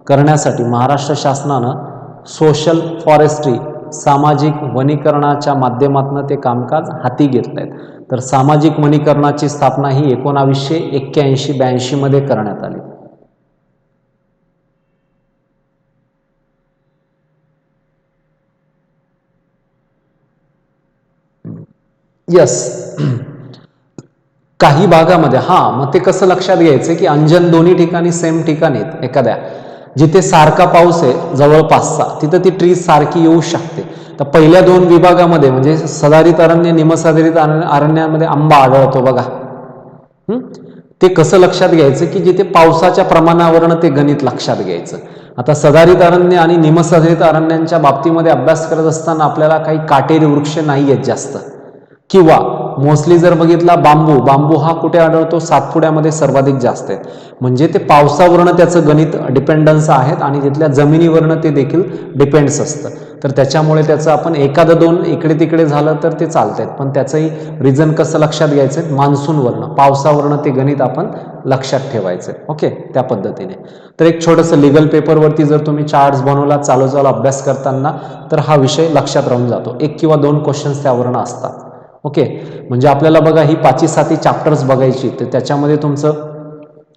करण्यासाठी महाराष्ट्र शासनानं सोशल फॉरेस्ट्री सामाजिक वनीकरणाच्या माध्यमातून ते कामकाज हाती घेतलं आहे. तर सामाजिक वनीकरणाची स्थापना ही 1981-82 मध्ये करण्यात आली. यस, काही भागामध्ये मग ते कसं लक्षात घ्यायचं की अंजन दोन्ही ठिकाणी सेम ठिकाणी आहेत. एखाद्या जिथे सारखा पाऊस आहे जवळपासचा तिथं ती ट्री सारखी येऊ शकते. तर पहिल्या 2 विभागामध्ये म्हणजे सदाहरित अरण्य निमसदाहरित अरण्यामध्ये आंबा आढळतो बघा. ते कसं लक्षात घ्यायचं की जिथे पावसाच्या प्रमाणावरनं ते गणित लक्षात घ्यायचं. आता सदाहरित अरण्य आणि निमसदाहरित अरण्यांच्या बाबतीमध्ये अभ्यास करत असताना आपल्याला काही काटेरी वृक्ष नाही आहेत जास्त, किंवा मोस्टली जर बघितला बांबू हा कुठे आढळतो? सातपुड्यामध्ये सर्वाधिक जास्त आहेत. म्हणजे ते पावसावरनं त्याचं गणित डिपेंडन्स आहेत आणि तिथल्या जमिनीवरनं ते देखील डिपेंड्स असतं. तर त्याच्यामुळे त्याचं आपण एखादं 2 इकडे तिकडे झालं तर ते चालत आहेत, पण त्याचंही रिझन कसं लक्षात घ्यायचं? मान्सूनवरनं, पावसावरनं ते गणित आपण लक्षात ठेवायचं. ओके, त्या पद्धतीने. तर एक छोटंसं लिगल पेपरवरती जर तुम्ही चार्ट्स बनवला चालू अभ्यास करताना तर हा विषय लक्षात राहून जातो. 1 किंवा 2 क्वेश्चन्स त्यावरनं असतात. ओके, म्हणजे आपल्याला बघा ही 5-7 चॅप्टर्स बघायची. तर त्याच्यामध्ये तुमचं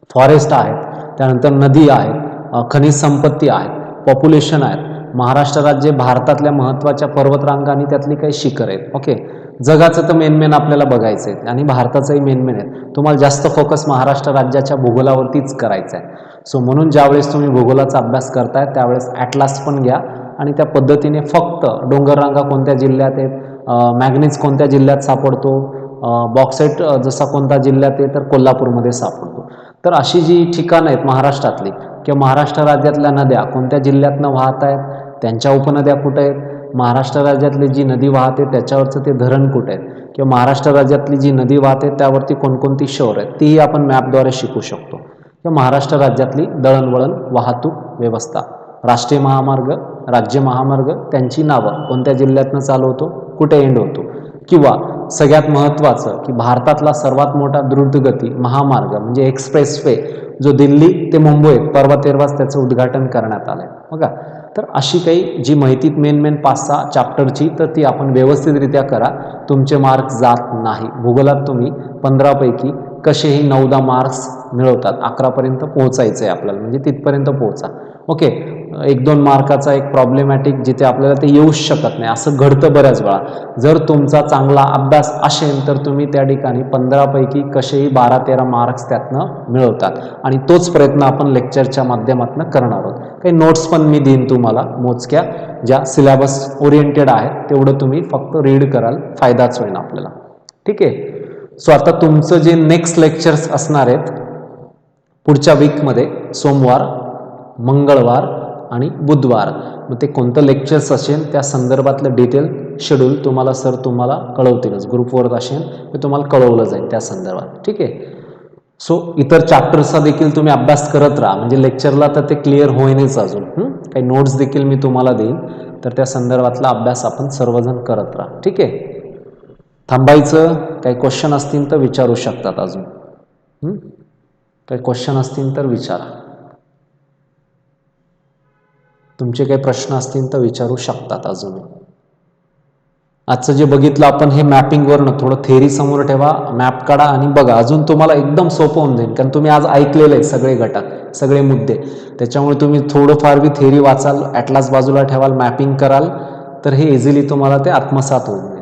फॉरेस्ट आहे, त्यानंतर नदी आहेत, खनिज संपत्ती आहेत, पॉप्युलेशन आहेत, महाराष्ट्र राज्य भारतातल्या महत्त्वाच्या पर्वतरांगा आणि त्यातली काही शिखर आहेत. ओके, जगाचं तर मेन आपल्याला बघायचं आहे आणि भारताचंही मेन आहे. तुम्हाला जास्त फोकस महाराष्ट्र राज्याच्या भूगोलावरतीच करायचा आहे. सो म्हणून ज्यावेळेस तुम्ही भूगोलाचा अभ्यास करताय त्यावेळेस ॲटलास पण घ्या आणि त्या पद्धतीने फक्त डोंगररांगा कोणत्या जिल्ह्यात आहेत, मॅग्नीज कोणत्या जिल्ह्यात सापडतो, बॉक्साईट जसा कोणत्या जिल्ह्यात आहे तर कोल्हापूरमध्ये सापडतो. तर अशी जी ठिकाणं आहेत महाराष्ट्रातली किंवा महाराष्ट्र राज्यातल्या नद्या कोणत्या जिल्ह्यातनं वाहत आहेत, त्यांच्या उपनद्या कुठे आहेत, महाराष्ट्र राज्यातली जी नदी वाहते त्याच्यावरचं ते धरण कुठे आहेत, किंवा महाराष्ट्र राज्यातली जी नदी वाहते त्यावरती कोणकोणती शहरं आहेत तीही आपण मॅपद्वारे शिकू शकतो. किंवा महाराष्ट्र राज्यातली दळणवळण वाहतूक व्यवस्था, राष्ट्रीय महामार्ग, राज्य महामार्ग, त्यांची नावं कोणत्या जिल्ह्यातनं चालू होतो, कुठे एंड होतो, किंवा सगळ्यात महत्त्वाचं की भारतातला सर्वात मोठा द्रुतगती महामार्ग म्हणजे एक्सप्रेसवे जो दिल्ली ते मुंबई परवा तेरवाच त्याचं उद्घाटन करण्यात आलंय बघा. तर अशी काही जी माहिती मेन 5-6 चॅप्टरची तर ती आपण व्यवस्थितरित्या करा, तुमचे मार्क्स जात नाही. भूगोलात तुम्ही 15 पैकी कसेही 9-10 मार्क्स मिळवतात. 11 पर्यंत पोहोचायचं आहे आपल्याला, म्हणजे तिथपर्यंत पोहोचा. ओके, 1-2 मार्काचा एक प्रॉब्लेमॅटिक जिथे आपल्याला ते येऊच शकत नाही असं घडतं बऱ्याच वेळा. जर तुमचा चांगला अभ्यास असेल तर तुम्ही त्या ठिकाणी 15 पैकी कसेही 12-13 मार्क्स त्यातनं मिळवतात आणि तोच प्रयत्न आपण लेक्चरच्या माध्यमातून करणार आहोत. काही नोट्स पण मी देईन तुम्हाला मोजक्या, ज्या सिलेबस ओरिएंटेड आहेत तेवढं तुम्ही फक्त रीड कराल, फायदाच होईल आपल्याला. ठीक आहे. सो आता तुमचं जे नेक्स्ट लेक्चर्स असणार आहेत पुढच्या वीकमध्ये, सोमवार, मंगळवार आणि बुधवार, मग ते कोणतं लेक्चर्स असेल त्या संदर्भातलं डिटेल शेड्यूल तुम्हाला कळवतीलच. ग्रुपवर असेल ते तुम्हाला कळवलं जाईल त्या संदर्भात. ठीक आहे. सो इतर चॅप्टर्सचा देखील तुम्ही अभ्यास करत राहा, म्हणजे लेक्चरला तर ते क्लिअर होईनच अजून. काही नोट्स देखील मी तुम्हाला देईन, तर त्या संदर्भातला अभ्यास आपण सर्वजण करत राहा. ठीक आहे. थांबायचं, काही क्वेश्चन असतील तर विचारू शकतात अजून. काही क्वेश्चन असतील तर विचारा, तुमचे काही प्रश्न असतील तर विचारू शकतात अजून. आजचं जे बघितलं आपण हे मॅपिंगवरनं थोडं थेरी समोर ठेवा, मॅप काढा आणि बघा, अजून तुम्हाला एकदम सोपं होऊन जाईल. कारण तुम्ही आज ऐकलेलं आहे सगळे घटक, सगळे मुद्दे, त्याच्यामुळे तुम्ही थोडंफार बी थेरी वाचाल, ॲटलास बाजूला ठेवाल, मॅपिंग कराल तर हे इझिली तुम्हाला ते आत्मसात होऊन जाईल.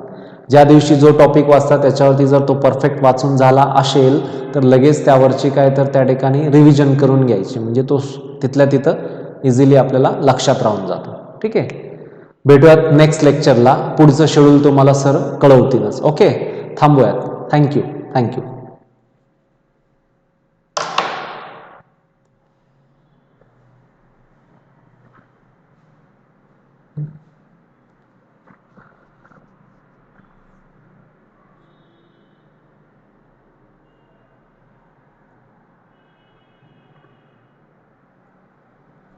ज्या दिवशी जो टॉपिक वाचता त्याच्यावरती जर तो परफेक्ट वाचून झाला असेल तर लगेच त्यावरची काय तर त्या ठिकाणी रिव्हिजन करून घ्यायची, म्हणजे तो तिथल्या तिथं इझिली आपल्याला लक्षात राहून जातो. ठीक आहे. भेटूयात नेक्स्ट लेक्चरला. पुढचं शेड्यूल तुम्हाला सर कळवतीलच. ओके, थांबूयात. थँक्यू.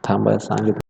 थांबायला सांगितलं.